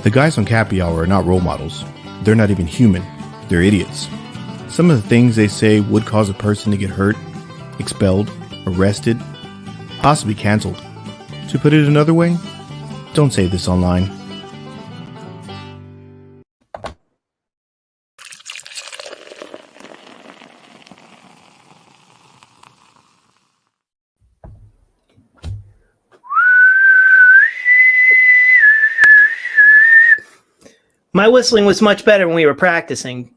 The guys on Cappy Hour are not role models. They're not even human. They're idiots. Some of the things they say would cause a person to get hurt, expelled, arrested, possibly canceled. To put it another way, don't say this online. My whistling was much better when we were practicing.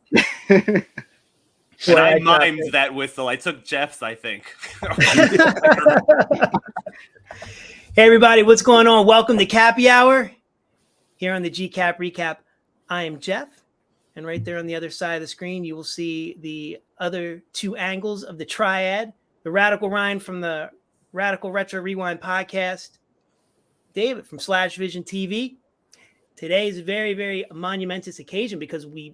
And I mimed that whistle. I took Jeff's, I think. Hey, everybody, what's going on? Welcome to Cappy Hour here on the GCap Recap. I am Jeff, and right there on the other side of the screen, you will see the other two angles of the triad, the Radical Ryan from the Radical Retro Rewind podcast, David from Slash Vision TV. Today is a very, very monumentous occasion because we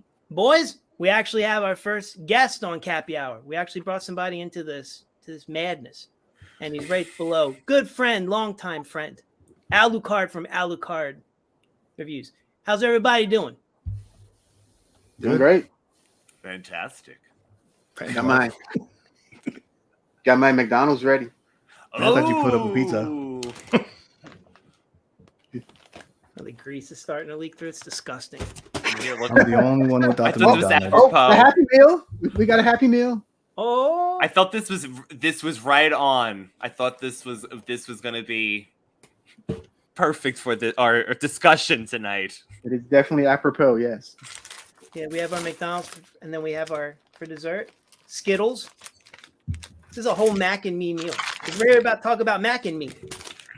actually have our first guest on Cappy Hour. We actually brought somebody into this madness, and he's right below. Good friend, longtime friend, Lucard from Lucard Reviews. How's everybody doing? Doing great. Fantastic. Got my McDonald's ready. I thought you put up a pizza. The grease is starting to leak through. It's disgusting. Here, look. I'm the only one without the thought it was McDonald's. apropos. A Happy Meal. We got a Happy Meal. Oh, I thought this was right on. I thought this was going to be perfect for our discussion tonight. It is definitely apropos. Yes. yeah, we have our McDonald's, and then we have our, for dessert, Skittles. This is a whole Mac and Me meal. Because we're here about to talk about Mac and Me.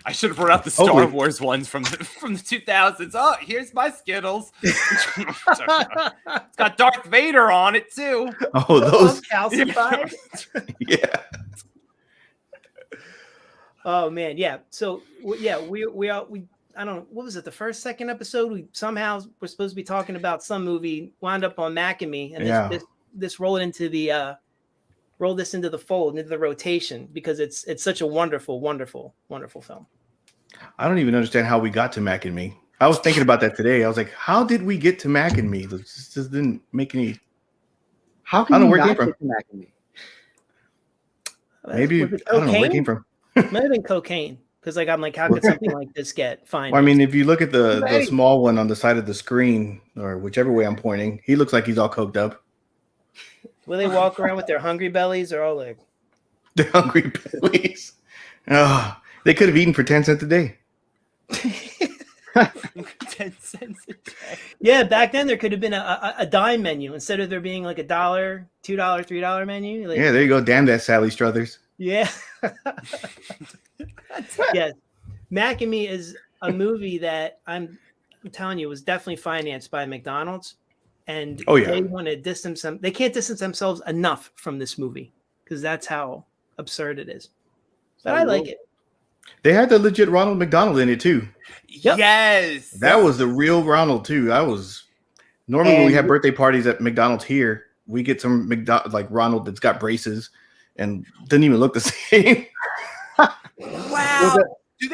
I should have brought out the Star Wars ones from the 2000s. Oh, here's my Skittles. It's got Darth Vader on it too. Oh, those Calcified. yeah. Oh man, yeah. So yeah, we I don't know, what was it, the second episode? We somehow were supposed to be talking about some movie, wound up on Mac and Me, and this rolled into the roll this into the fold, into the rotation, because it's such a wonderful, wonderful, wonderful film. I don't even understand how we got to Mac and Me. I was thinking about that today. I was like, how did we get to Mac and Me? This just didn't make any. How can I don't know you where it not came from. get to Mac and Me? Maybe I don't know where it came from. Might have been cocaine, because I'm like, how could something like this get fine? Well, I mean, if you look at the small one on the side of the screen, or whichever way I'm pointing, he looks like he's all coked up. Will they walk around with their hungry bellies, or all like The hungry bellies. Oh, they could have eaten for 10 cents a day. 10 cents a day. Yeah, back then there could have been a dime menu instead of there being like $1, $2, $3 menu. Like, Yeah, there you go. Damn that Sally Struthers. yeah. Yes. Mac and Me is a movie that I'm telling you was definitely financed by McDonald's. And they want to distance them. They can't distance themselves enough from this movie because that's how absurd it is. But I like it. They had the legit Ronald McDonald in it too. Yep. Yes. That was the real Ronald too. Normally when we have birthday parties at McDonald's here, we get some like Ronald that's got braces and doesn't even look the same. Wow. Do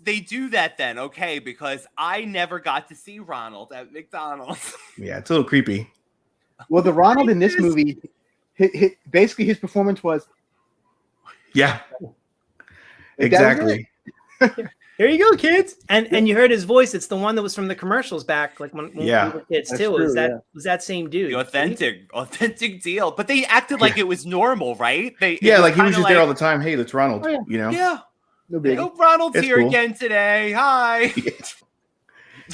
they do that then? Okay, because I never got to see Ronald at McDonald's. Yeah, it's a little creepy. Well, the Ronald in this movie, basically his performance was. Yeah. Exactly. Here you go, kids. And you heard his voice. It's the one that was from the commercials back, like when we were kids too. True, was that same dude? The authentic deal. But they acted like it was normal, right? Like he was just there all the time. Hey, that's Ronald. Oh, yeah. You know? Yeah. No big. Oh, Ronald's It's here cool. again today. Hi.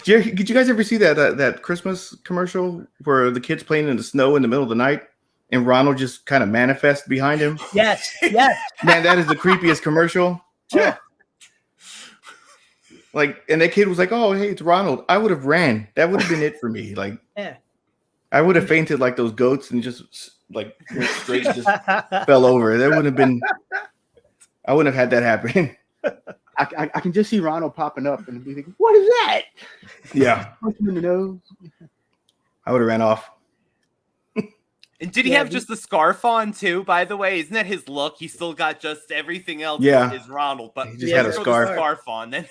Did you guys ever see that Christmas commercial where the kid's playing in the snow in the middle of the night and Ronald just kind of manifests behind him? Yes. Man, that is the creepiest commercial. Yeah. Like, and that kid was like, "Oh, hey, it's Ronald." I would have ran. That would have been it for me. Like, Yeah. I would have fainted like those goats and just like went straight, just fell over. That would have been. I wouldn't have had that happen. I can just see Ronald popping up and be thinking, "What is that?" Yeah, Punch him in the nose. I would have ran off. And did he have just the scarf on too, by the way? Isn't that his look? He still got just everything else Yeah. is Ronald, but He just had a throw scarf. the scarf on. Then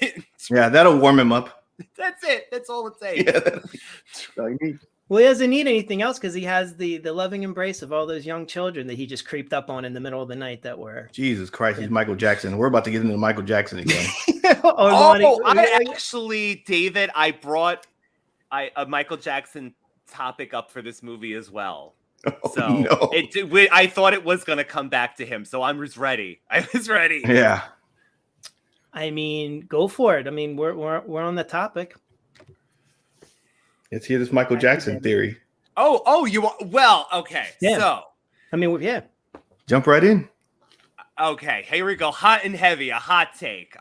Yeah, that'll warm him up. That's it. That's all it takes. Yeah. That's all you need. Well, he doesn't need anything else because he has the loving embrace of all those young children that he just creeped up on in the middle of the night that were. Jesus Christ, he's Michael Jackson. We're about to get into Michael Jackson again. David, I brought a Michael Jackson topic up for this movie as well. Oh, So no. I thought it was going to come back to him. So I was ready. Yeah. I mean, go for it. I mean, we're on the topic. Let's hear this Michael Jackson theory. Okay. Yeah. So, I mean, yeah. Jump right in. okay, here we go. Hot and heavy, a hot take.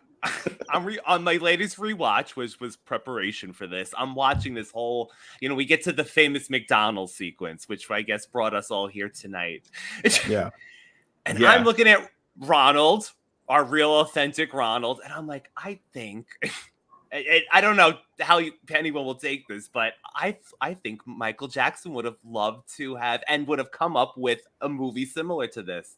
On my latest rewatch, was preparation for this. I'm watching this whole, we get to the famous McDonald's sequence, which I guess brought us all here tonight. Yeah. And Yeah. I'm looking at Ronald, our real authentic Ronald, and I'm like, I think, I don't know how anyone will take this, but I think Michael Jackson would have loved to have and would have come up with a movie similar to this.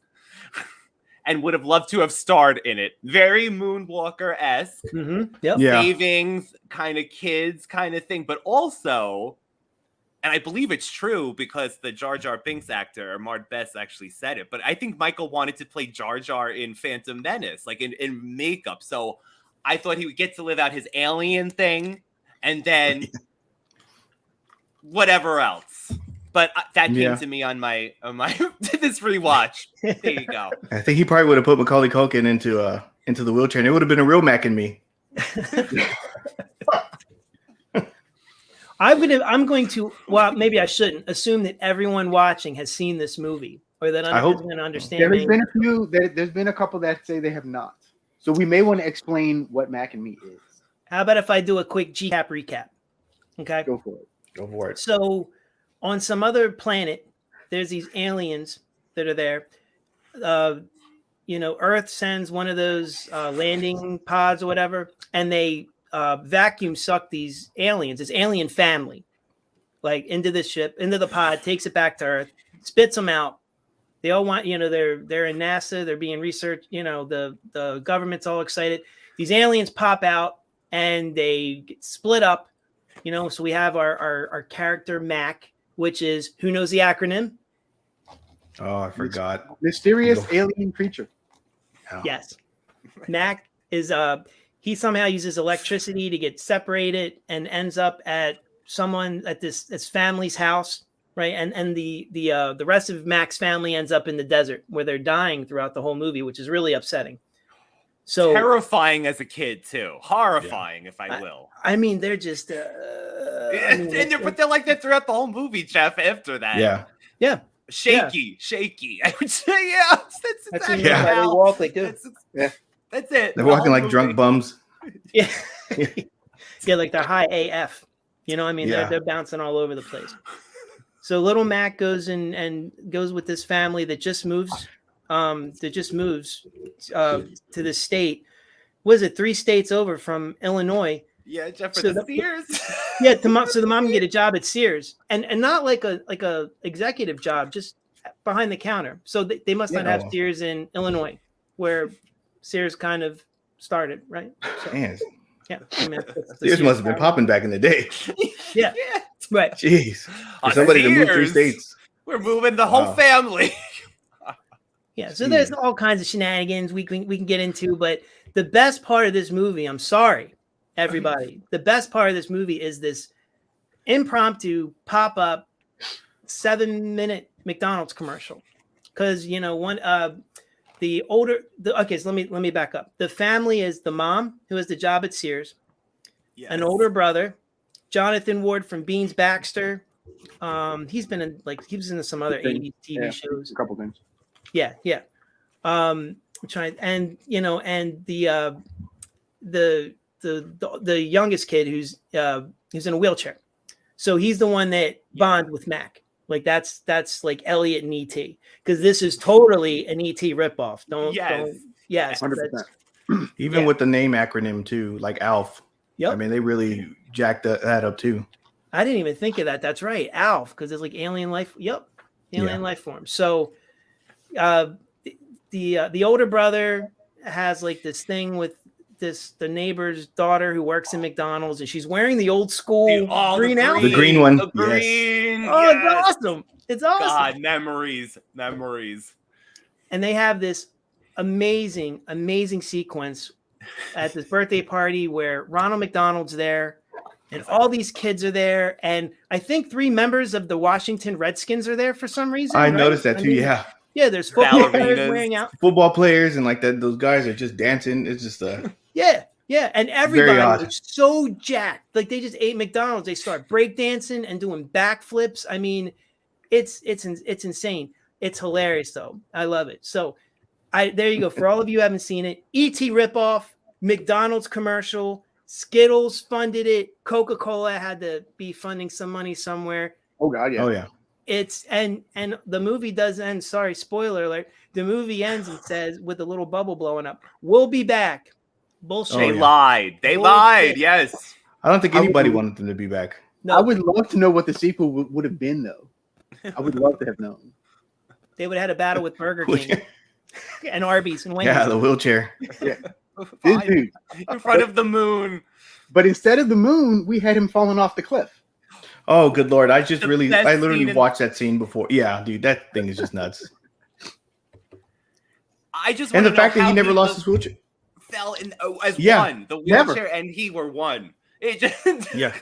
And would have loved to have starred in it. Very Moonwalker-esque. Mm-hmm. Yep. Yeah. Saving kind of kids kind of thing. But also, and I believe it's true because the Jar Jar Binks actor, Mard Best, actually said it. But I think Michael wanted to play Jar Jar in Phantom Menace, like in makeup. So I thought he would get to live out his alien thing and then whatever else. But that came to me on my this rewatch. There you go. I think he probably would have put Macaulay Culkin into the wheelchair, and it would have been a real Mac and Me. I'm going to. Well, maybe I shouldn't assume that everyone watching has seen this movie or that I hope. has an understanding. There's been a few. There's been a couple that say they have not. So we may want to explain what Mac and Me is. How about if I do a quick GCAP recap? Okay. Go for it. Go for it. So, on some other planet, there's these aliens that are there. Earth sends one of those landing pods or whatever, and they vacuum suck these aliens, this alien family, like into the ship, into the pod, takes it back to Earth, spits them out. They all want, they're in NASA, they're being researched, the government's all excited. These aliens pop out and they get split up, so we have our character Mac, which is, who knows the acronym? Oh, I forgot. Mysterious alien creature. Oh. Yes. Mac is he somehow uses electricity to get separated and ends up at this family's house, right? And the rest of Mac's family ends up in the desert where they're dying throughout the whole movie, which is really upsetting. So terrifying as a kid too. Horrifying, if I will. I mean, they're just but they're like that throughout the whole movie, Jeff, after that. Yeah. Shaky. I would say, yeah. That's exactly they walk like this. That's it. They're walking like drunk bums. Yeah. Yeah, like they're high AF. Yeah. They're bouncing all over the place. So little Mac goes and goes with this family that just moves to the state. Was it 3 states over from Illinois? Yeah, Jeff, for the Sears. Yeah, so the mom can get a job at Sears, and not like a executive job, just behind the counter. So they must not have Sears in Illinois, where Sears kind of started, right? So, Man, yeah, Sears must have been popping back in the day. Yeah, right. Jeez, for somebody to move 3 states. We're moving the whole family. Yeah, so there's all kinds of shenanigans we can get into, but the best part of this movie, I'm sorry, everybody, the best part of this movie is this impromptu pop-up 7-minute McDonald's commercial. Because so let me back up. The family is the mom who has the job at Sears, an older brother, Jonathan Ward from Beans Baxter. He was in some other 80s TV shows. A couple things. Yeah. The youngest kid who's in a wheelchair, so he's the one that bonds with Mac. Like that's like Elliot and E.T. because this is totally an E.T. ripoff. Yes, 100%. Even with the name acronym too, like ALF. Yep. I mean, they really jacked that up too. I didn't even think of that. That's right, ALF, because it's like alien life. Yep, alien life form. So, the older brother has like this thing with the neighbor's daughter who works in McDonald's, and she's wearing the old school green outfit. The green one. The green. Yes. Oh, yes. it's awesome. It's awesome. God, memories. And they have this amazing sequence at this birthday party where Ronald McDonald's there and all these kids are there. And I think 3 members of the Washington Redskins are there for some reason. I noticed that too. Yeah, there's football players wearing out. Football players and like that. Those guys are just dancing. It's just yeah. And everybody was so jacked. Like they just ate McDonald's. They start breakdancing and doing backflips. I mean, it's insane. It's hilarious though. I love it. So there you go. For all of you who haven't seen it, E.T. ripoff, McDonald's commercial, Skittles funded it. Coca-Cola had to be funding some money somewhere. Oh God, yeah. Oh yeah. It's and the movie does end. Sorry, spoiler alert. The movie ends and says with a little bubble blowing up. We'll be back. Bullshit. They lied. They lied. Yes. I don't think anybody wanted them to be back. No. I would love to know what the sequel would have been, though. I would love to have known. They would have had a battle with Burger King and Arby's and Wendy's. Yeah, the wheelchair. Yeah. This dude. In front of the moon. But instead of the moon, we had him falling off the cliff. Oh, good Lord. I literally watched that scene before. Yeah, dude, that thing is just nuts. And the fact that he never lost his wheelchair. Fell in as one. The never. wheelchair and he were one. It just,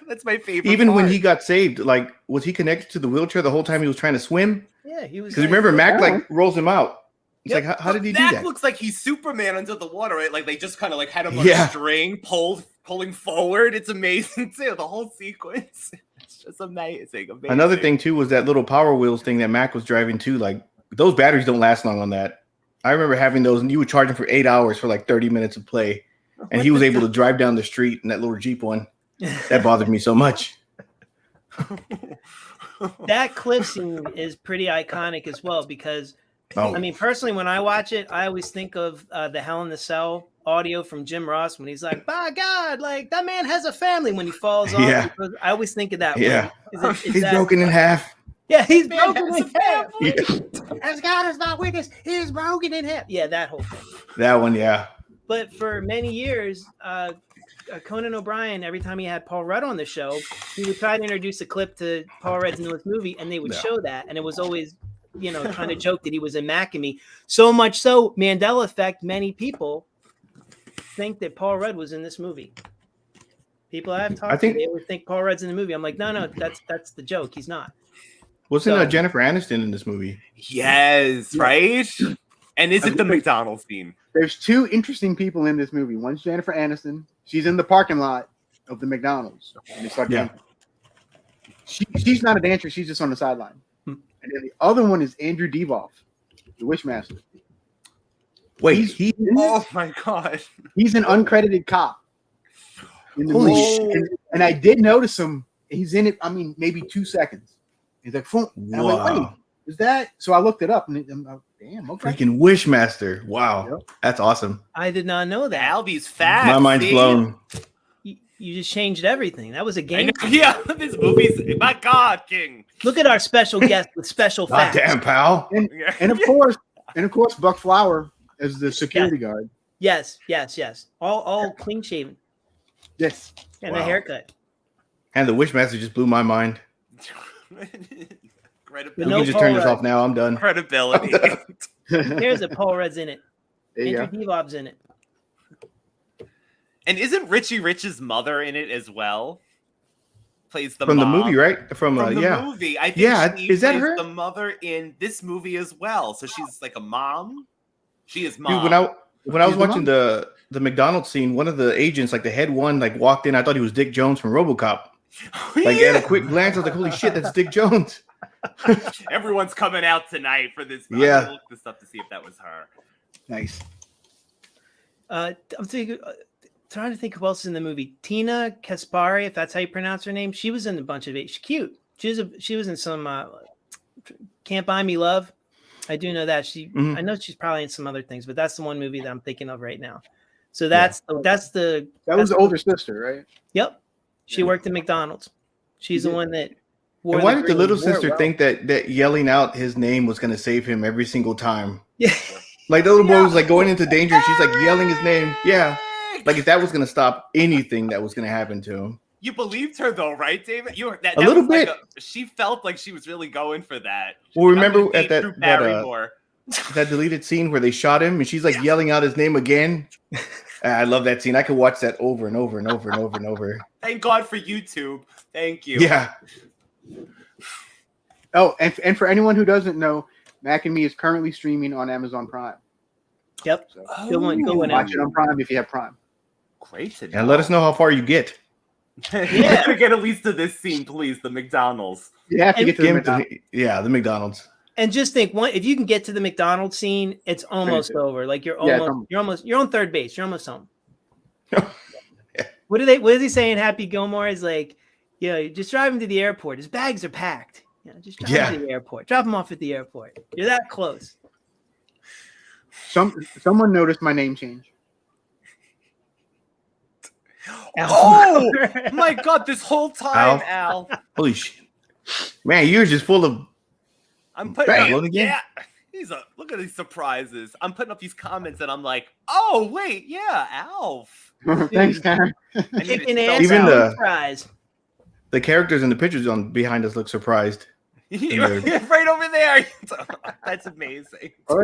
that's my favorite Even part. when he got saved, like, was he connected to the wheelchair the whole time he was trying to swim? Yeah, he was. Because remember, Mac like rolls him out. It's like, how did he do Mac that? looks like he's Superman under the water, right? Like they just kind of like had him on a string, pulling forward. It's amazing too. The whole sequence. It's just amazing. Another thing too was that little Power Wheels thing that Mac was driving too. Like those batteries don't last long on that. I remember having those, and you would charge them for 8 hours for like 30 minutes of play, and he was able to drive down the street in that little Jeep one. That bothered me so much. That cliff scene is pretty iconic as well because, I mean, personally, when I watch it, I always think of the Hell in the Cell audio from Jim Ross when he's like, "By God, like that man has a family." When he falls off, I always think of that. Yeah, he's broken in half. Yeah, he's broken in half. Yeah. As God is not with us, he is broken in half. Yeah, that whole thing. That one, yeah. But for many years, Conan O'Brien, every time he had Paul Rudd on the show, he would try to introduce a clip to Paul Rudd's newest movie, and they would show that, and it was always, kind of joke that he was in Mac and Me. So much so, Mandela effect. Many people think that Paul Rudd was in this movie. People I've talked to, they would think Paul Rudd's in the movie. I'm like, no, that's the joke. He's not. Wasn't Jennifer Aniston in this movie? Yes, right? And is it the McDonald's scene? There's 2 interesting people in this movie. One's Jennifer Aniston. She's in the parking lot of the McDonald's. And they start dancing. She's not a dancer. She's just on the sideline. And then the other one is Andrew Devoff, the Wishmaster. Wait, oh my God. He's an uncredited cop in the movie. And I did notice him. He's in it, maybe 2 seconds. He's like, "Phoom." And I'm like, wait, is that? So I looked it up and I'm like, damn, okay. Freaking Wishmaster. Wow. Yep. That's awesome. I did not know that. Albie's fat. My mind's blown. You just changed everything. That was a game. Yeah, this movie's, my God, King. Look at our special guest with special facts. Damn, pal. And of course, Buck Flower as the security guard. Yes. All clean shaven. Yes. And a haircut. And the Wishmaster just blew my mind. Credibility. You can just turn this off now. I'm done. Credibility. There's a Paul Rudd's in it. Andrew Devoff's in it. And isn't Richie Rich's mother in it as well? Plays the from mom. the movie, right? From the movie. I think she is that plays her? The mother in this movie as well. So she's like a mom. She is mom. Dude, when I was watching the McDonald's scene, one of the agents, like the head one, like walked in. I thought he was Dick Jones from RoboCop. Like at a quick glance, I was like, "Holy shit, that's Dick Jones!" Everyone's coming out tonight for this. Yeah, I'm gonna look this up to see if that was her. Nice. I'm trying to think who else is in the movie. Tina Kaspari, if that's how you pronounce her name. She was in a bunch of it. She's cute. She was in some Can't Buy Me Love. I do know that I know she's probably in some other things, but that's the one movie that I'm thinking of right now. So that was the older sister, right? Yep. She worked at McDonald's. She's the one that wore. And why did the little sister think that yelling out his name was going to save him every single time? Yeah. Like the little boy was like going into danger. She's like yelling his name. Yeah. Like if that was going to stop anything that was going to happen to him. You believed her though, right, David? You were that A little was like bit. she felt like she was really going for that. Well, remember I'm gonna at date Drew Barrymore. that deleted scene where they shot him and she's like yelling out his name again? I love that scene. I could watch that over and over and over and over and over. Thank God for YouTube. Thank you. Yeah. Oh, and for anyone who doesn't know, Mac and Me is currently streaming on Amazon Prime. Yep. So Good one. Good one. watch it on Prime if you have Prime. Great to know. And let us know how far you get. Yeah, to get at least to this scene, please. The McDonald's. You have to get to the McDonald's. The McDonald's. And just think, if you can get to the McDonald's scene, it's almost over. Like you're on third base. You're almost home. What is he saying? Happy Gilmore is like, just drive him to the airport. His bags are packed. Just drive him to the airport. Drop him off at the airport. You're that close. Someone noticed my name change. Oh my God! This whole time, Al. Holy shit, man! You're just full of. I'm putting up, yeah. Look at these surprises. I'm putting up these comments, and I'm like, oh wait, yeah, Alf. Thanks, Karen. Even the characters in the pictures on behind us look surprised. Right over there. That's amazing. All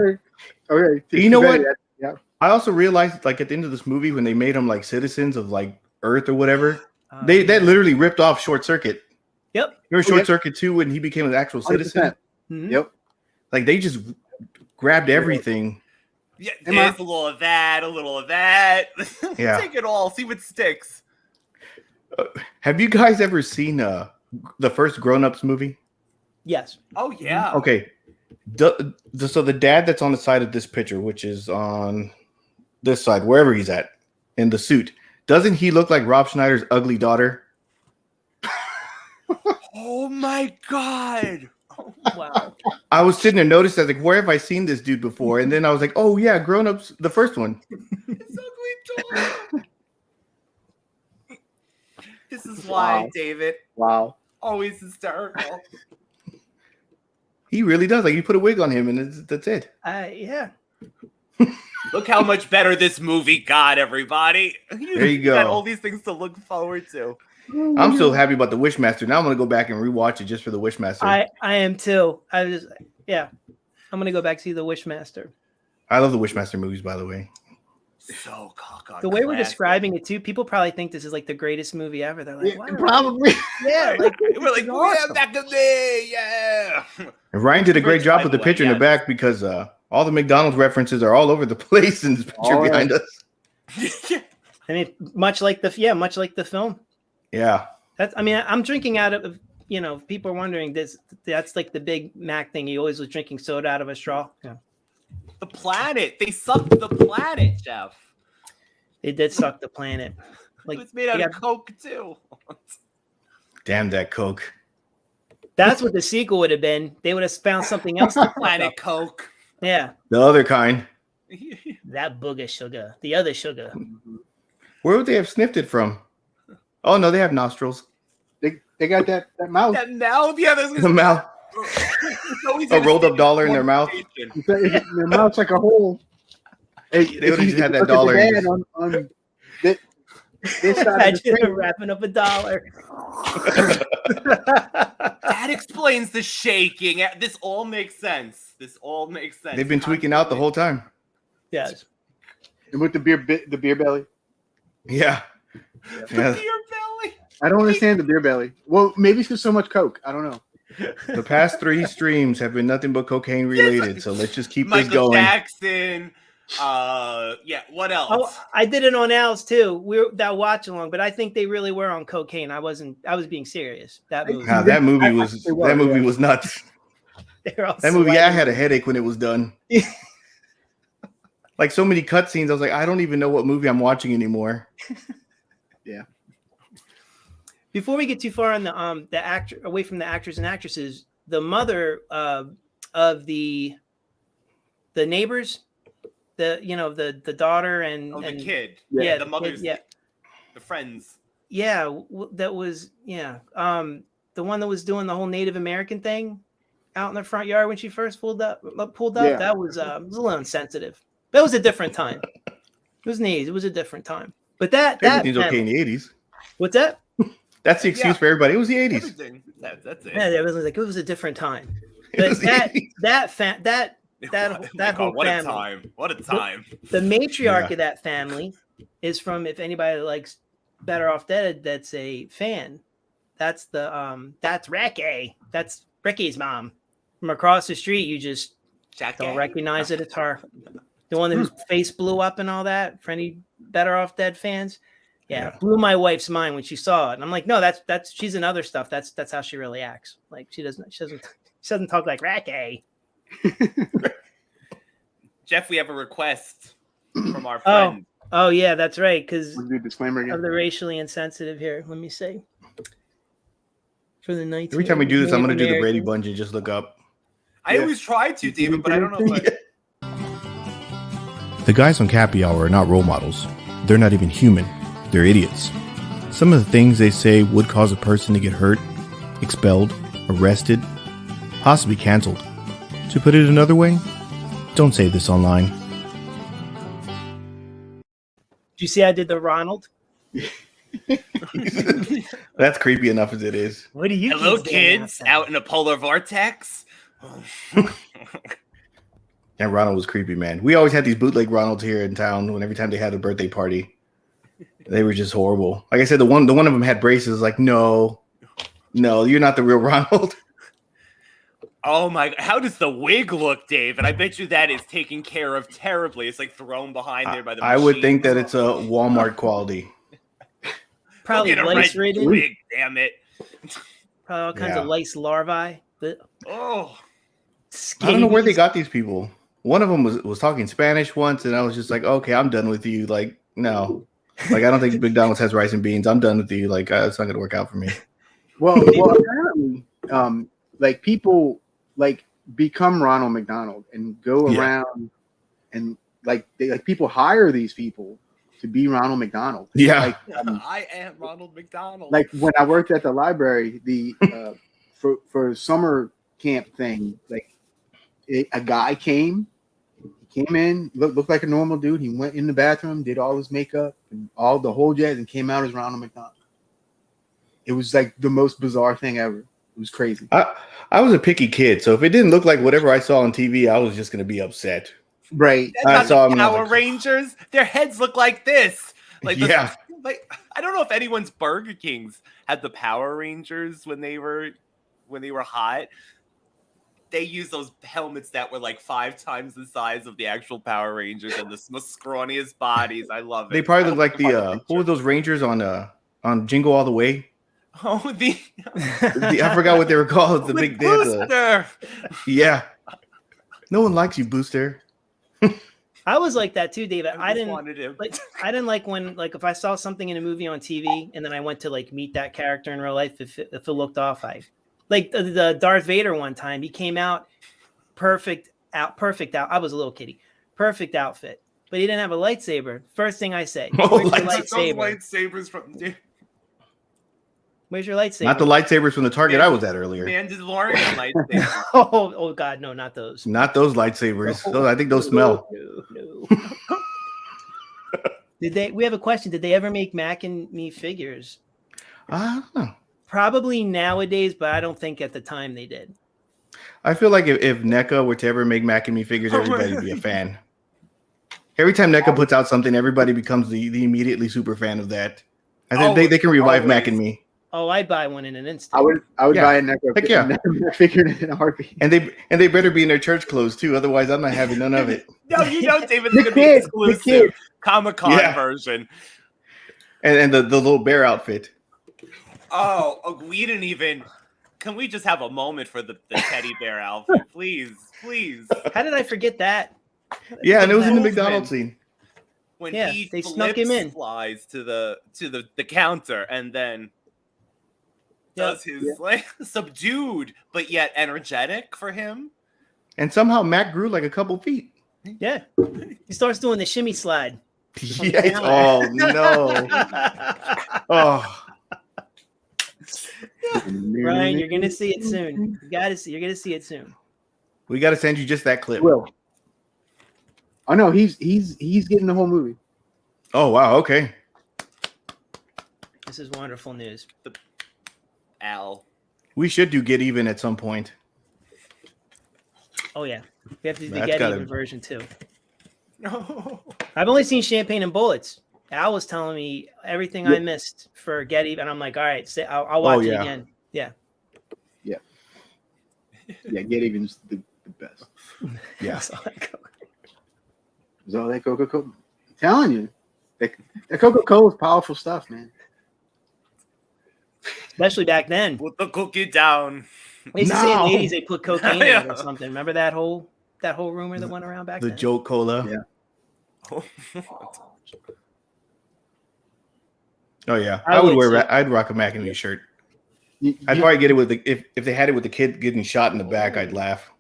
right. You know what? Yeah. I also realized, like at the end of this movie, when they made them like citizens of like Earth or whatever, that literally ripped off Short Circuit. Yep. Remember Short Circuit 2 when he became an actual citizen? Mm-hmm. Yep. Like they just grabbed everything. Yeah, there's a little of that, a little of that. Yeah. Take it all, see what sticks. Have you guys ever seen the first Grown Ups movie? Yes. Oh yeah. Okay. So the dad that's on the side of this picture, which is on this side, wherever he's at, in the suit, doesn't he look like Rob Schneider's ugly daughter? Oh my God. Oh, wow. I was sitting there noticed that, like, where have I seen this dude before? And then I was like, oh yeah, Grown Ups, the first one. It's ugly daughter. This is why, David. Wow. Always hysterical. He really does. Like, you put a wig on him, and that's it. Yeah. Look how much better this movie got, everybody. There you go. Got all these things to look forward to. I'm still happy about the Wishmaster. Now I'm going to go back and rewatch it just for the Wishmaster. I am too. I'm going to go back to see the Wishmaster. I love the Wishmaster movies, by the way. So the way we're describing it too, people probably think this is like the greatest movie ever. They're like, wow. Probably. Yeah, like we're like, awesome. Back of day, yeah. And Ryan did a great job with the picture in the back because all the McDonald's references are all over the place in this picture behind us. I mean, much like the film. Yeah. I'm drinking out of, people are wondering that's like the Big Mac thing. He always was drinking soda out of a straw. Yeah. The planet. They sucked the planet, Jeff. They did suck the planet. Like, it was made out of Coke too. Damn that Coke. That's what the sequel would have been. They would have found something else to Planet Coke. Yeah. The other kind. That booger sugar. The other sugar. Where would they have sniffed it from? Oh no, they have nostrils. They got that mouth. That mouth? Yeah, the mouth. A rolled up dollar in their mouth. Their mouth's like a hole. Hey, they would have just had that dollar. On this side of the wrapping up a dollar. That explains the shaking. This all makes sense. They've been tweaking out the whole time. Yes. And with the beer belly. Yeah. The beer belly. I don't understand the beer belly. Well, maybe it's because so much Coke. I don't know. The past 3 streams have been nothing but cocaine related, so let's just keep this going. Michael Jackson. What else? Oh, I did it on Al's too. We're that watch along, but I think they really were on cocaine. I was being serious. That movie. That movie was nuts. That movie, I had a headache when it was done. Like so many cutscenes, I was like, I don't even know what movie I'm watching anymore. Yeah. Before we get too far on the actor away from the actors and actresses, the mother of the neighbors, the daughter and the kid, the mother's, kid, the friends, that was the one that was doing the whole Native American thing out in the front yard when she first pulled up. That was a little insensitive. That was a different time. It was a different time. But that Everything's okay in family, the 80s. what's that? That's the excuse for everybody. It was the 80s. Everything. That's it. Yeah, it was like it was a different time. It But was the that 80s. that whole what a family, time! What a time! the matriarch Yeah. of that family is from, if anybody likes Better Off Dead, that's a fan. That's Ricky. That's Ricky's mom. From across the street, you just don't recognize it. It's her. The one whose face blew up and all that. For any Better Off Dead fans. Yeah, blew my wife's mind when she saw it. And I'm like, no, that's she's in other stuff. That's how she really acts. Like she doesn't talk like Ricky. Jeff, we have a request from our friend. Oh yeah, that's right. Because We'll do disclaimer again. of the racially insensitive here. Let me see. For the 19. Every time we do this, I'm going to do the Brady American- Bunch and just look up. I always try to, David, but I don't know if The guys on Cappy Hour are not role models. They're not even human. They're idiots. Some of the things they say would cause a person to get hurt, expelled, arrested, possibly canceled. To put it another way, don't say this online. Did you see I did the Ronald? That's creepy enough as it is. What do you? hello, kids doing kids, outside? out in a polar vortex. And Ronald was creepy, man. We always had these bootleg Ronalds here in town when every time they had a birthday party. They were just horrible. Like I said, the one of them had braces. Like, no, you're not the real Ronald. Oh my! How does the wig look, Dave? And I bet you that is taken care of terribly. It's like thrown behind there by the. I would machine. think that it's a Walmart quality. Probably Get a lice red ridden. wig, damn it! Probably all kinds Yeah. of lice larvae. But Oh, I don't know where they got these people. One of them was talking Spanish once, and I was just like, okay, I'm done with you. Like, no. Like, I don't think McDonald's has rice and beans. I'm done with you. Like, it's not going to work out for me. Well, apparently, like people like become Ronald McDonald and go Yeah. around and like people hire these people to be Ronald McDonald. Yeah. Like, I am Ronald McDonald. like when I worked at the library, the for summer camp thing, like a guy came in, looked like a normal dude. He went in the bathroom, did all his makeup and all the whole jazz, and came out as Ronald McDonald. It was like the most bizarre thing ever. It was crazy. I was a picky kid, so if it didn't look like whatever I saw on TV, I was just going to be upset. Right. That's I not saw the him and I was Power like- Rangers. Their heads look like this. Like the- Yeah. like I don't know if anyone's Burger Kings had the Power Rangers when they were hot. They used those helmets that were like 5 times the size of the actual Power Rangers and the most scrawniest bodies. I love it. They probably look like I the what were those Rangers on Jingle All the Way? Oh, I forgot what they were called. The with big dance. Booster. Yeah. No one likes you, Booster. I was like that too, David. I just didn't wanted him. like. I didn't like when if I saw something in a movie on TV and then I went to like meet that character in real life. If it looked off, I like the Darth Vader one time. He came out perfect out. I was a little kiddie. Perfect outfit, but he didn't have a lightsaber. First thing I say, Oh, where's your Those lightsaber? lightsabers from Where's your lightsaber? Not the lightsabers from the Target I was at earlier. Mandalorian lightsabers. oh God, no, not those. Not those lightsabers. I think those smell. No. Did they? We have a question. Did they ever make Mac and Me figures? I don't know. Probably nowadays, but I don't think at the time they did. I feel like if NECA were to ever make Mac and Me figures, everybody would be a fan. Every time NECA puts out something, everybody becomes the immediately super fan of that. I think they can revive Mac and Me. Oh, I'd buy one in an instant. I would Yeah. buy a NECA Heck yeah. figure in a heartbeat. And they better be in their church clothes too. Otherwise, I'm not having none of it. No, you know, David's The gonna be kid, the exclusive kid. Comic-Con Yeah. version. And the little bear outfit. Oh, we didn't even. Can we just have a moment for the teddy bear outfit, please? How did I forget that? Yeah, and it was in the Movement. McDonald's scene. When Yeah, he they snuck him in. flies to the counter and then does his like subdued but yet energetic for him. And somehow Mac grew like a couple feet. Yeah, he starts doing the shimmy slide. Yes. Oh no. Oh. Ryan, you're gonna see it soon. You're gonna see it soon. We got to send you just that clip. Will. Oh no, he's getting the whole movie. Oh wow. Okay. This is wonderful news. Al. We should do Get Even at some point. Oh yeah, we have to do the That's Get gotta- Even version too. No. I've only seen Champagne and Bullets. Al was telling me everything I missed for Get Even. I'm like, all right, I'll watch it again. Yeah. Yeah, Get Even's the best. Yeah. It's all that Coca-Cola. I'm telling you, that Coca-Cola is powerful stuff, man. Especially back then. Put the cookie down. They used to say No. ladies they put cocaine in it Yeah. or something. Remember that whole rumor that went around back The then? joke cola. Yeah. Oh yeah. I I would would wear. too. I'd rock a Mac and Me shirt. You- I'd you- probably get it with the if they had it with the kid getting shot in the back. I'd laugh.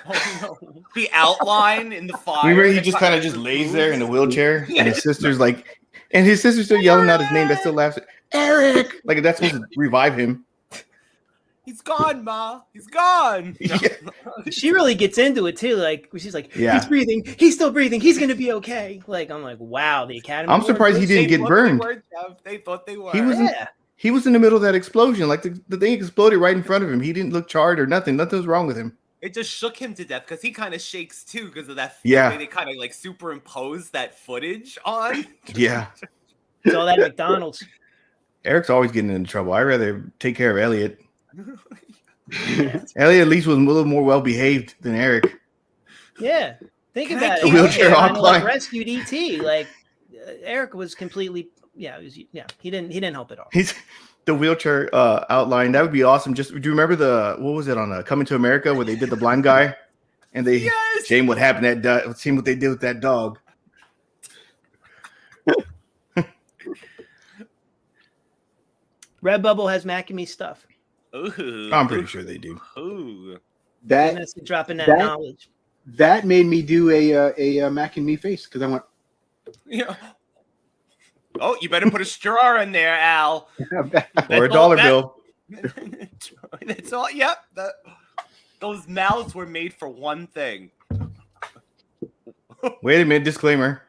Oh, no. The outline in the fire. Remember, he just kind of just lays there in the wheelchair, and his sister's like, and his sister's still yelling out his name. That still laughs. Eric, like that's supposed to revive him. He's gone, Ma. He's gone. Yeah. She really gets into it too. Like she's like, Yeah. he's breathing, he's still breathing, he's gonna be okay. Like I'm like, wow, the Academy. I'm Award surprised he goes- didn't get thought burned. They, were, Jeff. They thought they were. He was Yeah. He was in the middle of that explosion. Like the thing exploded right in front of him. He didn't look charred or nothing. Nothing was wrong with him. It just shook him to death because he kind of shakes too because of that. Yeah. Way they kind of like superimpose that footage on. Yeah. It's all that McDonald's. Eric's always getting into trouble. I'd rather take care of Elliot. Elliot at least was a little more well behaved than Eric. Yeah. Think Can I about it. keep He wheelchair kinda, hotline? like, rescued ET. Like Eric was completely. Yeah. It was. Yeah. He didn't help at all. He's the wheelchair outline. That would be awesome. Just do you remember what was it on Coming to America where they did the blind guy and they Yes. shame what happened shame what they did with that dog. Redbubble has Mac and Me stuff. Ooh. I'm pretty sure they do. Ooh. that That's dropping that that- knowledge. that made me do a Mac and Me face because I went. Yeah. Oh, you better put a straw in there, Al. Or a That's dollar all- bill. That's all. Yep. Those mouths were made for one thing. Wait a minute, disclaimer.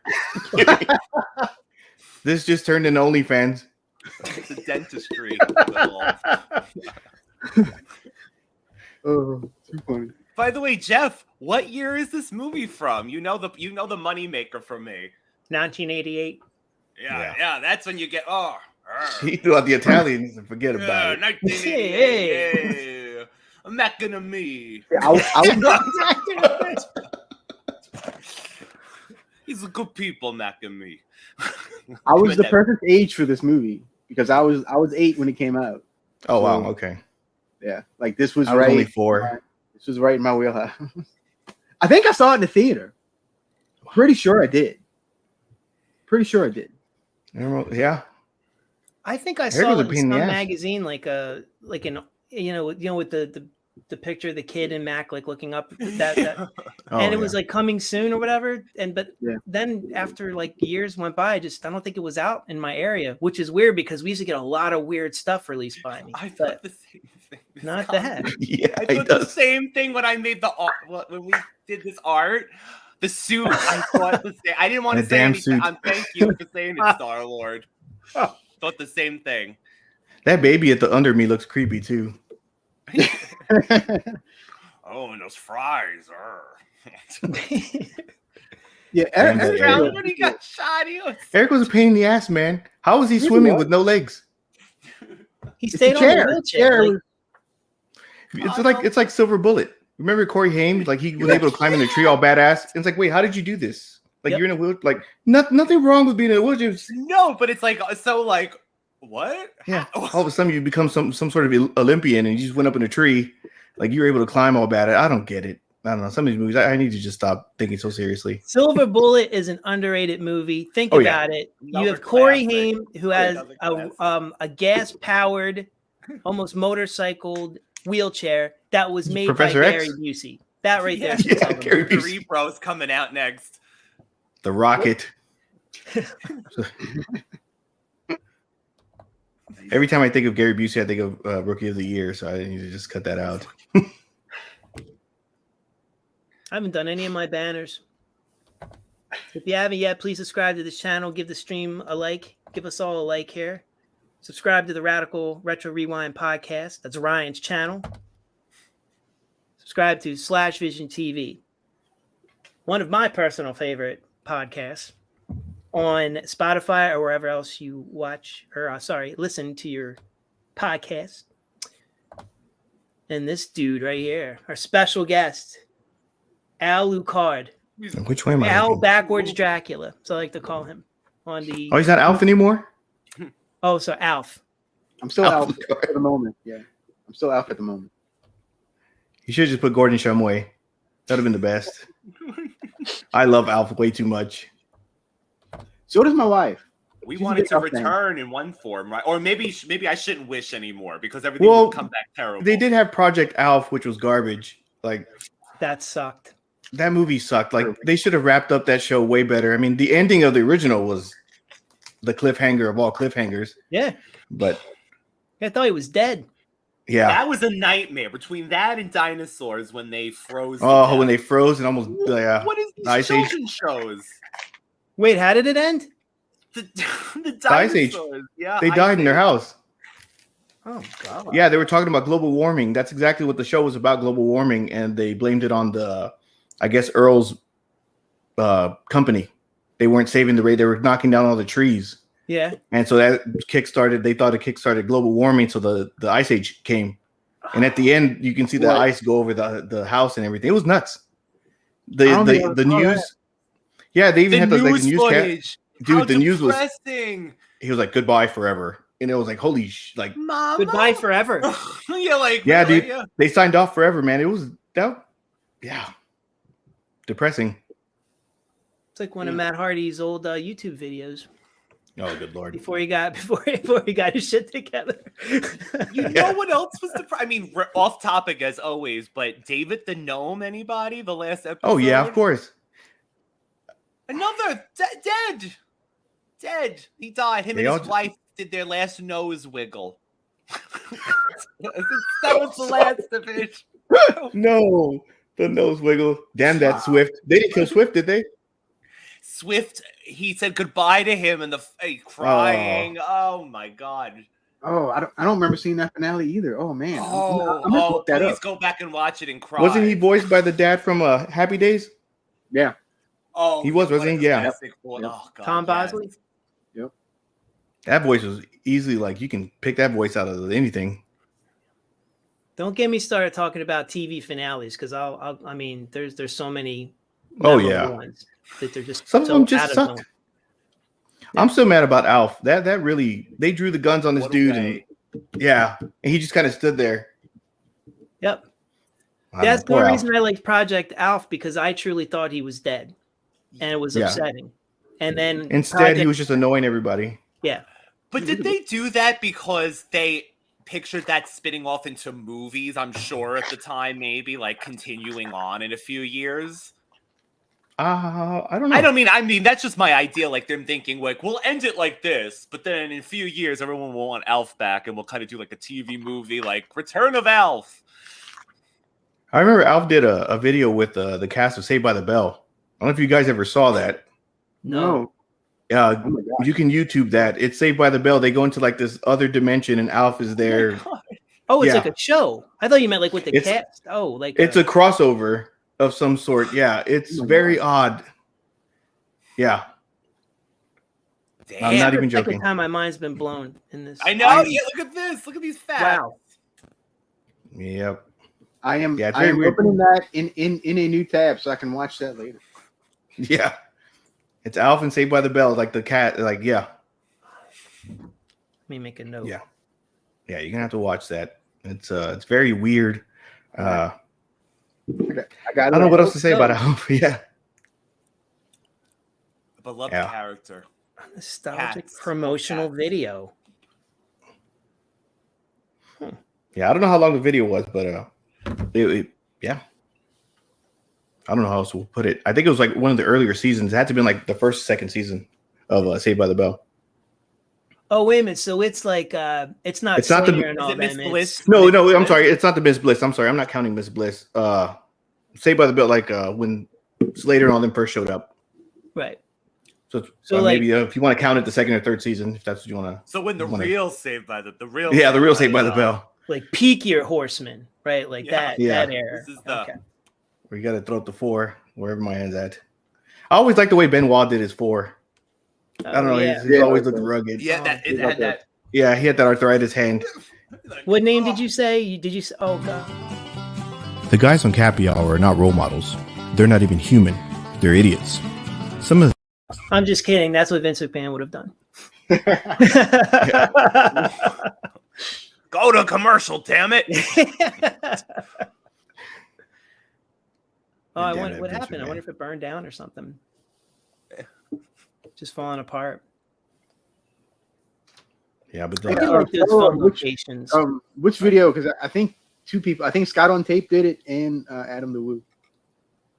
This just turned into OnlyFans. It's a dentistry. Oh, too funny. By the way, Jeff, what year is this movie from? You know the moneymaker from me. 1988. Yeah, that's when you get He threw out the Italians and forget about it. 1988. Yeah. Mac and Me. He's a good people, Mac and Me. I was the perfect age for this movie because I was 8 when it came out. Oh wow, okay. Yeah, like this was I was right. only 4. This was right in my wheelhouse. I think I saw it in the theater. Pretty sure I did. Yeah. I think I Eric saw was a it in pain in some the ass. magazine, like an with the picture of the kid and Mac like looking up that Oh, and it was like coming soon or whatever. But Yeah. then after like years went by, I don't think it was out in my area, which is weird because we used to get a lot of weird stuff released by me. I But thought the same thing. not that. yeah, I he thought the does. same thing when I made the art. When we did this art, the suit. I thought the same. I didn't want to That say damn anything. suit. Thank you for saying it, Star Lord. Thought the same thing. That baby at the under me looks creepy too. Oh, and those fries. Yeah, And Eric, the- Around when he got shot, he was. Eric was a pain in the ass, man. How was he He swimming was. with no legs? He it's stayed a on the chair. wheelchair. Chair Like, was- It's like Silver Bullet. Remember Corey Haim? Like he was able to climb in the tree all badass. And it's like, wait, how did you do this? Like Yep. you're in a wheel. Like nothing wrong with being in a wheelchair. Just- No, but it's like so. Like what? Yeah. All of a sudden you become some sort of Olympian and you just went up in a tree. Like you were able to climb all bad. I don't get it. I don't know. Some of these movies, I need to just stop thinking so seriously. Silver Bullet is an underrated movie. Think Oh, yeah. about it. You Another have Corey classic. Haim, who has Another a gas-powered, almost motorcycled wheelchair that was made Professor by X? Gary Busey. That right there. Yeah, is Silver Gary Bullet. Busey. Cerebro's coming out next. The Rocket. Every time I think of Gary Busey, I think of Rookie of the Year. So I need to just cut that out. I haven't done any of my banners. If you haven't yet, please subscribe to this channel. Give the stream a like. Give us all a like here. Subscribe to the Radical Retro Rewind podcast. That's Ryan's channel. Subscribe to Slash Vision TV, one of my personal favorite podcasts, on Spotify or wherever else you watch or listen to your podcast. And this dude right here, our special guest, Al Lucard. Which way am I? Al looking? Backwards Dracula, so I like to call him. On the Oh, he's not Alf anymore? Oh, so Alf. I'm still Alf at the moment. Yeah, I'm still Alf at the moment. You should just put Gordon Shumway. That'd have been the best. I love Alf way too much. So does my wife. We She's a wanted big to Alf fan. return in one form, right? Or maybe I shouldn't wish anymore because everything Well, would come back terrible. They did have Project Alf, which was garbage. Like, That sucked. that movie sucked. Like, they should have wrapped up that show way better. I mean, the ending of the original was the cliffhanger of all cliffhangers. Yeah. But I thought he was dead. yeah. That was a nightmare between that and dinosaurs when they froze. to Oh, death. when they froze and almost What is these Ice Age. children's shows? Wait, how did it end? The Ice Age. dinosaurs. Yeah, they Ice died in their Age. house. Oh god. Yeah, they were talking about global warming. That's exactly what the show was about, global warming, and they blamed it on I guess Earl's company. They weren't saving the rate. They were knocking down all the trees. Yeah. And so that they thought it kickstarted global warming. So the Ice Age came. And at the end, you can see the What? ice go over the house and everything. It was nuts. I don't think I The saw news. that. Yeah, they even The had the news news footage. Dude, How the news was, depressing. he was like, goodbye forever. And it was like, holy like, Mama. Goodbye forever. Yeah, like yeah, really, dude, yeah. they signed off forever, man. It was yeah, depressing. It's like one of Matt Hardy's old YouTube videos Oh, good Lord. before he got his shit together. You know what else was I mean, we're off topic as always, but David the Gnome, anybody? The last episode? Oh, yeah, of course. Another dead. He died. Him They and all his just- wife did their last nose wiggle. That was the last of it. No, the nose wiggle. Damn that Swift. They didn't kill Swift, did they? Swift, he said goodbye to him and crying. Oh my god. Oh, I don't remember seeing that finale either. Oh man. I'm Oh, gonna look that please up. go back and watch it and cry. Wasn't he voiced by the dad from Happy Days? Yeah. Oh, He was, wasn't he? Yeah. fantastic voice. Yep. Oh, God, Tom yes. Bosley? That voice was easily like you can pick that voice out of anything. Don't get me started talking about TV finales because I mean there's so many Oh, memorable yeah. ones that they're just Some of so them just out of sucked. zone. I'm still mad about Alf. That really they drew the guns on this What a dude way. and yeah, and he just kind of stood there. Yep. I don't That's know, the poor Alf. reason I liked Project Alf because I truly thought he was dead. And it was Yeah. upsetting. And then Instead, he was just annoying everybody. yeah. But did they do that because they pictured that spinning off into movies? I'm sure at the time, maybe like continuing on in a few years. I don't know. I mean, that's just my idea. Like them thinking, like, we'll end it like this, but then in a few years, everyone will want Alf back, and we'll kind of do like a TV movie, like Return of Alf. I remember Alf did a video with the cast of Saved by the Bell. I don't know if you guys ever saw that. No. Yeah, Oh my god. you can YouTube that. It's Saved by the Bell. They go into like this other dimension, and Alf is there. Oh, it's Yeah. like a show. I thought you meant like with the It's- cast. Oh, like It's a crossover of some sort. Yeah, it's Oh my very odd. Yeah, Damn. I'm not the even second joking. time my mind's been blown in this. I know. Yeah, look at this. Look at these facts. Wow. Yep. I am Yeah, it's I very am weird. opening that in a new tab so I can watch that later. Yeah. It's Alf and Saved by the Bell, like the cat. Like yeah, Let me make a note. Yeah. You're gonna have to watch that. It's very weird. I got I don't know what else to say about Alf. Yeah. Beloved Yeah. character. Nostalgic Cats. promotional Cats. video. Yeah, I don't know how long the video was, but yeah. I don't know how else we'll put it. I think it was like one of the earlier seasons. It had to have been like the first, second season of Saved by the Bell. Oh, wait a minute. So it's like it's not It's not the- Sawyer and Is all it Miss them. Bliss? It's- No, Miss I'm Bliss? sorry. It's not the Miss Bliss. I'm sorry. I'm not counting Miss Bliss. Saved by the Bell, like when Slater and all them first showed up. Right. So maybe if you want to count it the second or third season, if that's what you want to. So when the real Saved by the real. Yeah, the real Saved by the Bell. Like peakier Horseman, right? Like that era. This is the. Okay. Where you got to throw up the 4 wherever my hand's at. I always like the way Benoit did his 4. I don't know. He's always looked rugged. Yeah, it had that. Yeah, he had that arthritis hand. What name did you say? Did you say? Oh God. The guys on Cappy Hour are not role models. They're not even human. They're idiots. Some of. I'm just kidding. That's what Vince McMahon would have done. Go to commercial, damn it. Oh, I wonder what happened. I wonder if it burned down or something. Just falling apart. Yeah, but I do like those film locations. Which video? Because I think 2 people. I think Scott on Tape did it and Adam the Woo.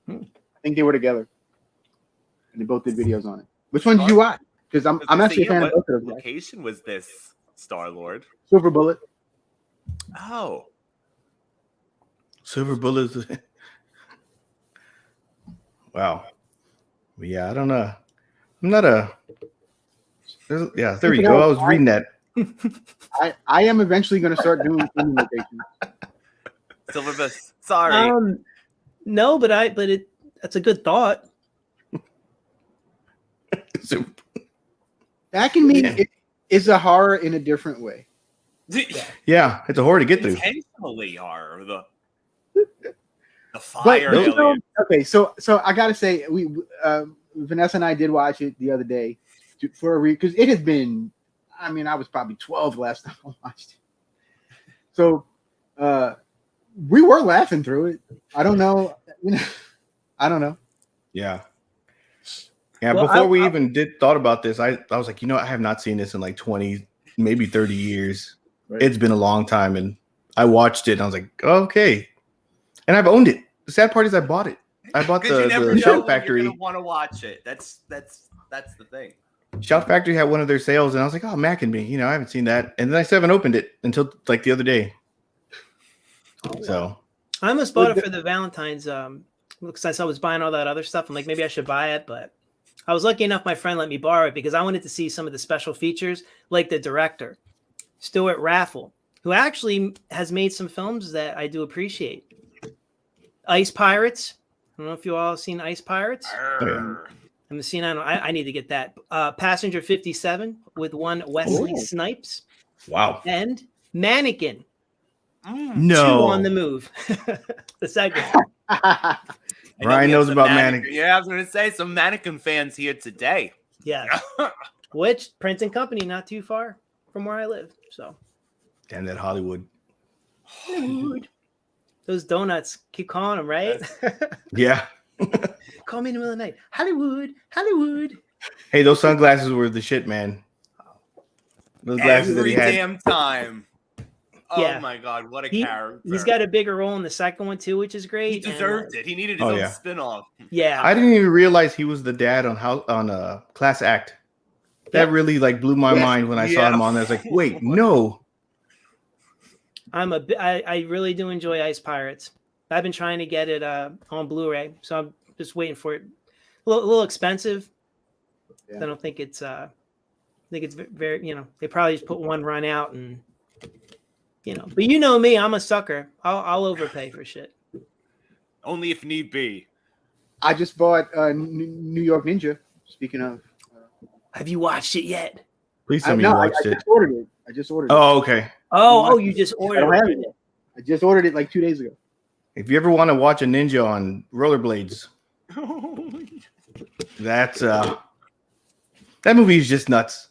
I think they were together, and they both did videos on it. Which one did you watch? Because I'm actually a fan of both of them. What location was this, Star-Lord? Silver Bullet. Oh, Silver Bullets. Wow. But yeah, I don't know. I'm not a. Yeah, there you go. I was reading that. I am eventually going to start doing filming locations. Silver Bullet. Sorry. No, but that's a good thought. That can mean it is a horror in a different way. Yeah, it's a horror to get through. Intentionally horror. The fire. Okay, so I gotta say, we Vanessa and I did watch it the other day because it has been. I mean, I was probably 12 last time I watched it. So we were laughing through it. I don't know. I don't know. Yeah. Yeah. Well, before we even thought about this, I was like, I have not seen this in like 20, maybe 30 years. Right. It's been a long time, and I watched it, and I was like, okay. And I've owned it. The sad part is I bought it. I bought the Shout Factory. You're gonna want to watch it. That's the thing. Shout Factory had one of their sales, and I was like, "Oh, Mac and me." I haven't seen that, and then I still haven't opened it until like the other day. So I almost bought it for the Valentine's because I was buying all that other stuff. I'm like, maybe I should buy it, but I was lucky enough my friend let me borrow it because I wanted to see some of the special features, like the director, Stuart Raffle, who actually has made some films that I do appreciate. Ice Pirates. I don't know if you all have seen Ice Pirates. I'm seeing. I need to get that. Passenger 57 with one Wesley Snipes. Wow. And Mannequin. No. 2 on the Move. The second. Ryan knows about Mannequin. Yeah, I was going to say some Mannequin fans here today. Yeah. Which Princeton Company, not too far from where I live. So. Damn that Hollywood. Those donuts, keep calling them, right? Yeah. Call me in the middle of the night. Hollywood. Hey, those sunglasses were the shit, man. Those glasses Every that he had. damn time. Oh yeah. My God, what a character. He's got a bigger role in the second one too, which is great. He deserved it. He needed his own spin-off. Yeah. I didn't even realize he was the dad on Class Act. That really like blew my mind when I saw him on there. I was like, wait, no. I really do enjoy Ice Pirates. I've been trying to get it on Blu-ray, so I'm just waiting for it. A little expensive. Yeah. I don't think it's. I think it's very. They probably just put one run out, and But you know me, I'm a sucker. I'll overpay for shit. Only if need be. I just bought New York Ninja. Speaking of, have you watched it yet? Please tell me you watched it. I just ordered it. Oh, okay. Oh, you just ordered it. I just ordered it like 2 days ago. If you ever want to watch a ninja on rollerblades, that's that movie is just nuts.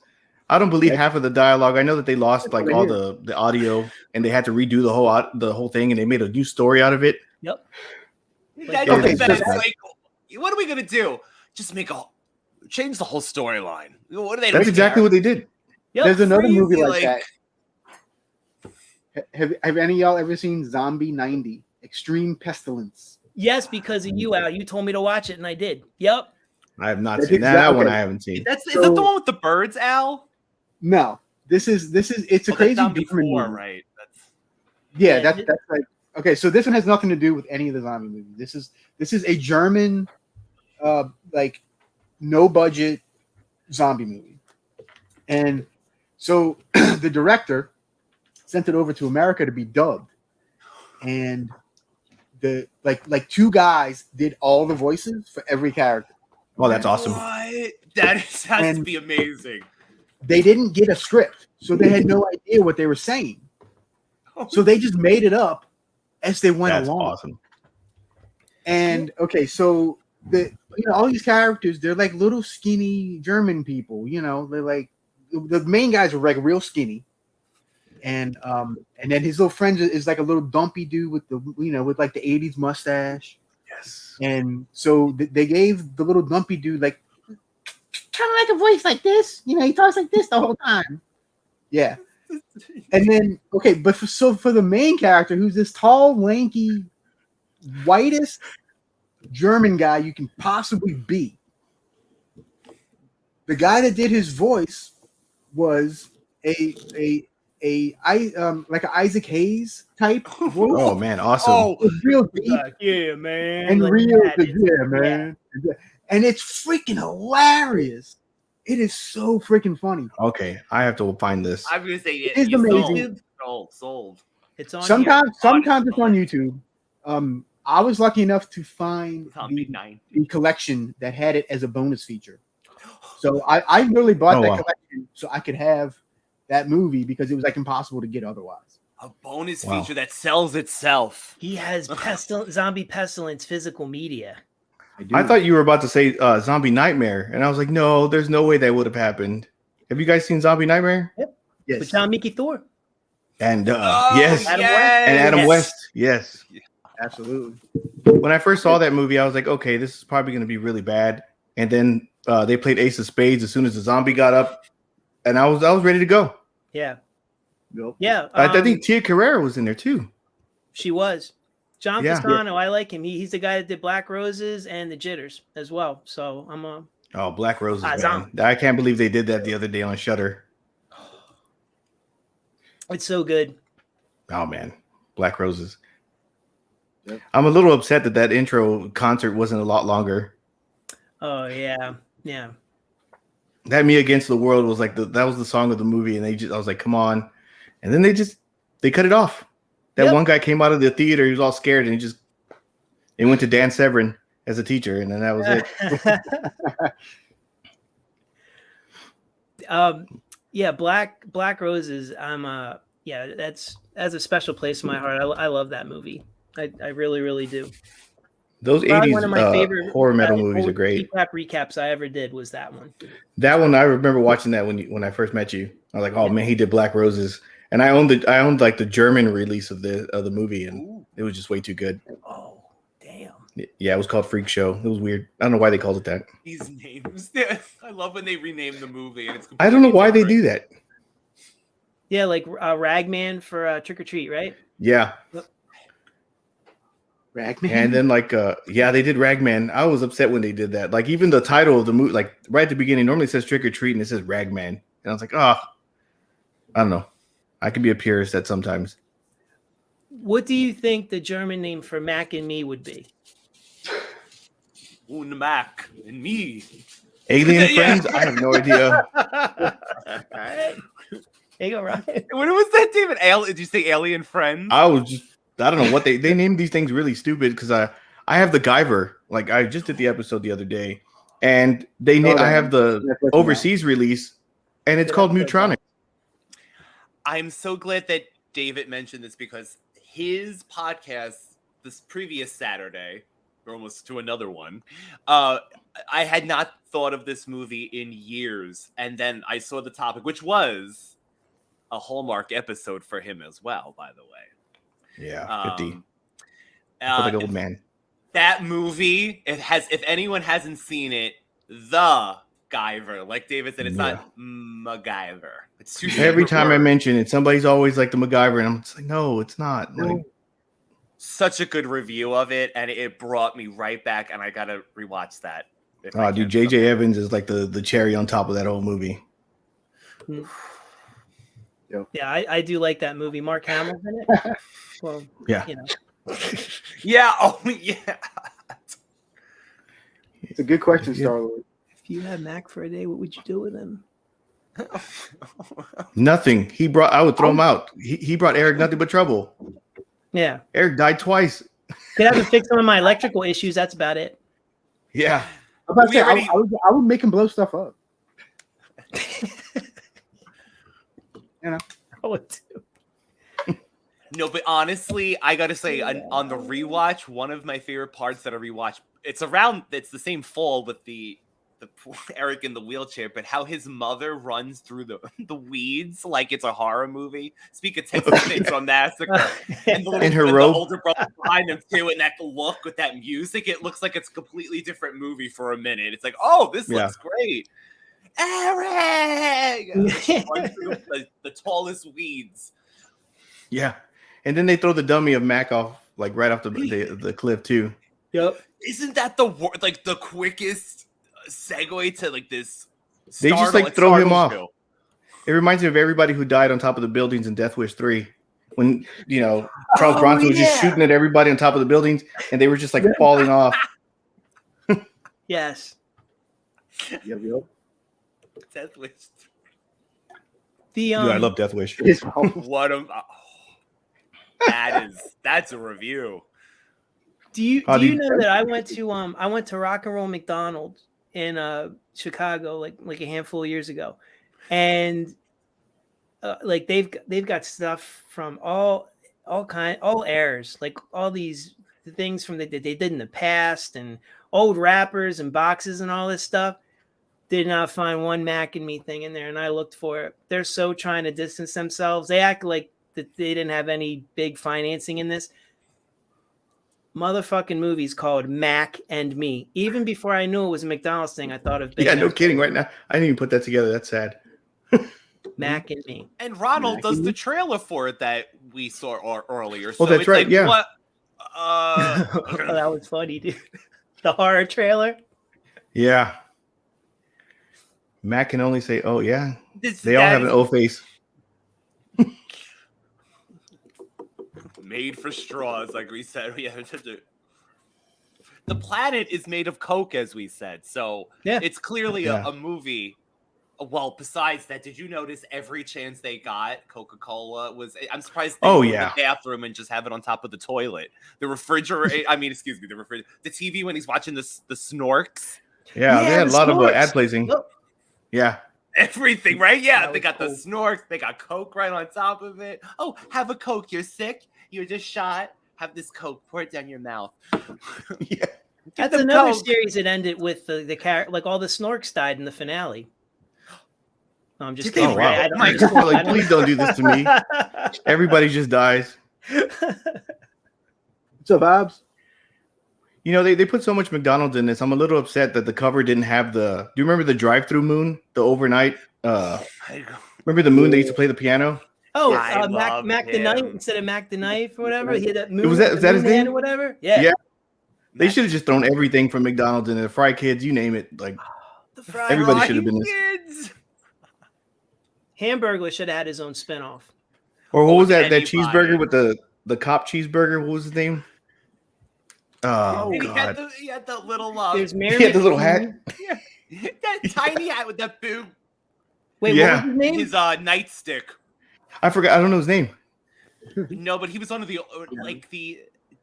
I don't believe half of the dialogue. I know that they lost like all the audio and they had to redo the whole thing and they made a new story out of it. Yep. Like, what are we gonna do? Just change the whole storyline. What are they? That's exactly what they did. Yep. There's another movie like that. Have any of y'all ever seen Zombie 90? Extreme Pestilence. Yes, because of you, Al. You told me to watch it, and I did. Yep. I have not seen that one. I haven't seen. Is that the one with the birds, Al? No. This is. It's a crazy German movie, right? That's like okay. So this one has nothing to do with any of the zombie movies. This is a German, like no budget zombie movie. And so the director sent it over to America to be dubbed. And the like two guys did all the voices for every character. Oh, that's awesome. What? That has to be amazing. They didn't get a script, so they had no idea what they were saying. So they just made it up as they went along. That's awesome. And okay, so all these characters, they're like little skinny German people. They're like the main guys are like real skinny, and then his little friend is like a little dumpy dude with with like the '80s mustache. Yes. And so they gave the little dumpy dude like kind of like a voice like this. He talks like this the whole time. Yeah. And then but for the main character, who's this tall, lanky, whitest German guy you can possibly be, the guy that did his voice was like an Isaac Hayes type voice. Oh man, awesome! Real deep, yeah, man, and like real, that. man. And it's freaking hilarious. It is so freaking funny. Okay, I have to find this. I'm gonna say It is amazing. Sold. It's on. Sometimes it's on YouTube. I was lucky enough to find the collection that had it as a bonus feature. So I literally bought that collection so I could have that movie because it was like impossible to get otherwise. A bonus feature that sells itself. He has zombie pestilence physical media. I thought you were about to say Zombie Nightmare, and I was like, no, there's no way that would have happened. Have you guys seen Zombie Nightmare? Yep. Yes. With John Mickey Thor. And yes. Adam West. And Adam West. Yes. Absolutely. When I first saw that movie, I was like, okay, this is probably going to be really bad. And then they played Ace of Spades as soon as the zombie got up, and I was ready to go. Yeah. Nope. Yeah. I think Tia Carrera was in there too. She was. John Fasano, I like him. He's the guy that did Black Roses and the Jitters as well. So I'm Black Roses, man. I can't believe they did that the other day on Shudder. It's so good. Oh man, Black Roses. Yep. I'm a little upset that intro concert wasn't a lot longer. Oh yeah. That Me Against the World was like that was the song of the movie, and I was like, come on. And then they cut it off. That one guy came out of the theater, he was all scared, and it went to Dan Severn as a teacher, and then that was it. Black Roses. That's a special place in my heart. I love that movie. I really, really do. Those Probably 80s one of my favorite horror metal movies are great. Recaps I ever did was that one. That one, I remember watching that when I first met you. I was like, oh man, he did Black Roses. And I owned like the German release of the movie, and it was just way too good. Oh, damn. Yeah, it was called Freak Show. It was weird. I don't know why they called it that. These names. I love when they rename the movie, and it's I don't know why they do that. Yeah, like Ragman for Trick or Treat, right? Yeah. Ragman. And then they did Ragman. I was upset when they did that. Like even the title of the movie, like right at the beginning, normally it says Trick or Treat and it says Ragman. And I was like, I don't know. I can be a purist at sometimes. What do you think the German name for Mac and Me would be? Un Mac and me. Alien Friends? I have no idea. All right. There you go, Ryan. What was that, David? Did you say Alien Friends? I don't know what they named these things really stupid because I have the Guyver. Like I just did the episode the other day, and I have the overseas release, and it's called Mutronic. I'm so glad that David mentioned this because his podcast this previous Saturday, or almost to another one, I had not thought of this movie in years, and then I saw the topic, which was a Hallmark episode for him as well, by the way. Yeah, 50. I feel like an old man. That movie, if anyone hasn't seen it, the Guyver, like David said, it's not MacGyver. It's too every time I mention it, somebody's always like the MacGyver, and I'm just like, no, it's not. Like, such a good review of it, and it brought me right back, and I gotta rewatch that. Dude, J.J. Evans is like the cherry on top of that whole movie. Yeah, I do like that movie. Mark Hamill's in it. Well, yeah, yeah. Oh, yeah. It's a good question, Star-Lord. If you had Mac for a day, what would you do with him? Nothing. I would throw him out. He brought Eric nothing but trouble. Yeah. Eric died twice. Could have to fix some of my electrical issues. That's about it. Yeah. I'm about to say, I would make him blow stuff up. You know. I would too. No, but honestly, I gotta say, on the rewatch, one of my favorite parts that I rewatch, it's the same fall with the Eric in the wheelchair, but how his mother runs through the weeds like it's a horror movie. Speak of Texas Chainsaw Massacre, and the older brother behind him too, and that look with that music, it looks like it's a completely different movie for a minute. It's like, oh, this looks great, Eric. Runs through the tallest weeds. Yeah, and then they throw the dummy of Mac off like right off the cliff too. Yep. Isn't that the quickest segue to like this? They just like throw him off. It reminds me of everybody who died on top of the buildings in Death Wish 3. When Charles Bronson was just shooting at everybody on top of the buildings, and they were just like falling off. Yes. Yep. Death Wish. Dude, I love Death Wish. That's a review. Do you know that I went to Rock and Roll McDonald's in Chicago like a handful of years ago, and like they've got stuff from all eras, like all these things from that they did in the past, and old wrappers and boxes and all this stuff. Did not find one Mac and Me thing in there, and I looked for it. They're so trying to distance themselves. They act like that they didn't have any big financing in this motherfucking movie's called Mac and Me. Even before I knew it was a McDonald's thing, I thought of Big Mac. No kidding. Right now, I didn't even put that together. That's sad. Mac and Me. And Ronald does the trailer for it that we saw earlier. So that's right. Yeah. What? That was funny, dude. The horror trailer. Yeah. Mac can only say, "Oh yeah." They all have an O face. Made for straws, like we said. We have to do. The planet is made of Coke, as we said. So it's clearly a movie. Well, besides that, did you notice every chance they got, Coca-Cola was? I'm surprised they go in the bathroom and just have it on top of the toilet. The refrigerator. The TV when he's watching the Snorks. Yeah, they had a lot of ad placing. Look. Yeah. Everything, right? Yeah, they got the Snorks. They got Coke right on top of it. Oh, have a Coke. You're sick. You're just shot. Have this Coke. Pour it down your mouth. Yeah. That's another series that ended with the character. Like all the Snorks died in the finale. No, I'm just kidding. Oh, wow. Please don't do this to me. Everybody just dies. So, Babs? They put so much McDonald's in this. I'm a little upset that the cover didn't have do you remember the drive-through moon? The overnight? Remember the moon that used to play the piano? Oh, Mac the Knife instead of Mac the Knife or whatever. He had that moon. Was that his name or whatever? Yeah. They should have just thrown everything from McDonald's in there. Fry Kids, you name it. Like everybody should have been this. Hamburglar should have had his own spinoff. Or what was that cheeseburger with the cop cheeseburger? What was his name? Oh, God. He had the little he had the little hat. Yeah. That tiny hat with that boob. Wait, what was his name? His nightstick. I forgot. I don't know his name. No, but he was one of the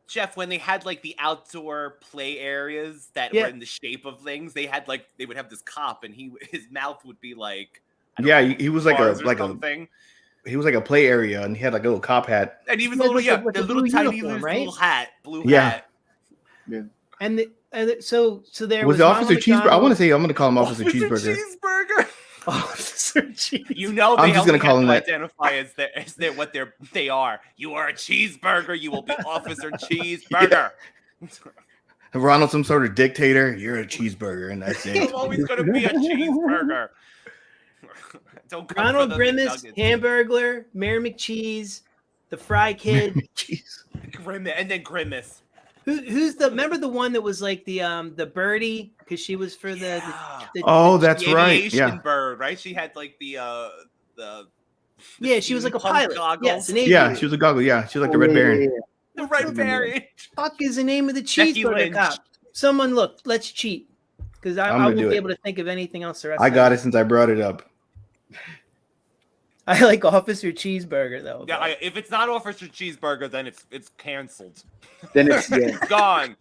Jeff, when they had like the outdoor play areas that were in the shape of things, they would have this cop, and his mouth would be like. He was like he was like a play area, and he had like a little cop hat. And he was the little tiny little hat, blue hat. Yeah. And so there was the Officer Cheeseburger. I want to say I'm going to call him Officer Cheeseburger. Officer Cheeseburger. I'm just going to call him that. Identify as what they are. You are a cheeseburger. You will be Officer Cheeseburger. Ronald, some sort of dictator. You're a cheeseburger, and that's it. You're always going to be a cheeseburger. Ronald Grimace, Hamburglar, Mayor McCheese, the Fry Kid, and then Grimace. Who's remember the one that was like the birdie because she was for the that's right. Yeah, bird, right? She had like the she was like a pilot. Goggles. Yes, she was a goggle. Yeah, she was like the Red Baron. The Red Baron. Fuck is the name of the cheeseburger cop? Someone look. Let's cheat. because I won't be able to think of anything else. The rest I got it since I brought it up. I like Officer Cheeseburger though. Yeah, if it's not Officer Cheeseburger, then it's canceled. Then it's It's gone.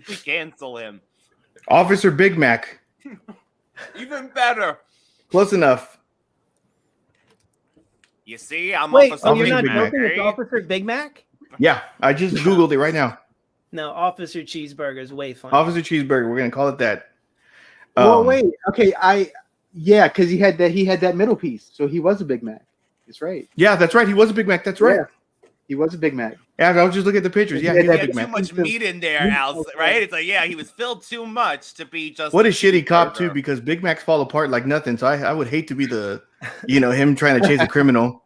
We cancel him. Officer Big Mac. Even better. Close enough. You see, I'm Wait, Officer you're Big not Mac. joking? It's Officer Big Mac? Yeah, I just Googled it right now. No, Officer Cheeseburger is way fun. Officer Cheeseburger. We're gonna call it that. Well, wait. Okay, because he had that middle piece, so he was a Big Mac. That's right. Yeah, that's right. He was a Big Mac. That's right. Yeah, he was a Big Mac. Yeah, I was just looking at the pictures. Yeah, He he had was a He Big had too Mac. much meat in there, Al, right? It's like, yeah, he was filled too much to be just. What a shitty cop cheeseburger. too, because Big Macs fall apart like nothing. So I would hate to be the, him trying to chase a criminal.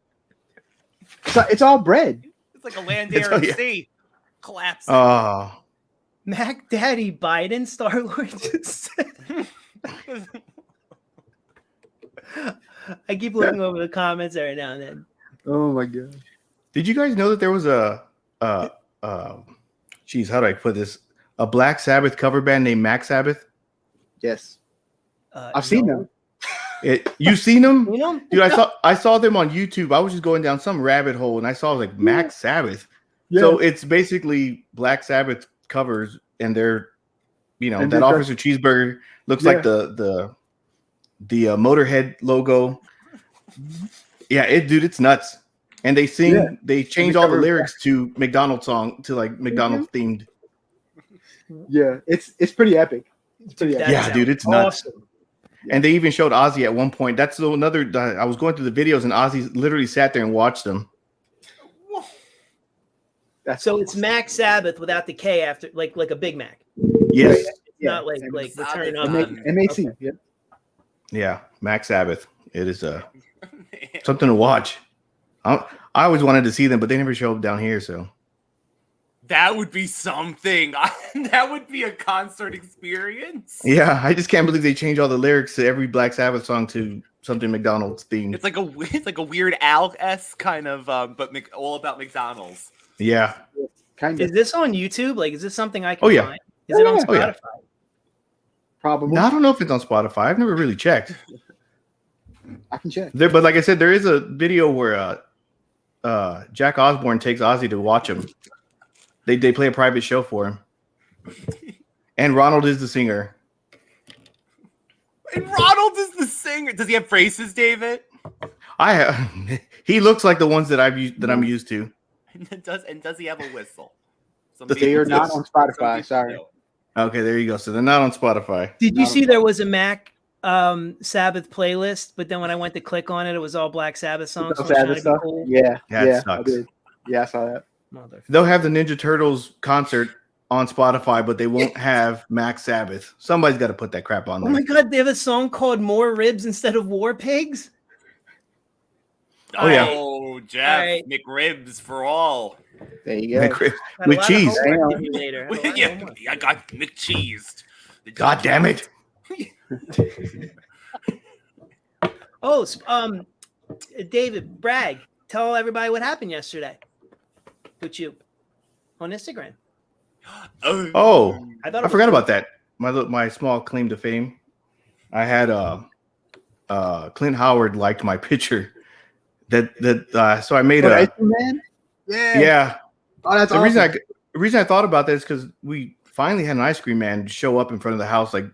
So it's all bread. It's like a land, air, and sea collapse. Oh, Mac Daddy Biden, Star-Lord just said. I keep looking over the comments every now and then. Oh my god! did you guys know that there was geez, how do I put this? A Black Sabbath cover band named Mac Sabbath. Yes, I've seen them. You seen them? You know? Dude, I saw them on YouTube. I was just going down some rabbit hole and I saw like Mac Sabbath. Yeah. So it's basically Black Sabbath covers, and they're, And that they're- Officer Cheeseburger looks like the Motorhead logo. Yeah, it's nuts. And they sing, Yeah. they change all the lyrics to McDonald's song to like McDonald's themed. Yeah, it's pretty epic. It's pretty epic. Yeah, dude, it's nuts. Awesome. And they even showed Ozzy at one point. That's another. I was going through the videos, and Ozzy literally sat there and watched them. So it's Mac Sabbath without the K after, like a Big Mac. Yes, It's not like the turn up. MAC. Okay. Yeah. yeah, Mac Sabbath. It is something to watch. I always wanted to see them, but they never show up down here. So That would be something. That would be a concert experience. yeah, I just can't believe they changed all the lyrics to every Black Sabbath song to something McDonald's themed. It's like a Weird Al-esque kind of, but all about McDonald's. Yeah. Kind Is of. this on YouTube? Like, is this something I can Oh, yeah. find? Is it on Oh, Spotify? yeah. Probably. No, I don't know if it's on Spotify. I've never really checked. I can check. But like I said, there is a video where Jack Osborne takes Ozzy to watch him. They play a private show for him. And Ronald is the singer. And Ronald is the singer. Does he have braces, David? He looks like the ones that I'm used to. And does he have a whistle? Some They people are not do. on Spotify. Some people Sorry. do. Okay, there you go. So they're not on Spotify. Did you Not see on there was a Mac Sabbath playlist, but then when I went to click on it, it was all Black Sabbath songs. So I was trying to be stuff. cool. Yeah. That Yeah. I sucks. did. Yeah, I saw that. Motherfucker. They'll have the Ninja Turtles concert on Spotify, but they won't have Mac Sabbath. Somebody's got to put that crap on Oh there. my God, they have a song called More Ribs Instead of War Pigs? Oh, yeah. Oh, Jeff, Alright. McRibs for all. There you go. Mac- Got a With lot of cheese. homework Damn. to do later. Got a lot of Yeah, homework. I got McCheesed. God damn it. Oh, David, brag. Tell everybody what happened yesterday with you on Instagram. Oh, I thought I it forgot was about that. My small claim to fame. I had Clint Howard liked my picture. So I made Oh, a Ice Cream Man? yeah. Oh, that's The awesome. reason I thought about this because we finally had an ice cream man show up in front of the house like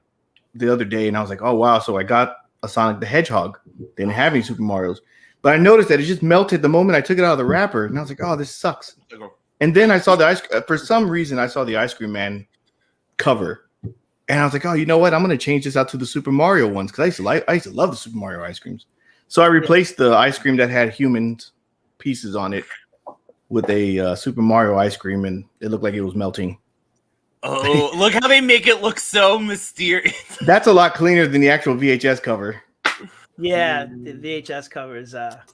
the other day, and I was like, oh wow. So I got a Sonic the Hedgehog. They didn't have any Super Mario's, but I noticed that it just melted the moment I took it out of the wrapper, and I was like, oh, this sucks. And then I saw for some reason I saw the ice cream man cover, and I was like, oh, you know what? I'm gonna change this out to the Super Mario ones because I used to love the Super Mario ice creams. So I replaced the ice cream that had human pieces on it with a Super Mario ice cream, and it looked like it was melting. Oh, look how they make it look so mysterious. That's a lot cleaner than the actual VHS cover. Yeah, the VHS cover is that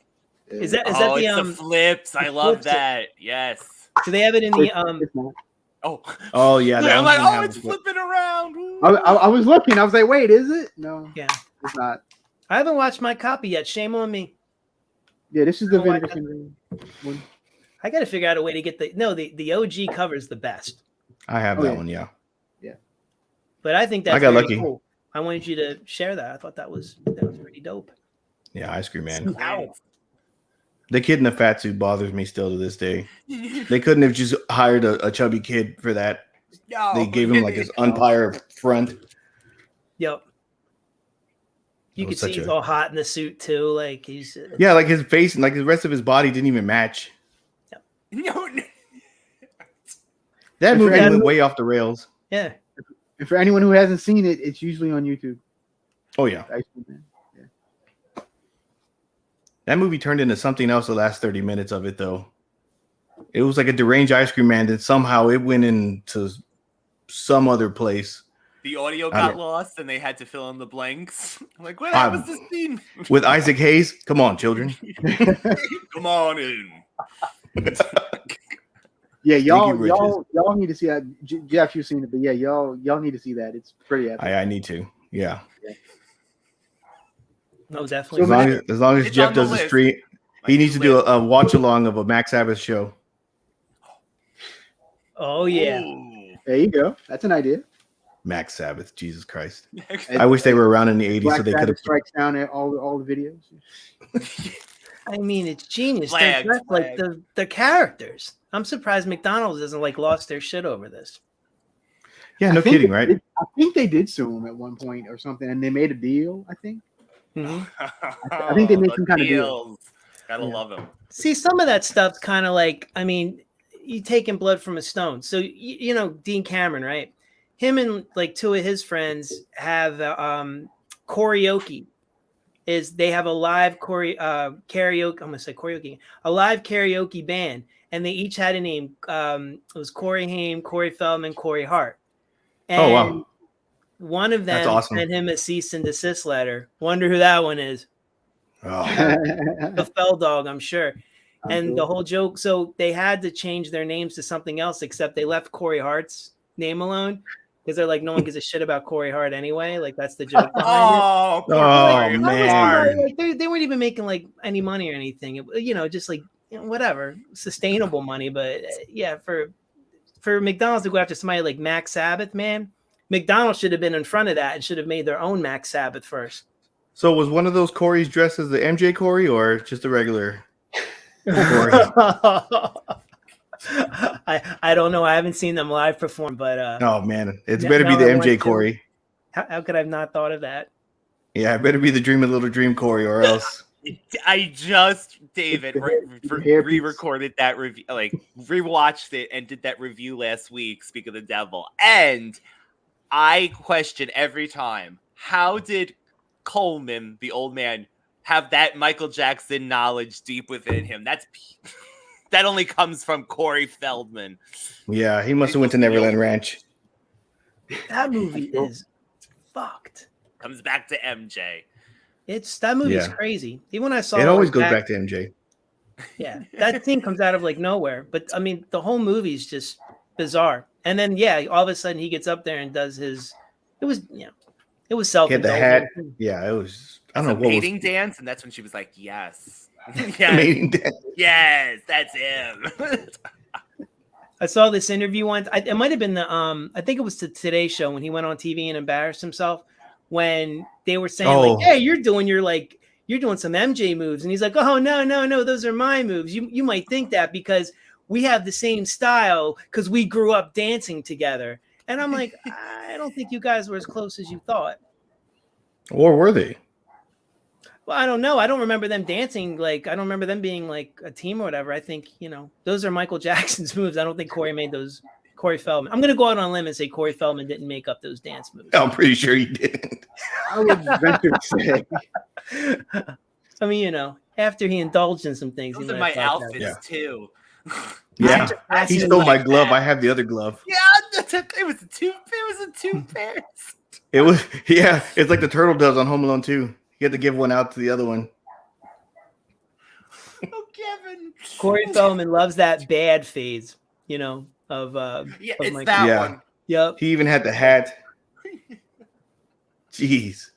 It's the the flips. I love flips. that. Yes. do they have it in the It's not. Oh, Oh yeah, that I'm one like, didn't oh, have it's the flip. flipping around. Ooh. I was looking. I was like, wait, is it? No, Yeah. it's not. I haven't watched my copy yet. Shame on me. Yeah, this is the Oh, I Vinegar got- Syndrome one. I got to figure out a way to get the OG cover is the best. I have Oh, that yeah. one, yeah. But I think that's I got very lucky. cool. I wanted you to share that. I thought that was pretty dope. Yeah, Ice Cream Man. Wow. The kid in the fat suit bothers me still to this day. They couldn't have just hired a chubby kid for that. No. They gave him like this umpire front. Yep. You It could was see such he's a- all hot in the suit too. Like he's Yeah, like his face and like the rest of his body didn't even match. No. That If movie you're- went way off the rails. yeah. And for anyone who hasn't seen it, it's usually on YouTube. Oh yeah. Ice Cream Man. That movie turned into something else the last 30 minutes of it, though. It was like a deranged Ice Cream Man that somehow it went into some other place. The audio I got don't- lost and they had to fill in the blanks. I'm like, what was this scene? With Isaac Hayes. Come on, children. Come on in. Yeah, y'all Riches. need to see that. Jeff, you've seen it, but yeah, y'all need to see that. It's pretty epic. I need to. Yeah. No, definitely. As long as It's Jeff on the does the list. stream, he needs to do a watch along of a Max Sabbath show. Oh yeah. Ooh. There you go. That's an idea. Max Sabbath, Jesus Christ. And- I wish they were around in the 80s Black so they could Sabbath have. strikes down at all the videos. I mean, it's genius. They're Flag, just like the characters. I'm surprised McDonald's hasn't like lost their shit over this. Yeah, no I think kidding, they right? did- I think they did sue him at one point or something, and they made a deal. I think. Mhm. I think they made The some kind of deal. deals. Gotta Yeah. love him. See, some of that stuff's kind of like, I mean, you taking blood from a stone. So you know Dean Cameron, right? Him and like two of his friends have karaoke. They have a live karaoke? I'm gonna say karaoke, a live karaoke band, and they each had a name. It was Corey Haim, Corey Feldman, Corey Hart. And Oh, wow. one of them That's awesome. sent him a cease and desist letter. Wonder who that one is? Oh, The Fell Dog, I'm sure. And sure. the whole joke, so they had to change their names to something else, except they left Corey Hart's name alone because they're like, no one gives a shit about Corey Hart anyway. Like that's the joke behind it. Oh, poor Oh, Corey man. Hart. Like, they weren't even making like any money or anything. Just like whatever, sustainable money. But yeah, for McDonald's to go after somebody like Max Sabbath, man, McDonald's should have been in front of that and should have made their own Max Sabbath first. so was one of those Corys dressed as the MJ Corey or just a regular Corey? I don't know. I haven't seen them live perform, but Oh man, it's Yeah, better be now the I want MJ to. Corey. how could I have not thought of that? Yeah, it better be the Dream a Little Dream Corey or else. I just, David, The hairpiece. re-recorded that review, like rewatched it and did that review last week. Speak of the devil, and I question every time: how did Coleman, the old man, have that Michael Jackson knowledge deep within him? That only comes from Corey Feldman. Yeah, he must have went to Neverland Ranch. That movie is fucked. Comes back to MJ. That movie's Yeah. crazy. Even when I saw It always like, goes that- back to MJ. Yeah, that scene comes out of like nowhere. But I mean, the whole movie's just bizarre. And then all of a sudden he gets up there and does his. It was self. He had the hat. Yeah, it was. I don't know It's a what was. mating dance, and that's when she was like, "Yes, yes, Mating dance. yes, that's him." I saw this interview once. It might have been the I think it was the Today Show when he went on TV and embarrassed himself when they were saying Oh. like, "Hey, you're doing some MJ moves," and he's like, "Oh no, those are my moves. You might think that because we have the same style because we grew up dancing together." And I'm like, I don't think you guys were as close as you thought. Or were they? Well, I don't know. I don't remember them dancing. Like, I don't remember them being like a team or whatever. I think, those are Michael Jackson's moves. I don't think Corey made those. Corey Feldman. I'm going to go out on a limb and say Corey Feldman didn't make up those dance moves. I'm pretty sure he didn't. I would venture to say. I mean, after he indulged in some things. Those he are might my have thought that. outfits too. Yeah, That's he even stole my like glove. that. I have the other glove. Yeah, it was a two pairs. It was. Yeah, it's like the turtle does on Home Alone 2. He had to give one out to the other one. Oh, Kevin. Corey Feldman loves that bad phase, of Yeah, of it's Michael. that Yeah. one. Yep. He even had the hat. Jeez.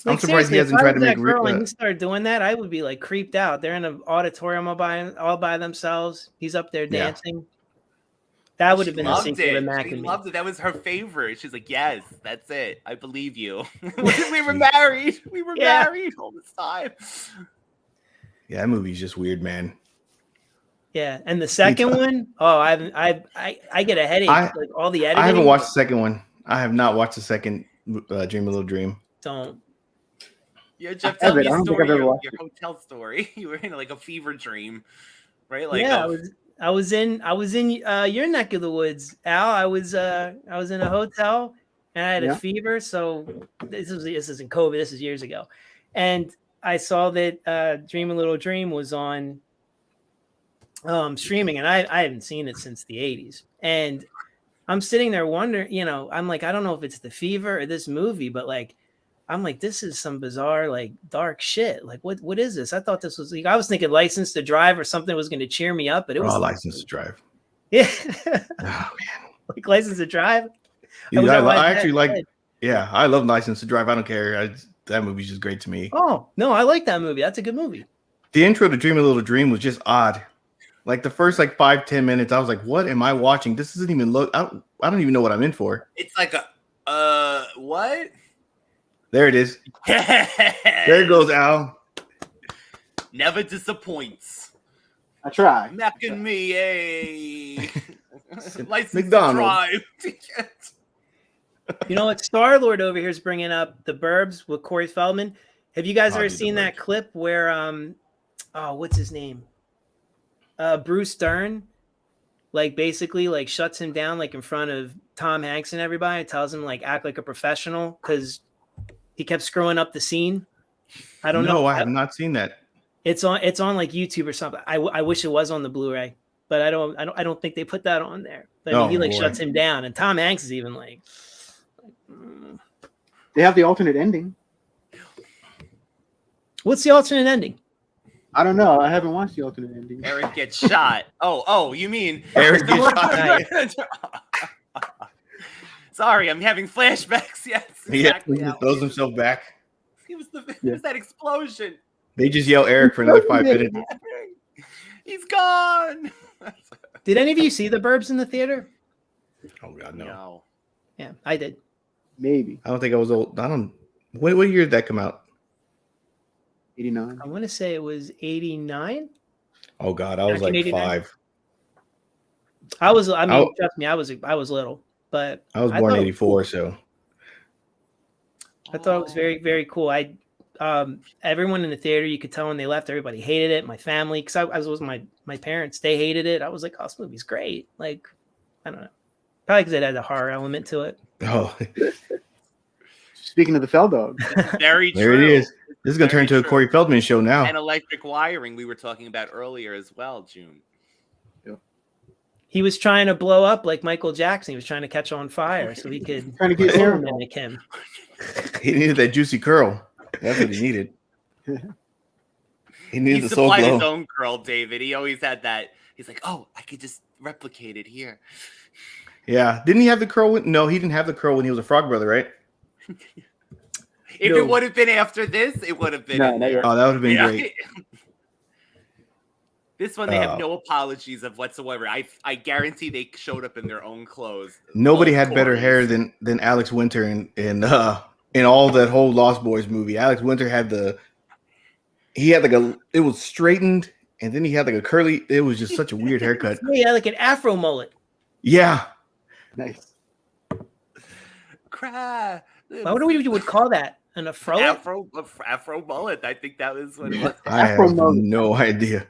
I'm surprised seriously, he hasn't if I tried to was make. that girl and he started doing that, I would be like creeped out. They're in an auditorium all by themselves. He's up there Yeah. dancing. That would have She been a loved sequel to it. Mac She and Me. loved it. That was her favorite. She's like, yes, that's it. I believe you. We were married. We were married all this time. Yeah, that movie's just weird, man. Yeah, and the second one, I get a headache. Like all the editing. I haven't watched the second one. I have not watched the second Dream a Little Dream. Don't. Yeah, Jeff, tell me a story. Your it. hotel story. You were in like a fever dream, right? Like, Yeah, I was in your neck of the woods, Al. I was in a hotel and I had a fever. So this isn't COVID. This is years ago, and I saw that Dream a Little Dream was on streaming, and I hadn't seen it since the 80s. And I'm sitting there wondering, I'm like, I don't know if it's the fever or this movie, but like, I'm like, this is some bizarre, like dark shit. Like, what is this? I thought this was like, I was thinking License to Drive or something was going to cheer me up, but it was License to Drive. Yeah. Oh man. Like License to Drive. Yeah, I actually like. Yeah, I love License to Drive. I don't care. That movie's just great to me. Oh no, I like that movie. That's a good movie. The intro to Dream a Little Dream was just odd. Like the first 5-10 minutes, I was like, "What am I watching? This doesn't even look. I don't even know what I'm in for." it's like what? There it is. There goes Al. Never disappoints. I try. Mac and Me, hey. License McDonald's. to Drive. You know what? Star-Lord over here is bringing up The Burbs with Corey Feldman. Have you guys ever seen that clip where what's his name? Bruce Dern, basically shuts him down in front of Tom Hanks and everybody, tells him act like a professional because he kept screwing up the scene. I don't know. No, I have not seen that. It's on YouTube or something. I wish it was on the Blu-ray, but I don't think they put that on there. But he shuts him down, and Tom Hanks is even They have the alternate ending. What's the alternate ending? I don't know. I haven't watched the alternate ending. Eric gets shot. Oh, you mean Eric gets shot? Sorry, I'm having flashbacks. Yes, exactly. He just throws himself back. He was that explosion. They just yell Eric for another 5 minutes. He's gone. Did any of you see The Burbs in the theater? Oh God, no. Yeah, I did. Maybe. I don't think I was old. I don't. What year did that come out? 89. I want to say it was 89. Oh God, I was like 5. Trust me, I was little, but I was born in 84, so I thought it was very, very cool. Everyone in the theater, you could tell when they left, everybody hated it. My family, because I was with my parents, they hated it. I was like, oh, this movie's great. I don't know. Probably because it had a horror element to it. Oh. Speaking of the Fell Dog. Very true. There it is. This is going to turn into a Corey Feldman show now. And electric wiring we were talking about earlier as well, June. He was trying to blow up like Michael Jackson. He was trying to catch on fire so he could trying to get there. mimic him. He needed that juicy curl. That's what he needed. He needed the soul glow. He supplied his own curl, David. He always had that. He's like, oh, I could just replicate it here. Yeah. Didn't he have the curl? No, he didn't have the curl when he was a Frog Brother, right? If it would have been after this, it would have been. Oh, that would have been great. This one, they have no apologies of whatsoever. I guarantee they showed up in their own clothes. Nobody had better hair than Alex Winter in all that whole Lost Boys movie. Alex Winter had it was straightened, and then he had a curly. It was just such a weird haircut. Yeah, like an afro mullet. Yeah. Nice. Cry. What would call that? An afro? Afro mullet. I think that was what it was. I have no idea.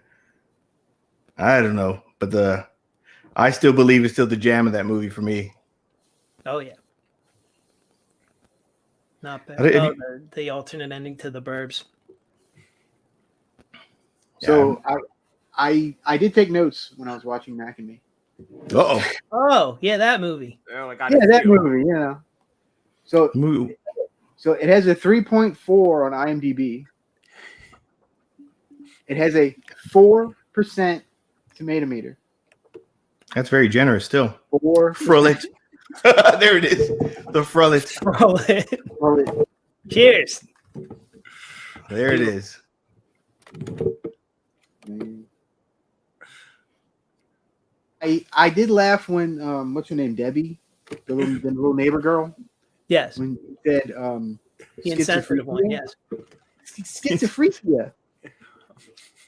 I don't know, but I still believe it's still the jam of that movie for me. Oh yeah, not bad. The alternate ending to The Burbs. So I did take notes when I was watching Mac and Me. Oh yeah, that movie. Oh, that movie. Yeah. So it has a 3.4 on IMDb. It has a 4% tomato meter. That's very generous still. 4. Frullet. There it is. The Frullet. Frullet. Cheers. There it is. I did laugh when what's her name, Debbie, the little neighbor girl, Yes, when you said the insensitive one. Yes, schizophrenia.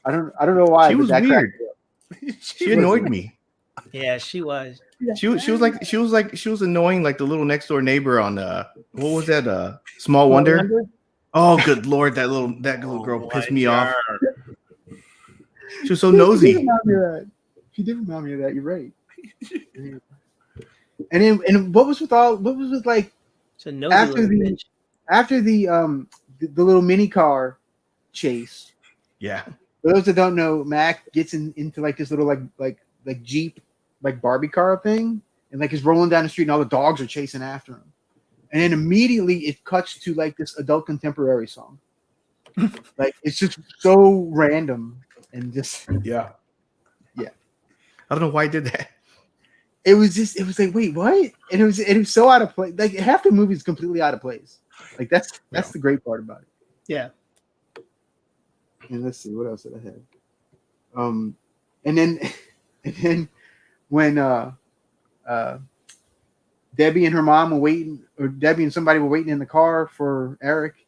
I don't know why. She was weird. She annoyed me. yeah, she was. She was annoying, like the little next door neighbor on what was that? Small Wonder. Oh, good lord, that little girl pissed me off. She was so nosy. She did remind me of that. You're right. And what was with like It's a nosy little bitch. after the little mini car chase. Yeah. For those that don't know, Mac gets into like this little like Jeep like Barbie car thing, and like is rolling down the street, and all the dogs are chasing after him. And then immediately it cuts to like this adult contemporary song. Like it's just so random and just yeah. I don't know why I did that. It was like, wait, what? And it was so out of place. Like half the movie is completely out of place. Like that's the great part about it. Yeah. And let's see what else did I have. And then when Debbie and her mom were waiting, or Debbie and somebody were waiting in the car for Eric.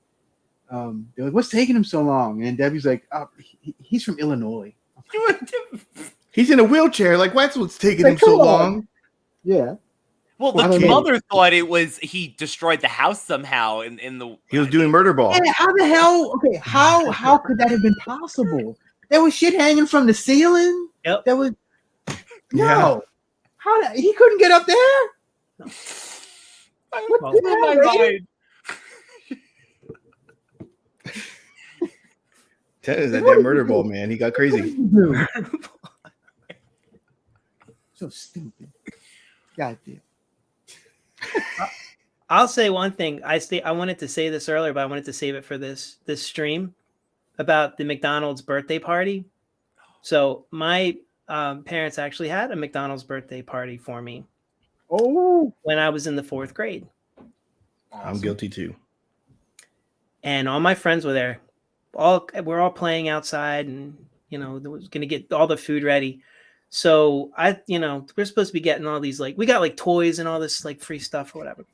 They're like, "What's taking him so long?" And Debbie's like, "Oh, he's from Illinois. He's in a wheelchair. Like, what's taking him so long?" Yeah. Well, the mother thought it was he destroyed the house somehow in the. He was doing murder ball. Yeah, how the hell? Okay, how could that have been possible? There was shit hanging from the ceiling. Yep. That was no. Yeah. How he couldn't get up there? No. What the hell, man? Ted is that murder ball, man. He got crazy. So stupid. God damn. I'll say one thing. I wanted to say this earlier, but I wanted to save it for this stream about the McDonald's birthday party. So my parents actually had a McDonald's birthday party for me. Oh, when I was in the 4th grade. Awesome. I'm guilty too. And all my friends were there. We're all playing outside, and was gonna get all the food ready. So we're supposed to be getting all these we got like toys and all this like free stuff or whatever.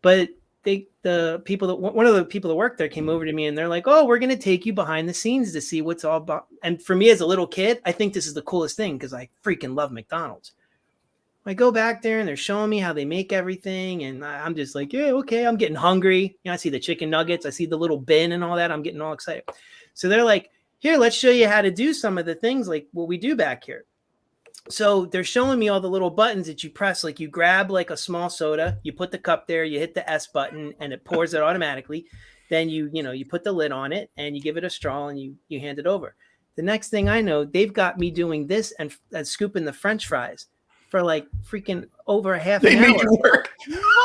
But one of the people that worked there came over to me and they're like, "Oh, we're gonna take you behind the scenes to see what's all about." And for me as a little kid, I think this is the coolest thing because I freaking love McDonald's. I go back there and they're showing me how they make everything, and I'm just like, yeah, okay. I'm getting hungry. I see the chicken nuggets, I see the little bin and all that. I'm getting all excited. So they're like, "Here, let's show you how to do some of the things like what we do back here." So they're showing me all the little buttons that you press. Like you grab like a small soda, you put the cup there, you hit the S button, and it pours it automatically. Then you put the lid on it and you give it a straw and you hand it over. The next thing I know, they've got me doing this and scooping the French fries for like freaking over a half an hour. They made you work.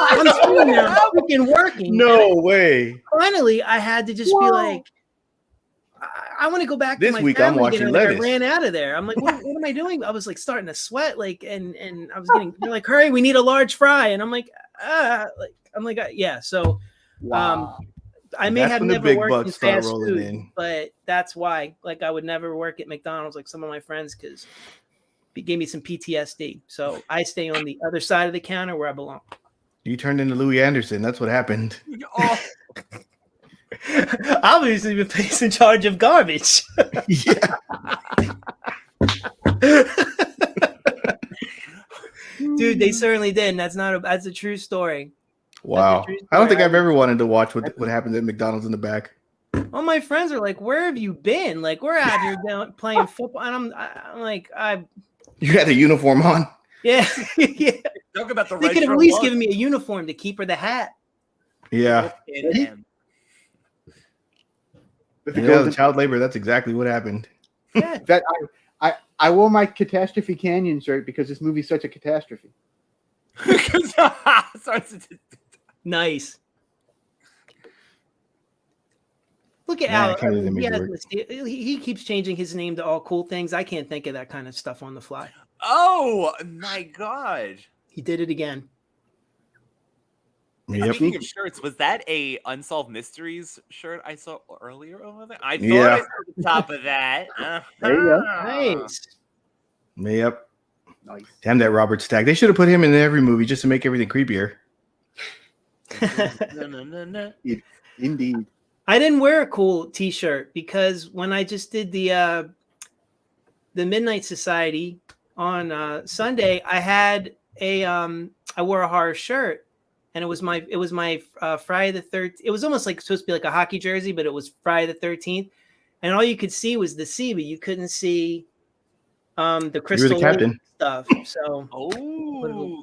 I'm sitting there, I'm freaking working. No way. Finally, I had to just be like, I want to go back this to my week. family I'm watching dinner. lettuce. I ran out of there. I'm like, what am I doing? I was like starting to sweat, and I was getting. They're like, "Hurry, we need a large fry," and I'm like, yeah. So, wow. I may have never worked in fast food, but that's why. Like, I would never work at McDonald's like some of my friends because it gave me some PTSD. So I stay on the other side of the counter where I belong. You turned into Louis Anderson. That's what happened. Oh. Obviously, the place in charge of garbage. Yeah. Dude, they certainly did. And that's a true story. Wow. I don't think I've ever wanted to watch what happens at McDonald's in the back. All my friends are like, "Where have you been? Like, we're out here playing football." And I'm like, You had a uniform on? Yeah. Yeah. Talk about the they could have at least given me a uniform to keep her the hat. Yeah. The child labor, that's exactly what happened. Yeah. That I wore my Catastrophe Canyon shirt because this movie's such a catastrophe. Nice. Look at Al. He keeps changing his name to All Cool Things. I can't think of that kind of stuff on the fly. Oh my god. He did it again. Yep. Speaking of shirts, was that a Unsolved Mysteries shirt I saw earlier over there? I thought I saw the top of that. There you go. Nice. Yep. Nice. Damn that Robert Stack. They should have put him in every movie just to make everything creepier. Indeed. I didn't wear a cool T-shirt because when I just did the Midnight Society on Sunday, I had I wore a horror shirt, and it was my Friday the 13th. It was almost like supposed to be like a hockey jersey, but it was Friday the 13th, and all you could see was the sea, but you couldn't see the crystal You were the captain. stuff. So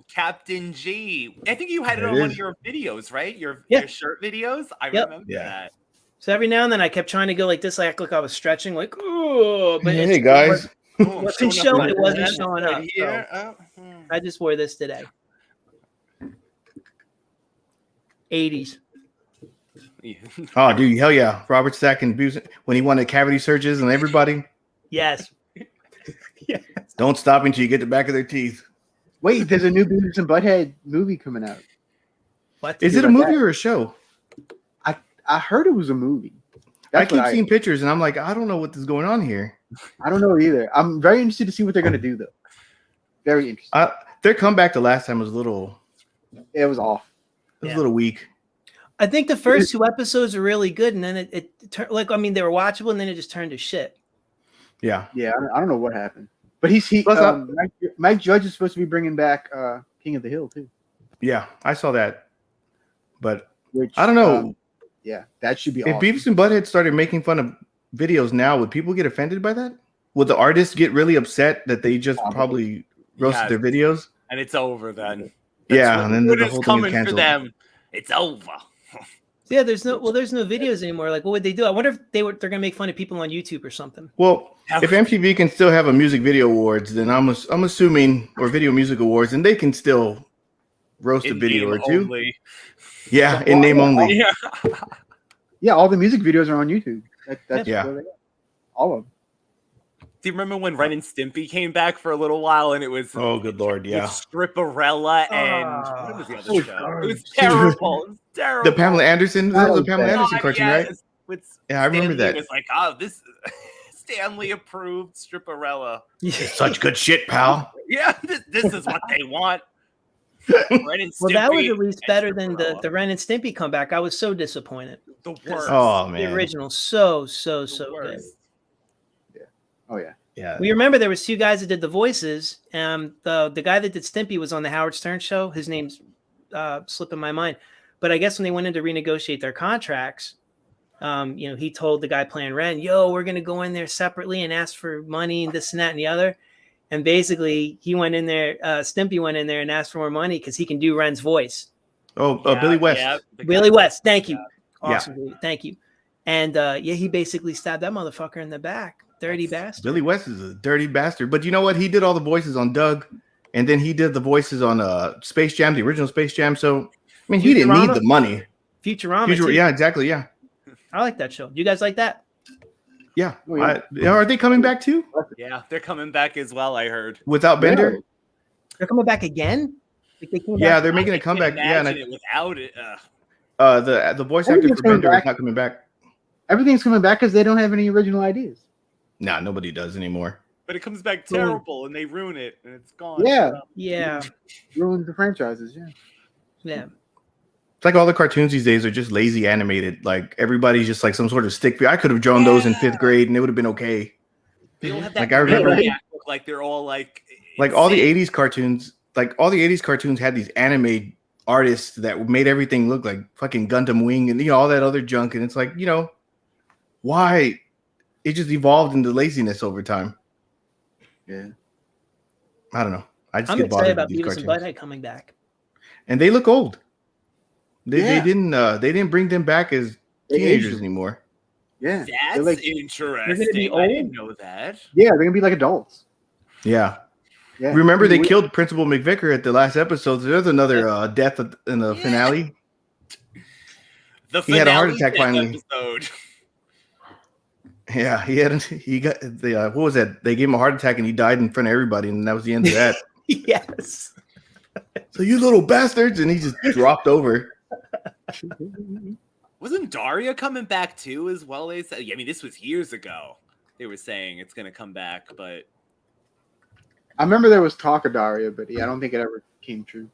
Captain G. I think you had it There on it one is. of your videos, right? Your shirt videos. I Yep. remember that. So every now and then I kept trying to go like this, like I was stretching, like, oh, but Hey guys. it wasn't showing up. Right here. So I just wore this today. 80s. Oh, dude, hell yeah. Robert Stack and Busey, when he wanted cavity searches and everybody. Yes. Yes. Don't stop until you get the back of their teeth. Wait, there's a new Beavis and Butthead movie coming out. What? Is it a movie or a show? I heard it was a movie. I keep seeing pictures and I'm like, I don't know what is going on here. I don't know either. I'm very interested to see what they're going to do, though. Very interesting. Their comeback the last time was a little. It was off. It was a little weak. I think the first 2 episodes are really good, and then it turned like, I mean, they were watchable, and then it just turned to shit. Yeah. Yeah, I don't know what happened. But Mike Judge is supposed to be bringing back King of the Hill, too. Yeah, I saw that. But Which, I don't know. Yeah, that should be If awesome. Beavis and Butthead started making fun of videos now, would people get offended by that? Would the artists get really upset that they just probably roasted their videos? And it's over then. Yeah, and then the what whole is thing is coming for canceled. them. It's over. Yeah, there's no videos anymore. Like, what would they do? I wonder if they're gonna make fun of people on YouTube or something. Well, if MTV can still have a music video awards, then I'm assuming, or video music awards, and they can still roast a video or two. Only. Yeah, in name only. Yeah. Yeah, all the music videos are on YouTube. That's Yeah. where they are. All of them. Do you remember when Ren and Stimpy came back for a little while and it was Oh, good lord, with yeah. Stripperella and what was the other Oh, show? God. It was terrible. It was terrible. The Pamela Anderson, that was a Pamela God, Anderson cartoon, right? With Yeah, I remember Stanley that. was like, this Stanley approved Stripperella. Such good shit, pal. Yeah, this is what they want. Ren and Well, that was Stimpy at least and better than Stripperella. the Ren and Stimpy comeback. I was so disappointed. The worst. Oh The man. original, so The good. worst. Oh, yeah. Yeah. We remember there was 2 guys that did the voices. The guy that did Stimpy was on the Howard Stern show. His name's slipping my mind. But I guess when they went in to renegotiate their contracts, he told the guy playing Ren, "Yo, we're gonna go in there separately and ask for money and this and that and the other." And basically, he went in there. Stimpy went in there and asked for more money because he can do Ren's voice. Oh, Yeah, Billy West. yeah, Billy West, thank you. Yeah. Awesome, Billy, thank you. And he basically stabbed that motherfucker in the back. Dirty bastard. Billy West is a dirty bastard. But you know what? He did all the voices on Doug, and then he did the voices on Space Jam, the original Space Jam. So, I mean, he didn't need the money. Futurama. Too. Yeah, exactly. Yeah. I like that show. You guys like that? Yeah. Oh, yeah. Are they coming back too? Yeah, they're coming back as well, I heard. Without Bender? They're coming back again? Like they came Yeah, back- they're making a I can't comeback. Yeah, and imagine it without it. the voice actor Everything's for coming Bender is back. not coming back. Everything's coming back because they don't have any original ideas. Nah, nobody does anymore. But it comes back terrible and they ruin it and it's gone. Yeah. Yeah. Ruins the franchises, yeah. Yeah. It's like all the cartoons these days are just lazy animated. Like everybody's just like some sort of stick. I could have drawn those in 5th grade and it would have been okay. They don't have that Like, I remember- maniac look like they're all like All the insane. 80s cartoons, had these anime artists that made everything look like fucking Gundam Wing and all that other junk. And it's like, why? It just evolved into laziness over time. Yeah. I don't know. I just I'm get excited bothered about with these Beavis and cartoons. Butthead coming back. And they look old. They Yeah. didn't bring them back as They teenagers aged. anymore. Yeah. That's They're like, interesting. be I didn't old? know that. yeah, they're gonna be like adults. Yeah. Yeah. Remember they killed Principal McVicker at the last episode. So there's another death in the finale. The He had a heart finale attack death finally. episode. Yeah, he got the what was that? They gave him a heart attack and he died in front of everybody, and that was the end of that. Yes. So you little bastards, and he just dropped over. Wasn't Daria coming back too as well? They said. I mean, this was years ago. They were saying it's going to come back, but I remember there was talk of Daria, but I don't think it ever came true.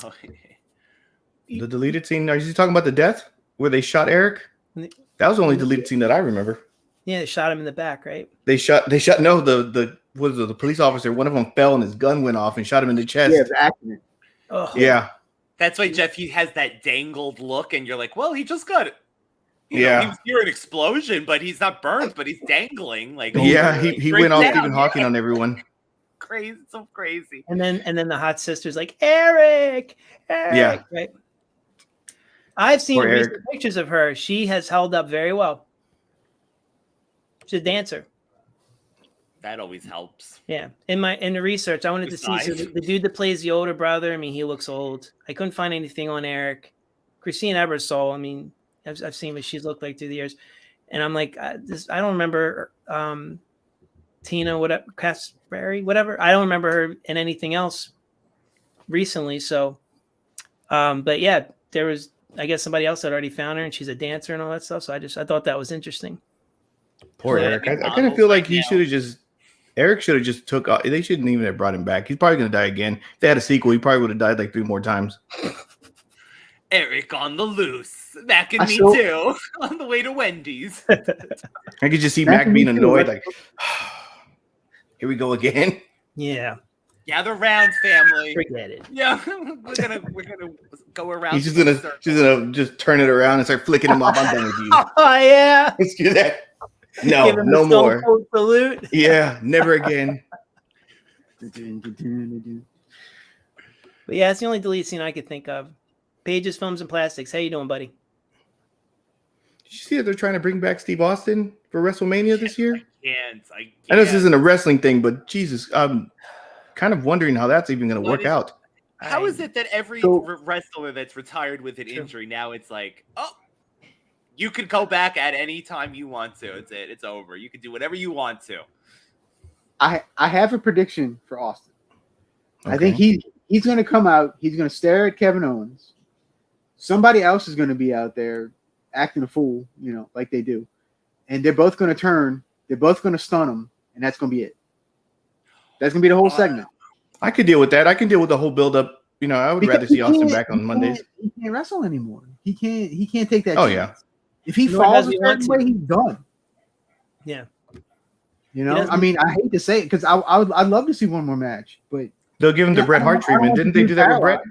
Oh, The deleted scene. Are you talking about the death where they shot Eric? That was the only deleted scene that I remember. Yeah, they shot him in the back, right? They shot. No, the police officer. One of them fell and his gun went off and shot him in the chest. Yeah, the accident. Oh, Yeah. That's why Jeff, he has that dangled look, and you're like, well, he just got it. He was near an explosion, but he's not burned, but he's dangling. Like, he went off Stephen Hawking on everyone. Crazy, so crazy. And then the hot sister's like, Eric. Yeah. Right. I've seen recent pictures of her. She has held up very well. She's a dancer. That always helps. Yeah. In the research, I wanted to see the dude that plays the older brother. I mean, he looks old. I couldn't find anything on Eric. Christine Ebersole, I mean, I've seen what she's looked like through the years. And I'm like, I don't remember Tina, whatever, Casperry, whatever. I don't remember her in anything else recently. So, but yeah, there was, I guess somebody else had already found her and she's a dancer and all that stuff. So I thought that was interesting. Poor Eric. I kind of feel like he should have just, Eric should have just took off. They shouldn't even have brought him back. He's probably going to die again. If they had a sequel, he probably would have died like 3 more times. Eric on the loose. Mac and me too. On the way to Wendy's. I could just see Mac being annoyed, like, here we go again. Yeah. Gather round, family. Forget it. Yeah, we're gonna go around. He's just gonna just turn it around and start flicking him off. I'm done with you. Oh yeah. Let's do that. No, no more. Salute. Yeah, never again. But yeah, it's the only delete scene I could think of. Pages, Films, and Plastics. How you doing, buddy? Did you see that they're trying to bring back Steve Austin for WrestleMania this year? I know this isn't a wrestling thing, but Jesus, I'm kind of wondering how that's even going to work out. How is it that every wrestler that's retired with an injury now it's like, oh, you could go back at any time you want to. It's over. You can do whatever you want to. I have a prediction for Austin. Okay. I think he's going to come out. He's going to stare at Kevin Owens. Somebody else is going to be out there acting a fool, like they do. And they're both going to turn. They're both going to stun him. And that's going to be it. That's going to be the whole segment. I could deal with that. I can deal with the whole build-up. I would rather see Austin back on Mondays. He can't wrestle anymore. He can't take that chance. Yeah. If he falls a certain way, he's done. Yeah. I mean, I hate to say it because I'd love to see one more match, but they'll give him the Bret Hart treatment. Didn't they do that with Bret?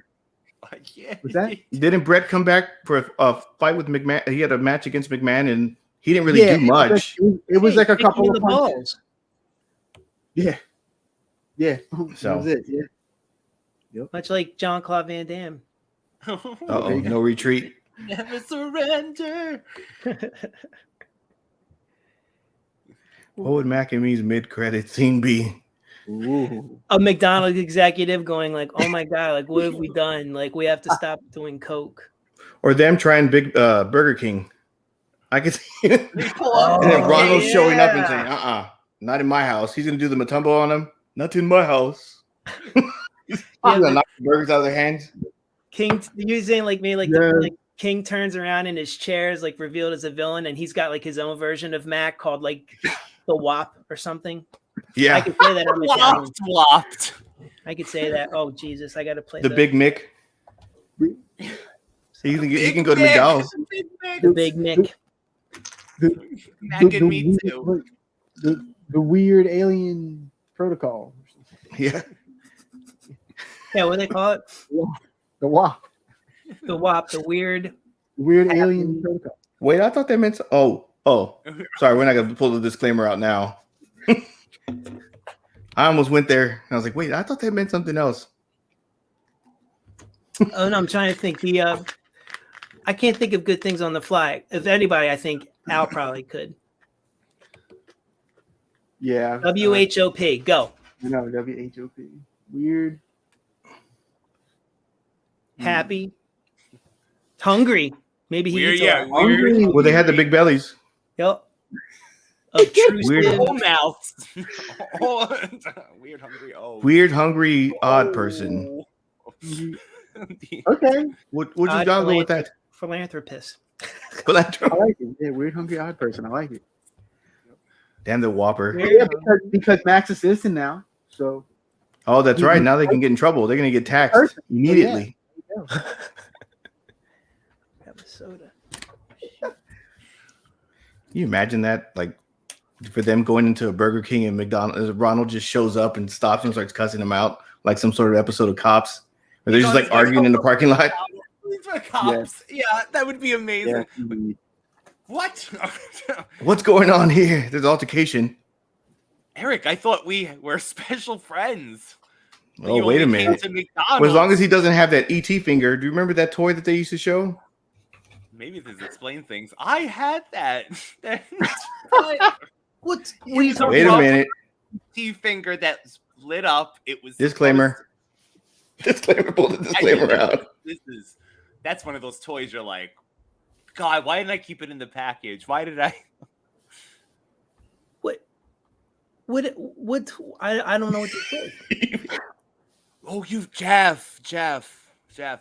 Yeah. What's that? Didn't Bret come back for a fight with McMahon? He had a match against McMahon, and he didn't really do much. It was like a couple of balls. Yeah. Yeah. So that was it. Yeah. Yep. Much like Jean-Claude Van Damme. Uh-oh, no retreat. Never surrender. What would Mac and me's mid-credit scene be? Ooh. A McDonald's executive going like, "Oh my god, like what have we done? Like we have to stop doing Coke." Or them trying Burger King. I could see it. And then Ronald showing up and saying, not in my house. He's gonna do the Matumbo on him. Not in my house. He's gonna knock the burgers out of their hands. King, you saying like me, like King turns around and his chair is like revealed as a villain, and he's got like his own version of Mac called like the WAP or something. Yeah, I could say that on the Whopped. I could say that. Oh Jesus, I got to play the Big Mick. He can go to McDonald's. The Big Mick. Mac and me too. The weird alien protocol. Yeah. Yeah, what do they call it? The WAP. The WAP. The weird alien protocol. Wait, I thought that meant. Oh. Sorry, we're not gonna pull the disclaimer out now. I almost went there. And I was like, wait, I thought that meant something else. Oh no, I'm trying to think. I can't think of good things on the fly. If anybody, I think Al probably could. Yeah. WHOP. Go. I know, WHOP. Weird. Happy. Hungry. Maybe he eats weird. Well, they had the big bellies. Yep. Weird mouth. Weird hungry. Oh. Weird hungry odd person. Okay. Would you go with that? Philanthropist. I like it. Yeah, weird hungry odd person. I like it. Damn the Whopper. Yeah, because Max is citizen now. So. Oh, that's right. Now they can get in trouble. They're gonna get taxed immediately. Oh, yeah. Have a soda. Can you imagine that? Like for them going into a Burger King and McDonald's, Ronald just shows up and stops and starts cussing them out like some sort of episode of Cops. Or they're just like arguing in the parking lot. Cops. Yeah, that would be amazing. Yeah. What? What's going on here? There's altercation. Eric, I thought we were special friends. Oh, wait a minute. Well, as long as he doesn't have that ET finger. Do you remember that toy that they used to show? Maybe this explains things. I had that. What are you talking Wait about? a minute. ET finger that lit up. It was Disclaimer. Disclaimer. Pull the disclaimer out. That's one of those toys you're like, God, why didn't I keep it in the package? Why did I? What? I don't know what to say. Oh, Jeff.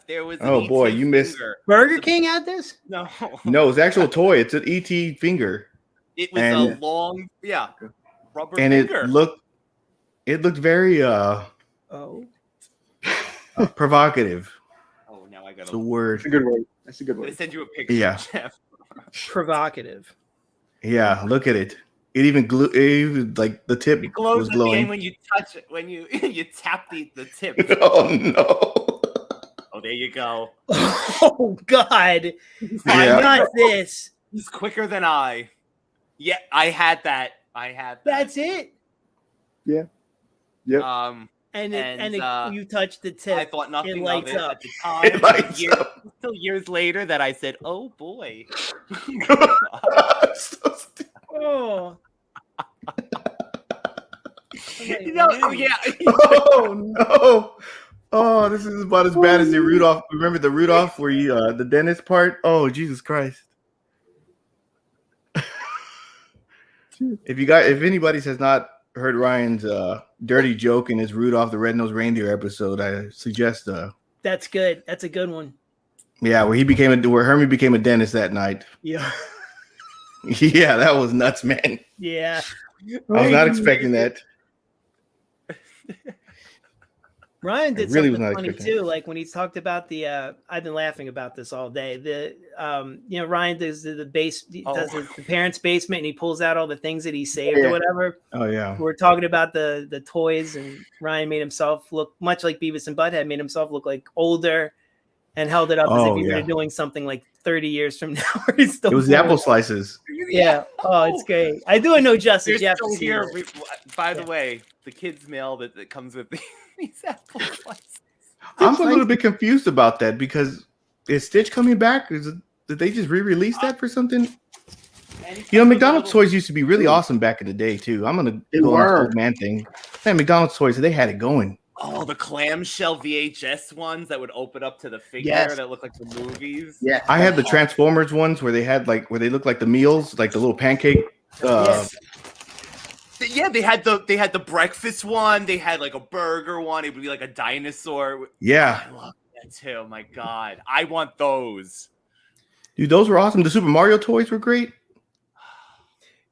There was. An Oh boy, ET you missed. finger. Burger King had this? No, No, it's an actual toy. It's an ET finger, it was a long, rubber and finger. it looked very provocative. Oh, now I got That's a word. That's a good word. That's a good I'm gonna word. send you a picture, Yeah. Jeff. Provocative. Yeah, look at it. It even like the tip It glows was at the end glowing. when you touch it. When you you tap the tip. Oh no! Oh, there you go. Oh God! Yeah. Not this. He's quicker than I. Yeah, I had that. That's it. Yeah. Yep. You touch the tip. I thought nothing it of lights it up. at the time. It lights up. Until years later that I said, "Oh boy." So stupid. Oh. No, yeah. Oh no! Oh, this is about as bad as the Rudolph. Remember the Rudolph where you the dentist part? Oh, Jesus Christ! If anybody has not heard Ryan's dirty joke in his Rudolph the Red-Nosed Reindeer episode, I suggest That's good. That's a good one. yeah, where Hermie became a dentist that night. Yeah. Yeah, that was nuts, man. Yeah. I was not expecting that. Ryan did really was something not funny expecting too. Like when he talked about the, I've been laughing about this all day. Ryan does the parents' basement, and he pulls out all the things that he saved or whatever. Oh yeah. We're talking about the toys, and Ryan made himself look much like Beavis and Butthead. Made himself look like older, and held it up as if he were doing something like 30 years from now. It was the apple slices. Yeah. Oh, it's great. I do know justice. They're still here. By the way, the kids' mail that comes with these apple slices. I'm a little bit confused about that because is Stitch coming back? Did they just re-release that for something? You know, McDonald's toys used to be really awesome back in the day too. I'm gonna go on this old man thing. Man, McDonald's toys, they had it going. Oh, the clamshell VHS ones that would open up to the figure that looked like the movies. Yeah, I had the Transformers ones where they looked like the meals, like the little pancake. Yeah, they had the breakfast one. They had like a burger one. It would be like a dinosaur. Yeah, I love that too. My God, I want those. Dude, those were awesome. The Super Mario toys were great.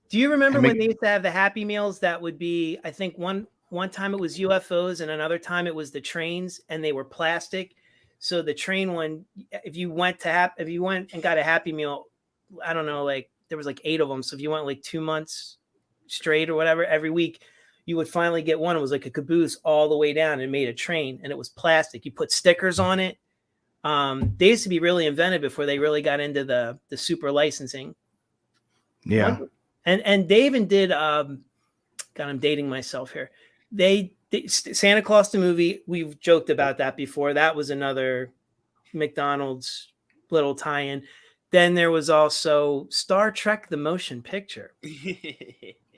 Do you remember when they used to have the Happy Meals that would be? I think one time it was UFOs, and another time it was the trains, and they were plastic. So the train one, if you went and got a Happy Meal, I don't know, like there was like 8 of them. So if you went like 2 months straight or whatever, every week you would finally get one. It was like a caboose all the way down and made a train, and it was plastic. You put stickers on it. They used to be really inventive before they really got into the super licensing. Yeah. And they even did, God, I'm dating myself here. They Santa Claus the movie, we've joked about that before. That was another McDonald's little tie-in. Then there was also Star Trek the motion picture.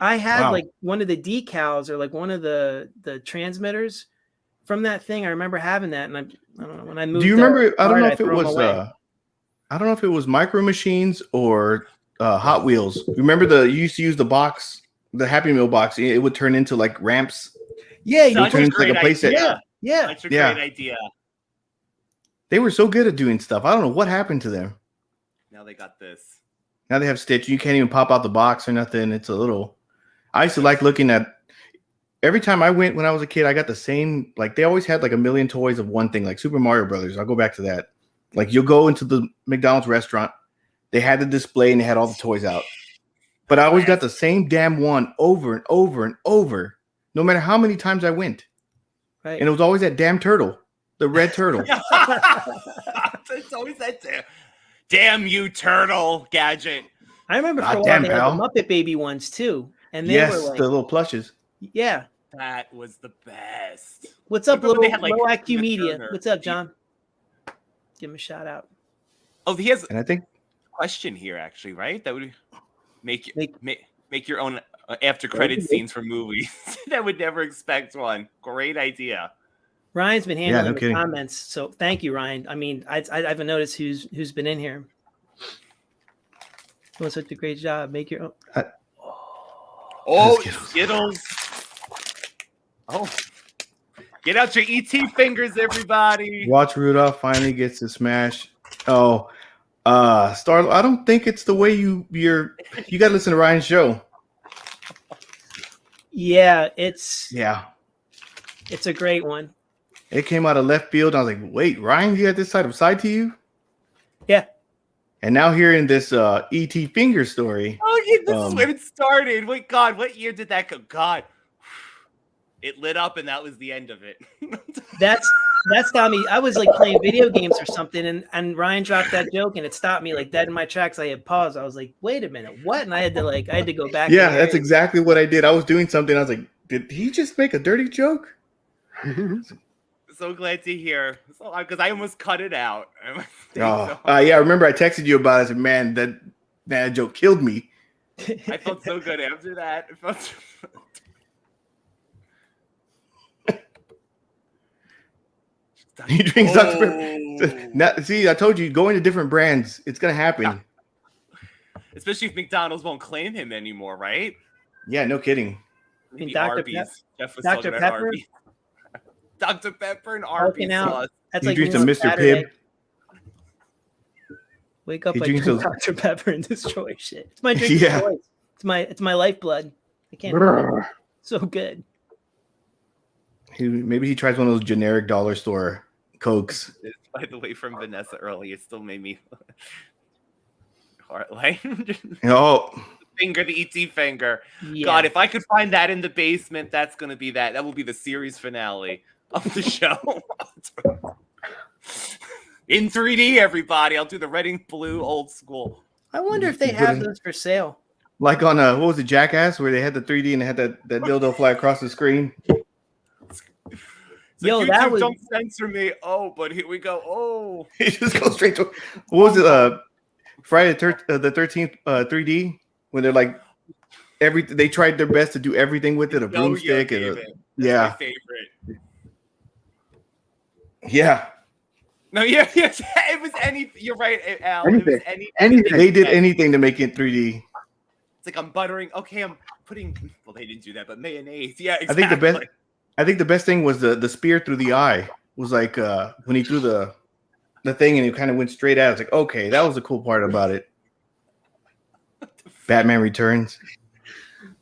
I had like one of the decals or like one of the transmitters from that thing. I remember having that, and I don't know when I moved. Do you remember? I don't know if it was Micro Machines or Hot Wheels. Remember you used to use the box, the Happy Meal box. It would turn into like ramps. Yeah, it would turn into like a playset. Yeah, that's a great idea. They were so good at doing stuff. I don't know what happened to them. Now they got this. Now they have Stitch. You can't even pop out the box or nothing. It's a little. I used to like looking at. Every time I went when I was a kid, I got the same. Like they always had like a million toys of one thing, like Super Mario Brothers. I'll go back to that. Like you'll go into the McDonald's restaurant, they had the display and they had all the toys out. But I always got the same damn one over and over and over, no matter how many times I went. Right. And it was always that damn turtle, the red turtle. It's always that damn you turtle gadget. I remember for a while damn, they had pal. the Muppet Baby ones too, and they Yes, were like, the little plushes. yeah. That was the best. What's up, Remember low, they had, like, low IQ Tina Media? Turner. What's up, John? Give him a shout out. Oh, he has And I think a question here, actually, right? That would make Make- your own after credit scenes for movies. That would never expect one. Great idea. Ryan's been handling no the kidding. comments, so thank you, Ryan. I mean, I haven't noticed who's been in here. Doing such a great job. Make your own. Oh, Skittles. Skittles. Oh, get out your ET fingers, everybody. Watch Rudolph finally gets to smash. Oh, Star. I don't think it's the way you got to listen to Ryan's show. Yeah, it's a great one. It came out of left field. I was like, wait, Ryan, you had this side to you? Yeah. And now hearing this ET finger story. Oh, yeah, this is when it started. Wait, God, what year did that go? God, it lit up, and that was the end of it. That's got me. I was like playing video games or something, and Ryan dropped that joke, and it stopped me like dead in my tracks. I had paused. I was like, "Wait a minute, what?" And I had to go back. Yeah, that's exactly what I did. I was doing something. I was like, did he just make a dirty joke? So glad to hear. Because I almost cut it out. Yeah, I remember I texted you about it. I said, man, that joke killed me. I felt so good after that. It felt He drinks Dr. Pepper. Now, see, I told you, go into different brands. It's going to happen. Yeah. Especially if McDonald's won't claim him anymore, right? Yeah, no kidding. I mean, Maybe Dr. Arby's. Jeff was Dr. talking about Pepper? Arby's. Dr. Pepper and Arby's out. sauce. That's He like drinks me a on Mr. Saturday. Pibb. Wake up He like drinks drink those- Dr. Pepper and destroy shit. It's my drink of choice. It's my lifeblood. I can't. Brr. So good. Maybe he tries one of those generic dollar store Cokes. By the way, from Vanessa early, it still made me like Oh, finger, the ET finger. Yeah. God, if I could find that in the basement, that's gonna be that. That will be the series finale of the show. In 3D, everybody. I'll do the red and blue old school. I wonder if they have those for sale. like on what was it, Jackass, where they had the 3D and they had that dildo fly across the screen. So Yo, YouTube, that was- don't censor me. Oh, but here we go. Oh, It just goes straight to what was it? Friday the 13th 3D when they're like they tried their best to do everything with it, a broomstick and my yeah. favorite. Yeah. No, yeah, yes, it was anything. You're right, Al. It was Anything. They did anything to make it 3D. It's like I'm buttering. Okay, I'm putting. Well, they didn't do that, but mayonnaise. Yeah, exactly. I think the best thing was the spear through the eye. It was like when he threw the thing and it kind of went straight out. It's like, okay, that was the cool part about it. Batman Returns.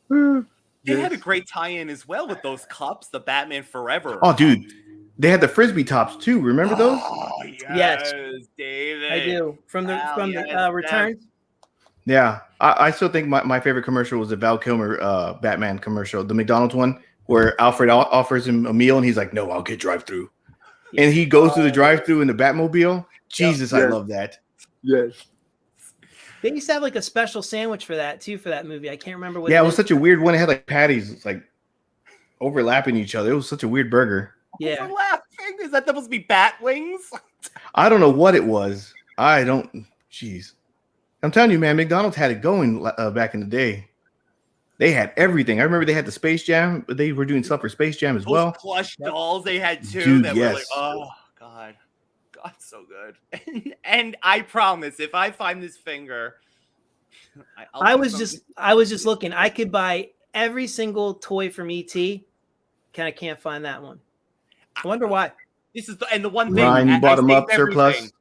They had a great tie-in as well with those cups, the Batman Forever. Oh, dude, they had the frisbee tops too. Remember those? Oh, Yes. David. I do. From the Yes, returns. Yeah, I still think my favorite commercial was the Val Kilmer Batman commercial, the McDonald's one, where Alfred offers him a meal and he's like, "No, I'll get drive-through," and he goes through the drive-through in the Batmobile. Jesus, I love that. Yes. They used to have like a special sandwich for that too, for that movie. I can't remember what. Yeah, it was such a weird one. It had like patties like overlapping each other. It was such a weird burger. Yeah. Overlapping? Is that supposed to be bat wings? I don't know what it was. Jeez. I'm telling you, man, McDonald's had it going back in the day. They had everything. I remember they had the Space Jam, but they were doing stuff for Space Jam as well. Those plush dolls they had too. Dude, that were like, oh God, so good. And I promise, if I find this finger, I was just looking. I could buy every single toy from ET. Kind of can't find that one. I wonder why. This is the one thing. Ryan bought them up surplus.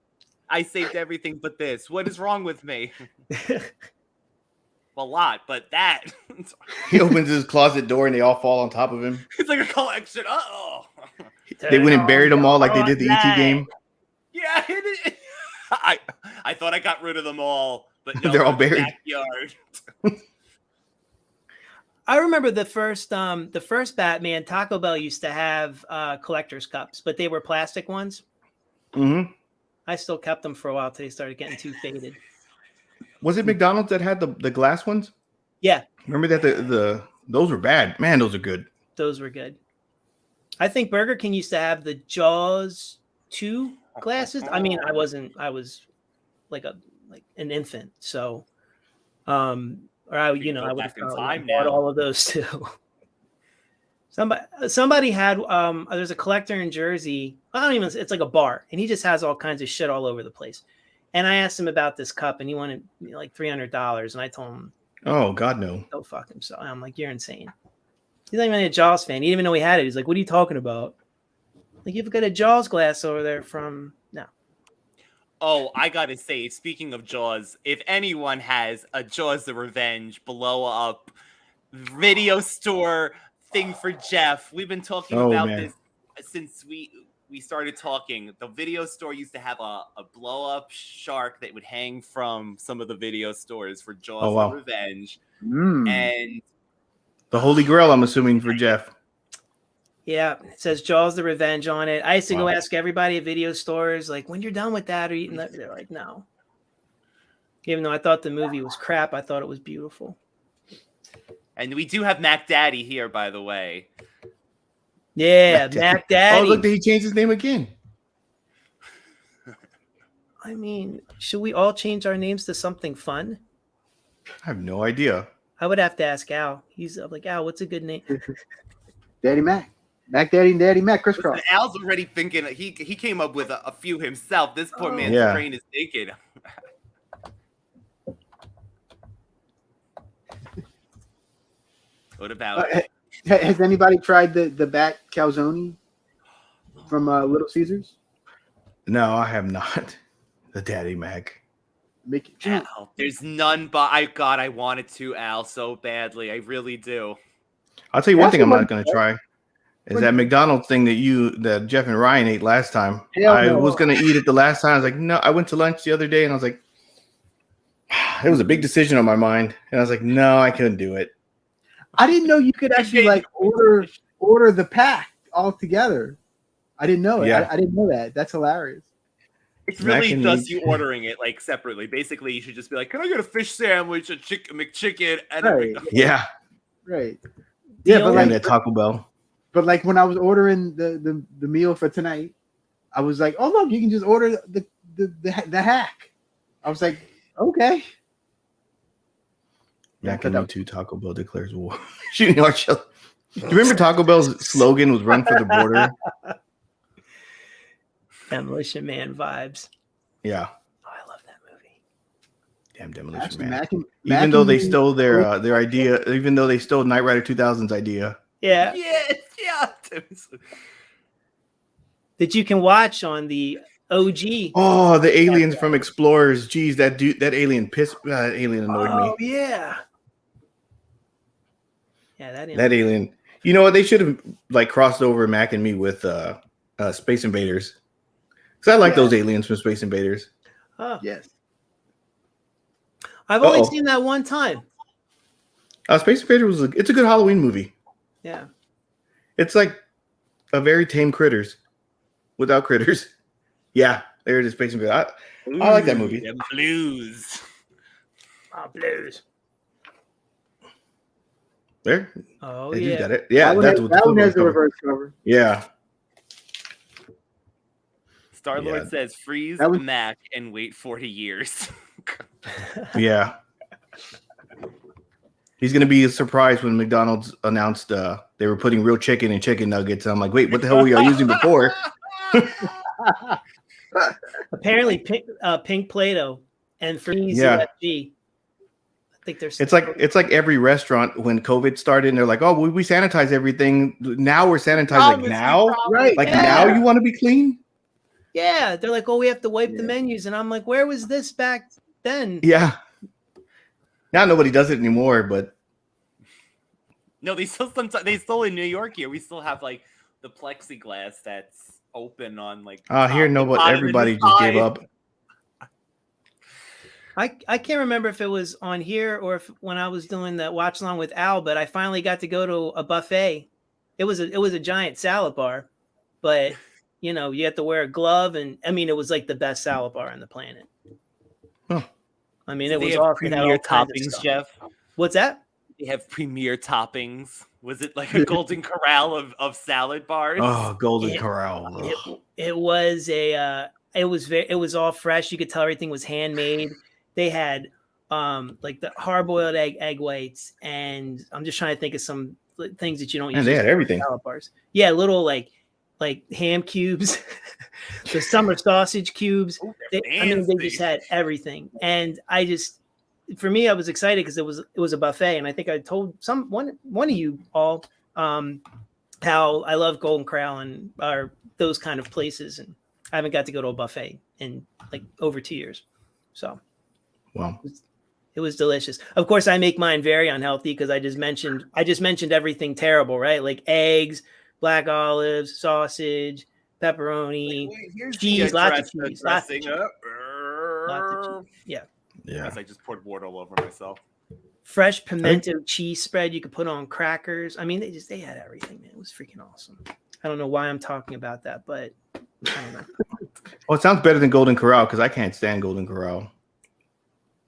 I saved everything but this. What is wrong with me? a lot, but that He opens his closet door and they all fall on top of him. it's like a collection. Oh, They went and buried them all like they did the ET game. yeah. I thought I got rid of them all, but no, They're all buried. Backyard. I remember the first Batman. Taco Bell used to have collector's cups, but they were plastic ones. Mm-hmm. I still kept them for a while till they started getting too faded. Was it McDonald's that had the glass ones? Yeah. Remember that those were bad. Man, those are good. Those were good. I think Burger King used to have the Jaws 2 glasses. I mean, I was like an infant, so or I would have bought all of those too. Somebody had there's a collector in Jersey. It's like a bar, and he just has all kinds of shit all over the place. And I asked him about this cup, and he wanted like $300, and I told him, "Oh God, no! Go fuck himself." I'm like, "You're insane." He's not even a Jaws fan. He didn't even know he had it. He's like, "What are you talking about?" Like, you've got a Jaws glass over there from no. Oh, I gotta say, speaking of Jaws, if anyone has a Jaws the Revenge blow up video store thing for Jeff, we've been talking about this since we started talking. The video store used to have a blow up shark that would hang from some of the video stores for Jaws the Revenge. And the Holy Grail, I'm assuming, for Jeff. Yeah, it says Jaws the Revenge on it. I used to go ask everybody at video stores, like, when you're done with that or eating that, they're like, no. Even though I thought the movie was crap, I thought it was beautiful. And we do have Mac Daddy here, by the way. Yeah, Mac Daddy. Oh, look, he changed his name again. I mean, should we all change our names to something fun? I have no idea. I would have to ask Al. He's like, Al, what's a good name? Daddy Mac. Mac Daddy and Daddy Mac, crisscross. Al's already thinking, he came up with a few himself. This poor man's brain is naked. What about has anybody tried the bat calzone from Little Caesars? No, I have not. The Daddy Mac. Al, there's none but I wanted to, Al, so badly. I really do. I'll tell you one thing I'm not going to try is that McDonald's thing that Jeff and Ryan ate last time. I was going to eat it the last time. I was like, no, I went to lunch the other day and I was like, it was a big decision on my mind. And I was like, no, I couldn't do it. I didn't know you could actually like order the pack all together. I didn't know it. Yeah. I didn't know that. That's hilarious. It's really just you ordering it like separately. Basically, you should just be like, "Can I get a fish sandwich, a McChicken, and a yeah, right, yeah, but and at Taco Bell." But like when I was ordering the meal for tonight, I was like, "Oh look, you can just order the hack." I was like, "Okay." Mac and Me Taco Bell declares war. Shooting our shell. Do you remember Taco Bell's slogan was "Run for the border"? Demolition Man vibes. Yeah. Oh, I love that movie. Damn Demolition Actually, Man. Mac though they stole their idea, even though they stole Knight Rider 2000's idea. Yeah. Yeah. That you can watch on the OG. Oh, the aliens from Explorers. Jeez, that alien alien annoyed me. Oh yeah. Yeah, that alien. You know what? They should have like crossed over Mac and Me with Space Invaders. Because I like those aliens from Space Invaders. Oh. Yes. I've only seen that one time. Space Invaders it's a good Halloween movie. Yeah. It's like a very tame critters without critters. Yeah, there it is, Space Invaders. I like that movie. Blues. Oh, blues. There. Oh, You yeah. got it. Yeah, that one has the reverse cover. Yeah. Star-Lord says, freeze the Mac and wait 40 years. Yeah. He's going to be surprised when McDonald's announced they were putting real chicken in chicken nuggets. I'm like, wait, what the hell were y'all using before? Apparently, pink Play-Doh and freeze UFG. I think there's. It's like every restaurant when COVID started, and they're like, "Oh, we sanitize everything. Now we're sanitized. Like now, right? Like now, you want to be clean? Yeah, they're like, "Oh, we have to wipe the menus," and I'm like, "Where was this back then?" Yeah. Now nobody does it anymore, but No, they still in New York here. We still have like the plexiglass that's open on like. here everybody just gave up. I can't remember if it was on here or if when I was doing the watch along with Al, but I finally got to go to a buffet. It was a giant salad bar, but you know, you have to wear a glove, and I mean, it was like the best salad bar on the planet. Huh. I mean, So it was they have awesome. premier toppings, Jeff. What's that? They have premier toppings. Was it like a Golden Corral of salad bars? Oh, Golden Corral. It was it was all fresh. You could tell everything was handmade. They had like the hard-boiled egg whites, and I'm just trying to think of some things that you don't use. And they had everything. Salad bars. Yeah, little like ham cubes, the summer sausage cubes. They just had everything, and for me, I was excited because it was a buffet, and I think I told one of you all how I love Golden Corral and those kind of places, and I haven't got to go to a buffet in like over 2 years, so. Wow. It was delicious. Of course, I make mine very unhealthy because I just mentioned everything terrible, right? Like eggs, black olives, sausage, pepperoni, cheese, lots of cheese. Lots of cheese. Yeah. As I just poured water all over myself. Fresh pimento cheese spread you could put on crackers. I mean, they had everything, man. It was freaking awesome. I don't know why I'm talking about that, but I don't know. Well, it sounds better than Golden Corral because I can't stand Golden Corral.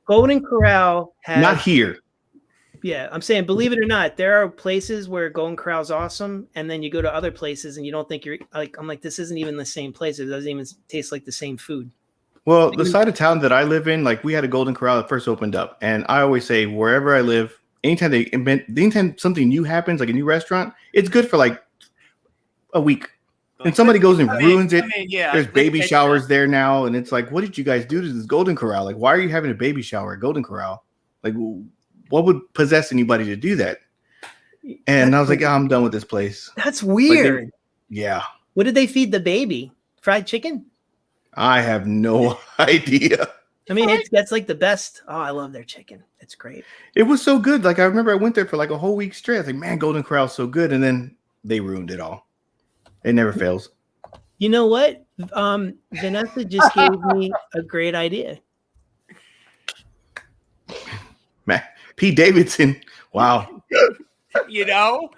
Golden Corral has not here. Yeah, I'm saying, believe it or not, there are places where Golden Corral's awesome, and then you go to other places and you don't think you're like. I'm like, this isn't even the same place. It doesn't even taste like the same food. Well, the side of town that I live in, like we had a Golden Corral that first opened up, and I always say wherever I live, anytime something new happens, like a new restaurant, it's good for like a week. And somebody goes and ruins it. There's baby showers there now. And it's like, what did you guys do to this Golden Corral? Like, why are you having a baby shower at Golden Corral? Like, what would possess anybody to do that? And I was like, I'm done with this place. That's weird. Yeah. What did they feed the baby? Fried chicken? I have no idea. I mean, that's like the best. Oh, I love their chicken. It's great. It was so good. Like, I remember I went there for like a whole week straight. I was like, man, Golden Corral's so good. And then they ruined it all. It never fails. You know what? Vanessa just gave me a great idea. Man, Pete Davidson. Wow. You know.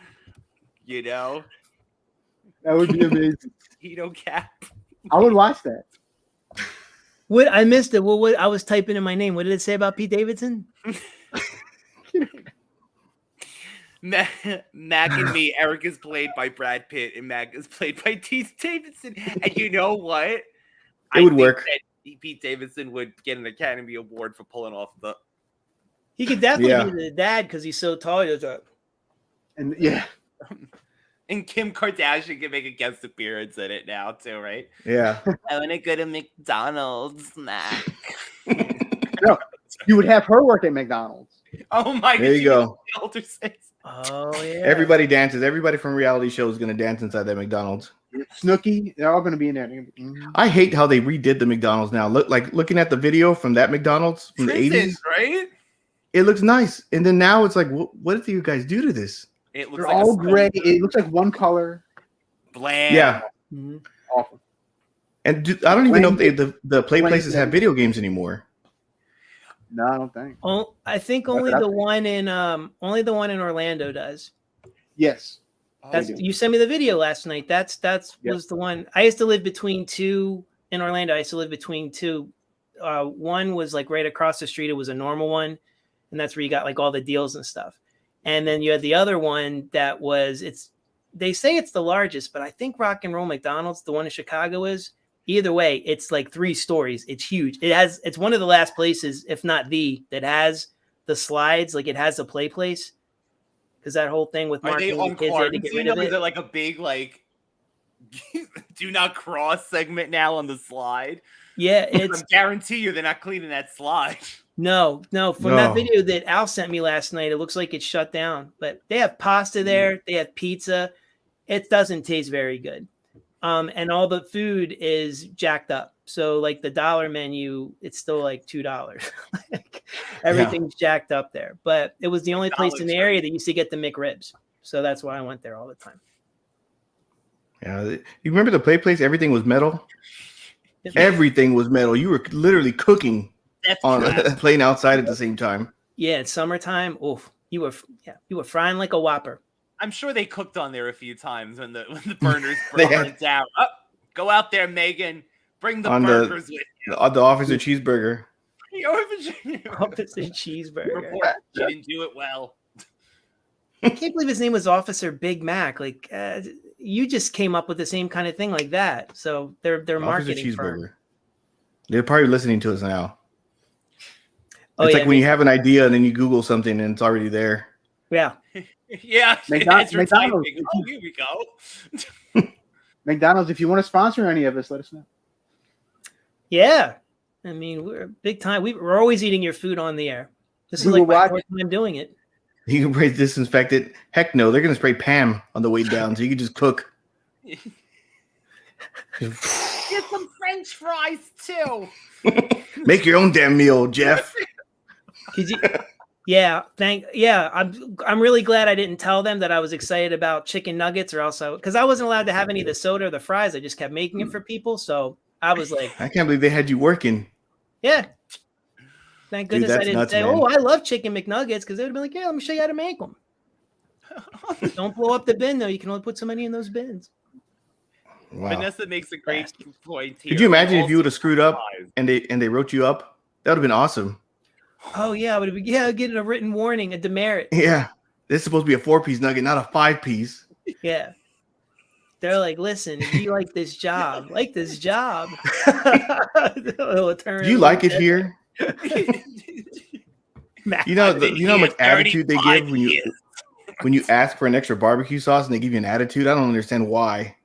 That would be amazing. Cap. I would watch that. What I missed it. Well, I was typing in my name. What did it say about Pete Davidson? Mac and me, Eric is played by Brad Pitt, and Mac is played by Pete Davidson. And you know what? It would work. Pete Davidson would get an Academy Award for pulling off the. He could definitely be the dad because he's so tall. And yeah. And Kim Kardashian can make a guest appearance in it now too, right? Yeah. I want to go to McDonald's, Mac. No, you would have her work at McDonald's. Oh my god! There you go. Oh yeah. Everybody dances. Everybody from reality shows is going to dance inside that McDonald's. Snooki, they're all going to be in there. I hate how they redid the McDonald's now. Looking at the video from that McDonald's from the 80s, right? It looks nice, and then now it's like, what did you guys do to this? It looks they're like all gray. It looks like one color. Bland. Yeah. Mm-hmm. Awful. And I don't even know if the play places have video games anymore. No, I don't think. Oh, I think only the one in Orlando does. Yes. You sent me the video last night. That's was the one. I used to live between two in Orlando. I used to live between two. One was like right across the street. It was a normal one, and that's where you got like all the deals and stuff. And then you had the other one that was they say it's the largest, but I think Rock and Roll McDonald's, the one in Chicago, is. Either way, it's like 3 stories. It's huge. It's one of the last places, if not that has the slides. Like it has the play place. Because that whole thing with Are they on kids, they had to get rid of it. Is it like a big like do not cross segment now on the slide? Yeah, I guarantee you they're not cleaning that slide. No. From that video that Al sent me last night, it looks like it's shut down. But they have pasta there. They have pizza. It doesn't taste very good. And all the food is jacked up. So like the dollar menu, it's still like $2. Like, everything's jacked up there. But it was the only place in the area that used to get the McRibs. So that's why I went there all the time. Yeah, you remember the place? Everything was metal. Everything was metal. You were literally cooking playing outside at the same time. Yeah, it's summertime. Oof, you were frying like a Whopper. I'm sure they cooked on there a few times when the burners burned down. Oh, go out there, Megan. Bring the burgers with you. The officer cheeseburger. Officer cheeseburger. She didn't do it well. I can't believe his name was Officer Big Mac. Like you just came up with the same kind of thing like that. So they're marketing firm. They're probably listening to us now. It's like when you have an idea and then you Google something and it's already there. Yeah. Yeah. McDonald's. Oh, here we go. McDonald's, if you want to sponsor any of us, let us know. Yeah. I mean, we're big time. We're always eating your food on the air. This is like my fourth time doing it. You can spray disinfectant. Heck no, they're going to spray Pam on the way down so you can just cook. Get some French fries too. Make your own damn meal, Jeff. I'm really glad I didn't tell them that I was excited about chicken nuggets, or else because I wasn't allowed to have any of the soda or the fries. I just kept making it for people, so I was like, I can't believe they had you working. Yeah, thank goodness I didn't say, man. Oh, I love chicken McNuggets, because they would have been like, yeah, let me show you how to make them. Don't blow up the bin though. You can only put so many in those bins. Wow. Vanessa makes a great point here. Could you imagine if you would have screwed up and they wrote you up? That would have been awesome. Oh yeah, I would have been getting a written warning, a demerit. Yeah, this is supposed to be a 4-piece nugget, not a 5-piece. Yeah, they're like, listen, if you like this job, Do you like it here? You know how much attitude they give when you ask for an extra barbecue sauce and they give you an attitude. I don't understand why.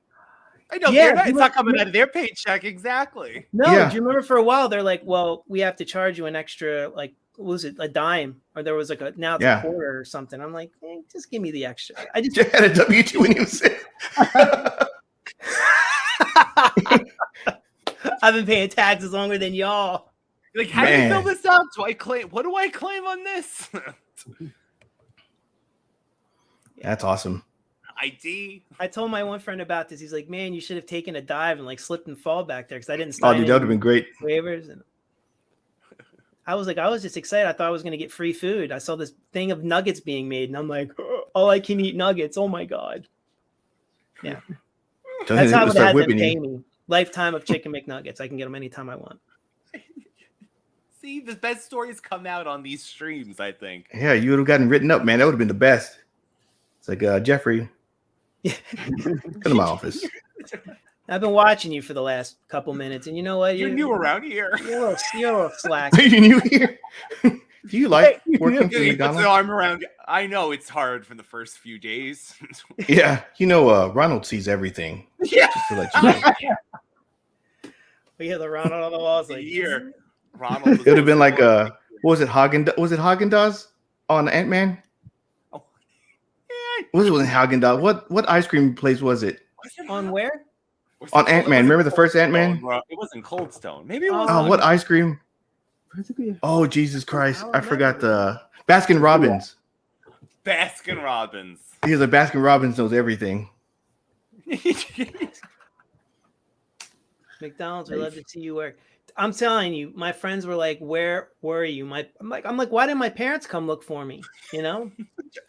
I know, it's not coming out of their paycheck exactly. No, do you remember for a while they're like, well, we have to charge you an extra, like, what was it, a dime, or there was like a quarter or something. I'm like, just give me the extra. I just had a W-2 when you said. I've been paying taxes longer than y'all. Like, how do you fill this out? What do I claim on this? That's awesome. ID. I told my one friend about this. He's like, man, you should have taken a dive and like slipped and fall back there, because I didn't sign that would have been great. Waivers. And I was just excited. I thought I was going to get free food. I saw this thing of nuggets being made, and I'm like, oh, I can eat nuggets. Oh my God. Yeah. That's how it had them pay me. Lifetime of chicken McNuggets. I can get them anytime I want. See, the best stories come out on these streams, I think. Yeah, you would have gotten written up, man. That would have been the best. It's like, Jeffrey, come to my office. I've been watching you for the last couple minutes, and you know what? You're new around here. You're a little slack. Are you new here? Do you like working for McDonald's? I'm around. I know it's hard for the first few days. Yeah, Ronald sees everything. Yeah. Just to let you know. We hear the Ronald on the walls like here. Ronald. It would have been like what was it, Haagen-Dazs on Ant-Man? Oh. It wasn't Haagen-Dazs. What ice cream place was it? On where? On Ant-Man. Remember the first Ant-Man? It wasn't Cold Stone. Maybe it was. Oh, what ice cream? Oh, Jesus Christ. I forgot the Baskin Robbins. Baskin Robbins. Because like Baskin Robbins knows everything. McDonald's, we love to see you work. I'm telling you, my friends were like, "Where were you?" I'm like, why didn't my parents come look for me?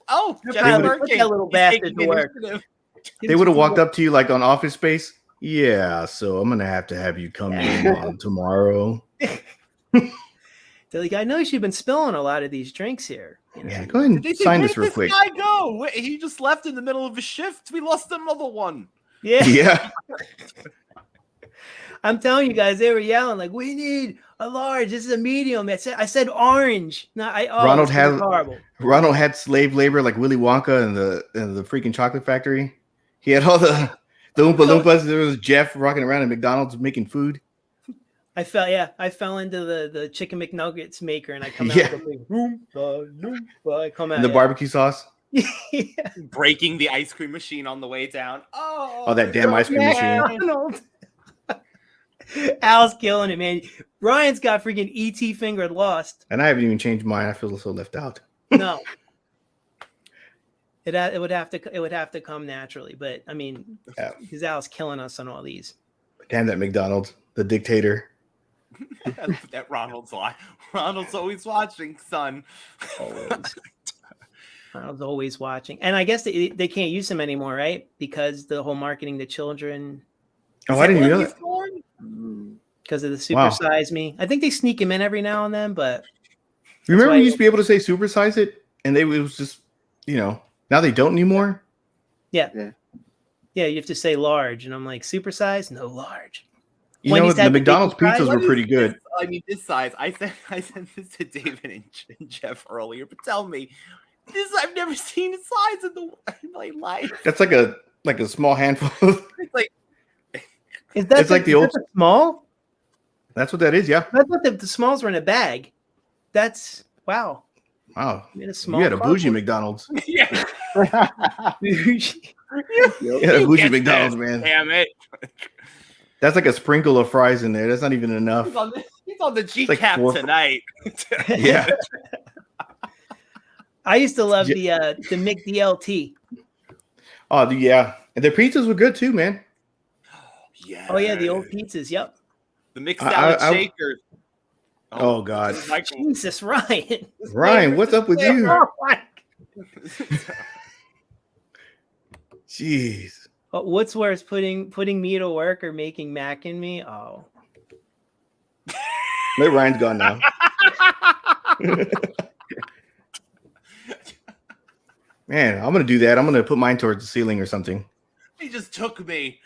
Oh, put that little bastard to work. They would have walked up to you like on Office Space. Yeah, so I'm gonna have to have you come in on tomorrow. They're like, I know you've been spilling a lot of these drinks here. Yeah, go ahead and sign this real quick. Where did this guy go? He just left in the middle of a shift. We lost another one. Yeah. I'm telling you guys, they were yelling like, "We need a large. This is a medium." I said orange. No, Ronald had slave labor like Willy Wonka in the freaking chocolate factory. He had all the Oompa Loompas. There was Jeff rocking around at McDonald's making food. I fell into the chicken McNuggets maker, and I come out with a big Oompa Loompa. I come out and the barbecue sauce. Yeah. breaking the ice cream machine on the way down. Oh, that damn ice cream machine. McDonald's. Al's killing it, man. Ryan's got freaking ET fingered lost. And I haven't even changed mine. I feel so left out. No. It would have to come naturally, but I mean, because Al's killing us on all these. Damn that McDonald's, the dictator. that Ronald's always watching, son. Always. Ronald's always watching, and I guess they can't use him anymore, right? Because the whole marketing to children. Oh, I didn't even know that. Because of the supersize me. I think they sneak him in every now and then, but remember we used to be able to say supersize it, and it was just, now they don't anymore. Yeah. You have to say large, and I'm like, supersize? No, large. The McDonald's pizzas were pretty good. This size. I sent this to David and Jeff earlier, but tell me, I've never seen a size in my life. That's like a small handful. It's like, it's like the old small. That's what that is. Yeah. I thought the smalls were in a bag. That's wow. Wow. You had a bougie McDonald's. Yeah. Bougie. Yeah, a bougie McDonald's, man. Damn it. That's like a sprinkle of fries in there. That's not even enough. He's on the G cap tonight. Yeah. I used to love the McDLT. Oh yeah, and their pizzas were good too, man. Yeah. Oh yeah, the old pizzas. Yep. The mixed salad shakers. Oh God. Jesus, Ryan. Ryan, what's up with you? Jeez. What's worse, putting me to work or making Mac in me? Oh. Maybe Ryan's gone now. Man, I'm gonna do that. I'm gonna put mine towards the ceiling or something. He just took me.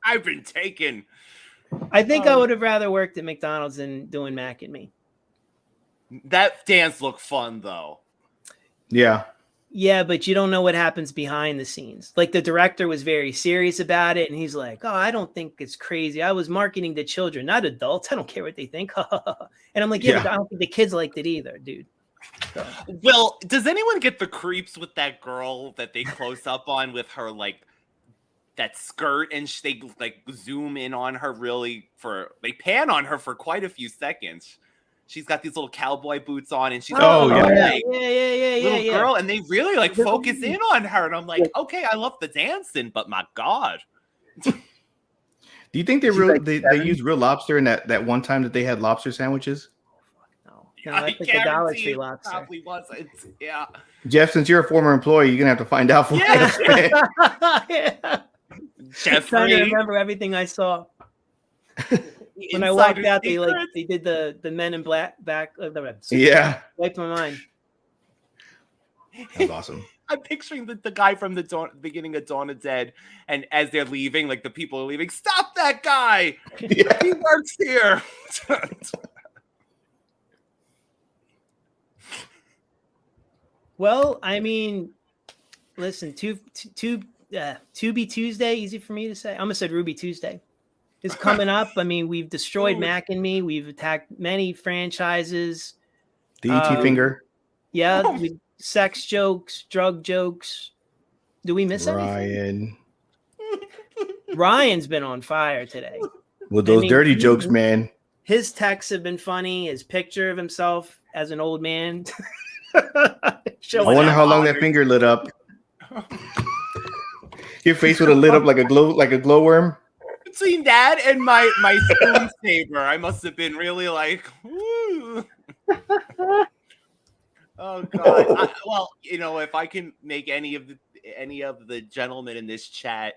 I've been taken. I think I would have rather worked at McDonald's than doing Mac and Me. That dance looked fun though. Yeah. Yeah, but you don't know what happens behind the scenes. Like the director was very serious about it, and he's like, "Oh, I don't think it's crazy. I was marketing to children, not adults. I don't care what they think." And I'm like, "Yeah, but I don't think the kids liked it either, dude." So. Well, does anyone get the creeps with that girl that they close up on with her that skirt, and they zoom in on her they pan on her for quite a few seconds. She's got these little cowboy boots on, and she's little girl, and they really focus in on her, and I'm like, okay, I love the dancing, but my God. Do you think they use real lobster in that one time that they had lobster sandwiches? No, I think the Dollar Tree lobster probably wasn't. Yeah, Jeff, since you're a former employee, you're gonna have to find out for us. Yeah. Jeffrey. I'm trying to remember everything I saw. When I walked out, they did the Men in Black back. Yeah, wiped my mind. That's awesome. I'm picturing the guy from the beginning of Dawn of Dead, and as they're leaving, the people are leaving. Stop that guy! Yeah. He works here. Well, I mean, listen, Tubi Tuesday, easy for me to say. I almost said Ruby Tuesday. Is coming up. I mean, we've destroyed Mac and Me. We've attacked many franchises. The ET finger. Yeah, sex jokes, drug jokes. Do we miss anything? Ryan's been on fire today. With those dirty jokes, man. His texts have been funny. His picture of himself as an old man. I wonder how long that finger lit up. Your face would have lit up like a glowworm. Between that and my spoon saber, I must have been really woo. Oh God. If I can make any of the gentlemen in this chat,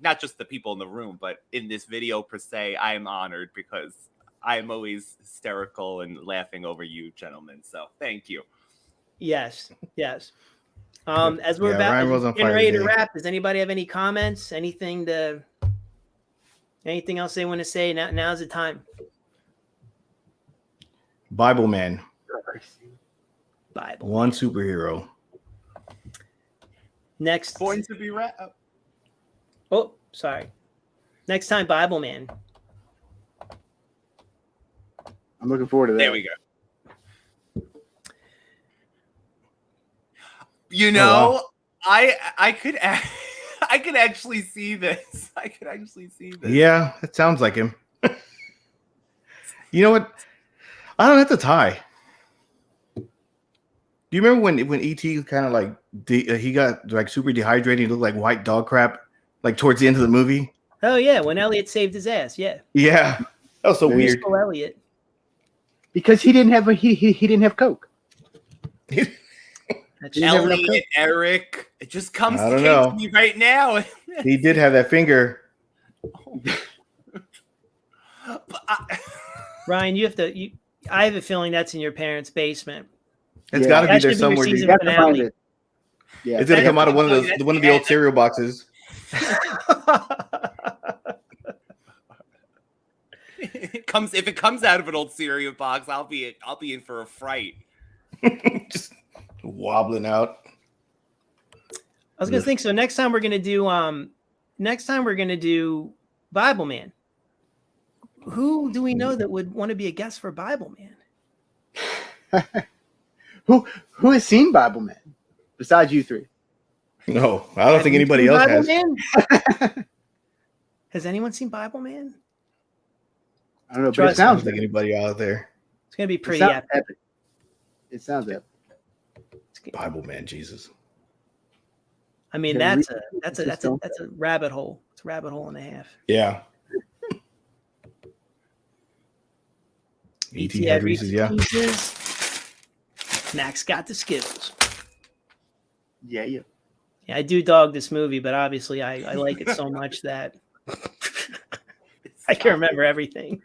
not just the people in the room, but in this video per se, I am honored because I am always hysterical and laughing over you gentlemen. So thank you. Yes. As we're getting ready to wrap, does anybody have any comments? Anything else they want to say? Now's the time. Bible Man. Bible. One superhero. Next. Going to be wrapped. Oh, sorry. Next time, Bible Man. I'm looking forward to that. There we go. You know, I could I could actually see this. I could actually see this. Yeah, that sounds like him. You know what? I don't have to tie. Do you remember when E.T. kind of like he got like super dehydrated, he looked like white dog crap, like towards the end of the movie? Oh yeah, when Elliot saved his ass. Yeah. Yeah, that was so weird. Useful Elliot. Because he didn't have he didn't have Coke. Ellie and Eric, it just comes to me right now. He did have that finger. Ryan, you have to. I have a feeling that's in your parents' basement. It's got to be there somewhere. You have to find it. Yeah, it's gonna come out of one of the old cereal boxes. If it comes out of an old cereal box, I'll be in for a fright. Just wobbling out. I was gonna think so. Next time we're gonna do Bible Man. Who do we know that would want to be a guest for Bible Man? Who has seen Bible Man besides you three? No, I don't think anybody else has. Has anyone seen Bible Man? I don't know, but it sounds like anybody out there. It's gonna be pretty epic. It sounds epic. Bible Man, Jesus. I mean, that's a rabbit hole. It's a rabbit hole and a half. Yeah. E.T. had Reese's, yeah. Max got the Skittles. Yeah. I do dog this movie, but obviously I like it so much that I can remember everything.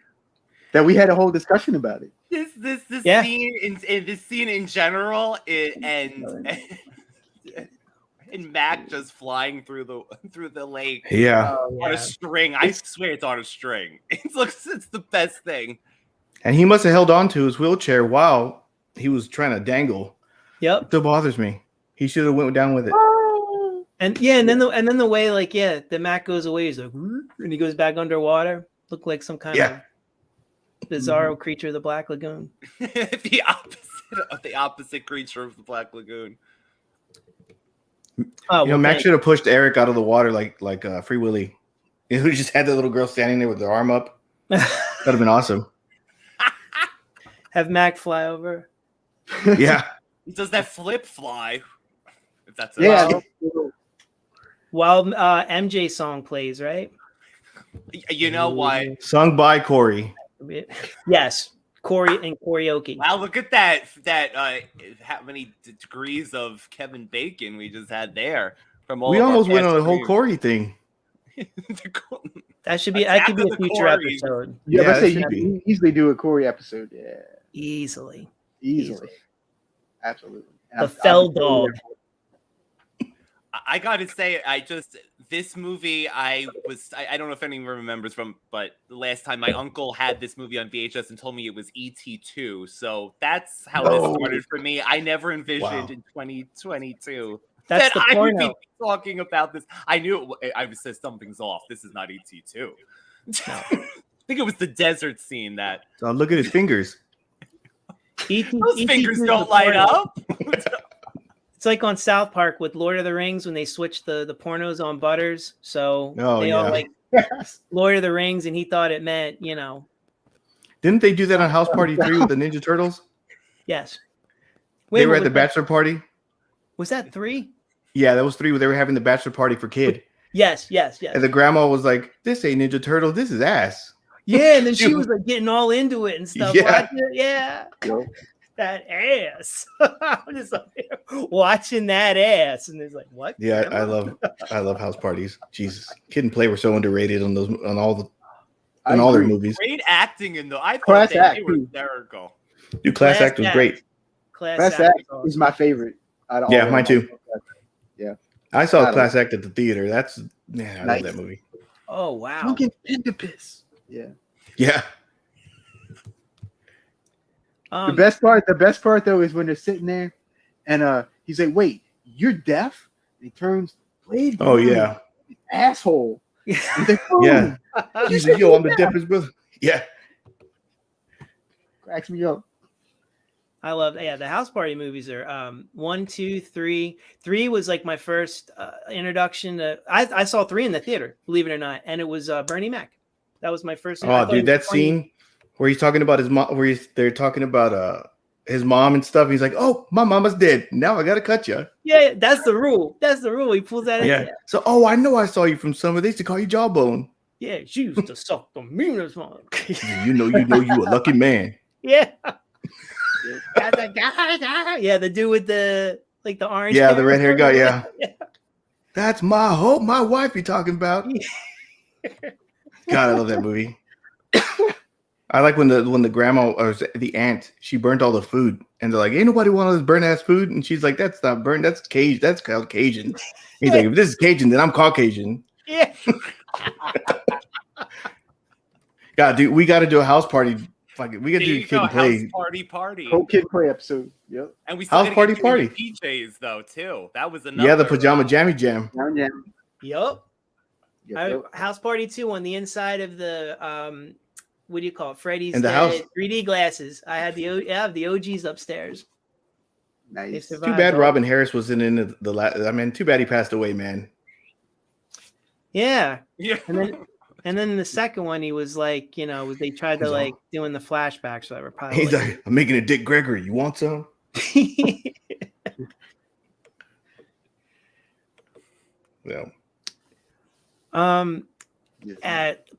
That we had a whole discussion about it. This scene in general, and Mac just flying through the lake. Yeah. On a string. I swear it's on a string. It's the best thing. And he must have held on to his wheelchair while he was trying to dangle. Yep. It still bothers me. He should have went down with it. And then the way the Mac goes away, he's like, and he goes back underwater. Look like some kind of bizarro creature of the Black Lagoon. the opposite creature of the Black Lagoon. Mac should have pushed Eric out of the water like Free Willy. Who just had the little girl standing there with her arm up. That'd have been awesome. Have Mac fly over. Yeah. Does that flip fly? If that's while MJ song plays, right? You know why? Sung by Corey. Yes, Corey and karaoke. Wow, look at that! How many degrees of Kevin Bacon we just had there from all. We almost went on the whole Corey thing. That should be. That could be a future episode. Yeah, let's say you easily do a Corey episode. Yeah, easily. Absolutely. The Fell Dog. I gotta say, this movie, I don't know if anyone remembers but the last time my uncle had this movie on VHS and told me it was E.T. 2. So that's how this started for me. I never envisioned in 2022 that I would be talking about this. I knew I said something's off. This is not E.T. 2. No. I think it was the desert scene that. So look at his fingers. Those fingers don't light up. It's like on South Park with Lord of the Rings when they switched the pornos on Butters. So they all like Lord of the Rings, and he thought it meant, Didn't they do that on House Party 3 with the Ninja Turtles? Yes. They were at the bachelor party. Was that 3? Yeah, that was 3 where they were having the bachelor party for kid. Yes. And the grandma was like, "This ain't Ninja Turtle, this is ass." Yeah, and then she was like getting all into it and stuff. Yeah. That ass. I'm just up there watching that ass, and it's like, what? Yeah, I love house parties. Jesus, Kid and Play were so underrated on all their movies. Great acting in I thought they were hysterical. Dude, Class Act was great. Class Act is my favorite. Yeah, mine too. Yeah, I saw Class Act at the theater. I love that movie. Oh wow, look at Pentapus. Yeah. The best part though is when they're sitting there, and he's like, "Wait, you're deaf?" And he turns, "Blade." Oh yeah, asshole. Like, yeah. He's like, "Yo, I'm the deafest brother." Yeah, cracks me up. I love, the house party movies are 1, 2, 3. 3 was like my first introduction to. I saw 3 in the theater, believe it or not, and it was Bernie Mac. That was my first. Oh, dude, that scene where he's talking about his mom, they're talking about his mom and stuff. He's like, "Oh, my mama's dead. Now I gotta cut you." Yeah, that's the rule. That's the rule. He pulls that. Yeah. So, I know I saw you from somewhere. They used to call you Jawbone. Yeah, she used to suck the meanest one. you know, you a lucky man. Yeah. Yeah, the dude with the orange. Yeah, the red hair guy. Yeah. That's my hope. My wife you're talking about. God, I love that movie. I like when the grandma or the aunt, she burnt all the food, and they're like, "Ain't nobody want this burnt ass food," and she's like, "That's not burnt. That's Cajun. That's called Cajun." He's like, "If this is Cajun, then I'm Caucasian." Yeah. God, dude, we got to do a house party. Fuck it, we got to do kid and play. Party. Whole kid play episode. Yep. And we still house party. PJs though too. That was another. Yeah, the pajama jammy jam. Yup. Yep. House Party 2 on the inside of the what do you call it? Freddy's in the house 3D glasses. I had the OGs upstairs. Nice. Too bad Robin Harris was in the last. I mean, too bad he passed away, man. Yeah. Yeah. And then the second one, he was like, they tried to like doing the flashbacks. So probably. He's like, "I'm making a Dick Gregory. You want some?" Yeah.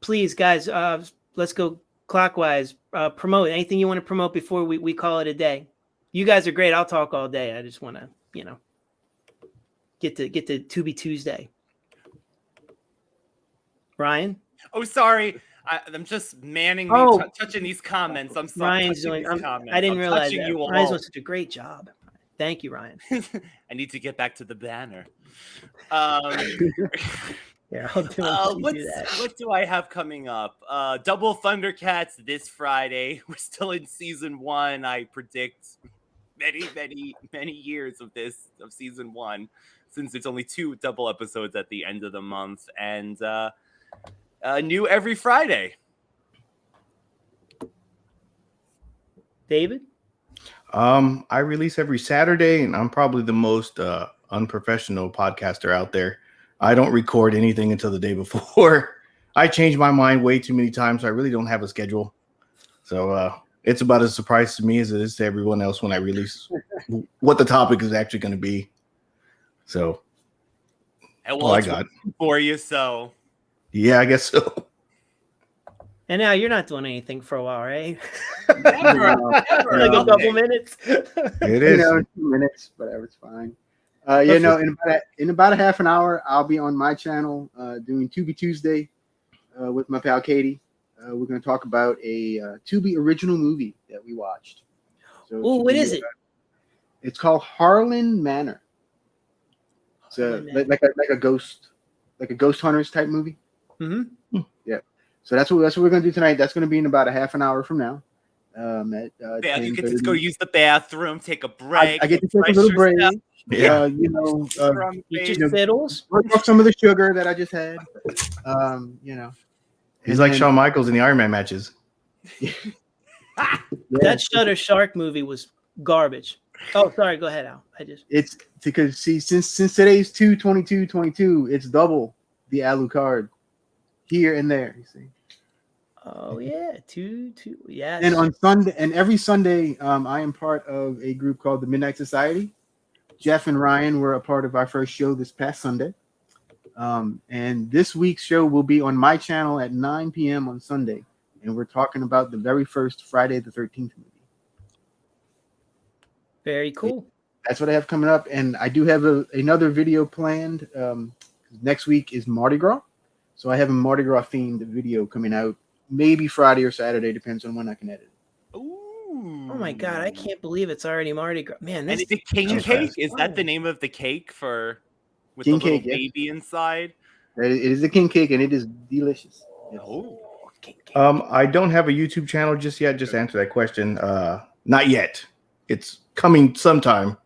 Please, guys, let's go clockwise. Promote anything you want to promote before we call it a day. You guys are great. I'll talk all day. I just want to, get to Tubi Tuesday. Ryan? Oh, sorry. I'm just manning touching these comments. I'm sorry. Ryan's doing. I didn't realize that. Ryan's doing such a great job. Thank you, Ryan. I need to get back to the banner. Yeah, I'll do that. What do I have coming up? Double Thundercats this Friday. We're still in season 1. I predict many years of season 1, since there's only 2 double episodes at the end of the month, and new every Friday. David? I release every Saturday, and I'm probably the most unprofessional podcaster out there. I don't record anything until the day before. I change my mind way too many times, so I really don't have a schedule. So it's about as a surprise to me as it is to everyone else when I release what the topic is actually going to be. So, I got for you. So, yeah, I guess so. And now you're not doing anything for a while, right? Never. Like a couple minutes. It is 2 minutes, whatever, it's fine. In about a half an hour, I'll be on my channel doing Tubi Tuesday with my pal Katie. We're going to talk about a Tubi original movie that we watched. So what is it? It's called Harlan Manor. It's like a ghost hunters type movie. Mm-hmm. Yeah. So that's what we're going to do tonight. That's going to be in about a half an hour from now. You get to go use the bathroom, take a break. I get to take a little break. Yeah. Eat your fiddles. Work off some of the sugar that I just had. He's like Shawn Michaels in the Iron Man matches. That Shutter Shark movie was garbage. Oh, sorry. Go ahead, Al. It's because since today's 2/22/22, it's double the Alucard here and there. You see. Oh yeah, two. Yeah. And on Sunday, and every Sunday, I am part of a group called the Midnight Society. Jeff and Ryan were a part of our first show this past Sunday. And this week's show will be on my channel at 9 p.m. on Sunday. And we're talking about the very first Friday the 13th movie. Very cool. That's what I have coming up. And I do have another video planned. Next week is Mardi Gras. So I have a Mardi Gras themed video coming out maybe Friday or Saturday, depends on when I can edit it. Oh my God, I can't believe it's already Mardi Gras. Man, and is it king cake? Is that the name of the cake with king the little cake, baby inside? It is a king cake, and it is delicious. Yes. Oh, king cake. I don't have a YouTube channel just yet. Just answer that question. Not yet. It's coming sometime.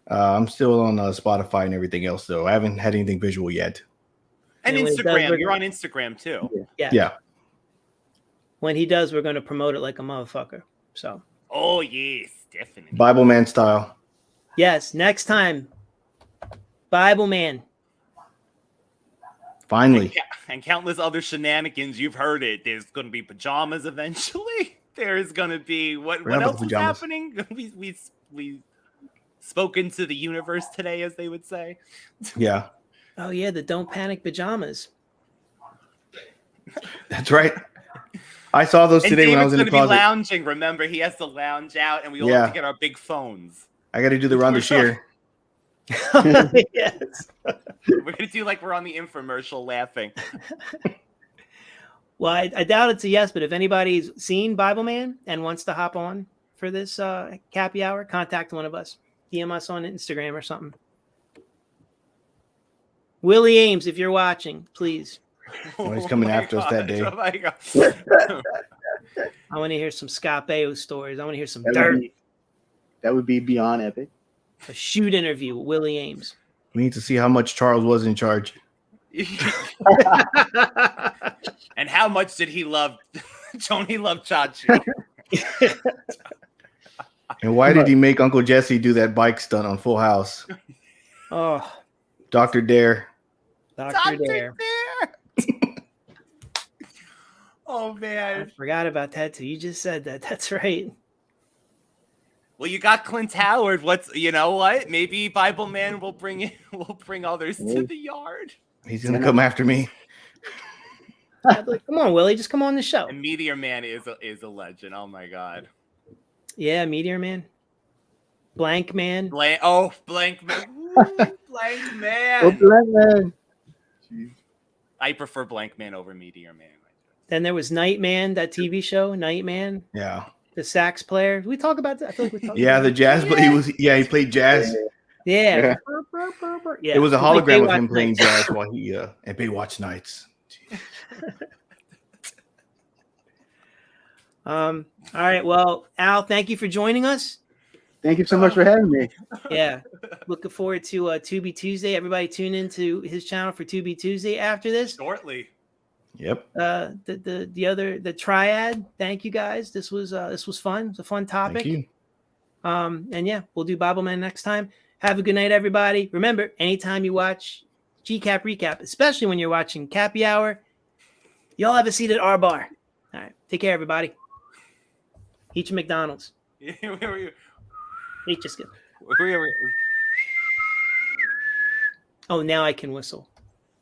I'm still on Spotify and everything else, though. I haven't had anything visual yet. And Instagram. You're on Instagram too. Yeah. When he does, we're going to promote it like a motherfucker. So. Oh yes, Definitely. Bible Man style. Yes, next time, Bible Man. Finally. And countless other shenanigans. You've heard it. There's going to be pajamas eventually. There's going to be what Forgot about else the is pajamas. happening? We spoke into the universe today, as they would say. Yeah, Oh yeah, the Don't Panic pajamas. that's right. I saw those And today when I David's was in the going to be closet. lounging. Remember, he has to lounge out, and we all have to get our big phones. I got to do the round of sheer. Yes. We're going to do like we're on the infomercial laughing. Well, I doubt it's a yes, but if anybody's seen Bible Man and wants to hop on for this Cappy Hour, contact one of us. DM us on Instagram or something. Willie Ames, if you're watching, please. Oh, he's coming after us that day. Oh my God. I want to hear some Scott Baio stories. I want to hear some dirt. That would be beyond epic. A shoot interview with Willie Ames. We need to see how much Charles was in charge. And how much did he love Tony love Chachi? And why did he make Uncle Jesse do that bike stunt on Full House? Oh, Dr. Dare. Dr. Dare. Oh I man. forgot about that too. You just said that. That's right. Well, you got Clint Howard. You know what? Maybe Bible Man will bring others to the yard. He's gonna come after me. I'd be like, come on, Willie, just come on the show. And Meteor Man is a legend. Oh my God. Yeah, Meteor Man. Blank Man. Blank Man. Ooh, Blank Man. Oh, Blank Man. I prefer Blank Man over Meteor Man. Then there was Nightman, that TV show, Nightman, Yeah. the sax player. Did we talk about that? I feel like we talked Yeah, about the jazz, but he played jazz. Yeah. It was a Like hologram of Baywatch him playing Nights. jazz while he at Baywatch Nights. All right. Well, Al, thank you for joining us. Thank you so much for having me. Yeah. Looking forward to Tubi Tuesday. Everybody tune into his channel for Tubi Tuesday after this. Shortly. Yep. The triad. Thank you guys. This was fun. It's a fun topic. Thank you. And yeah, we'll do Bible Man next time. Have a good night, everybody. Remember, anytime you watch GCap Recap, especially when you're watching Cappy Hour, y'all have a seat at our bar. All right. Take care, everybody. Eat your McDonald's. Eat just good. Oh, now I can whistle.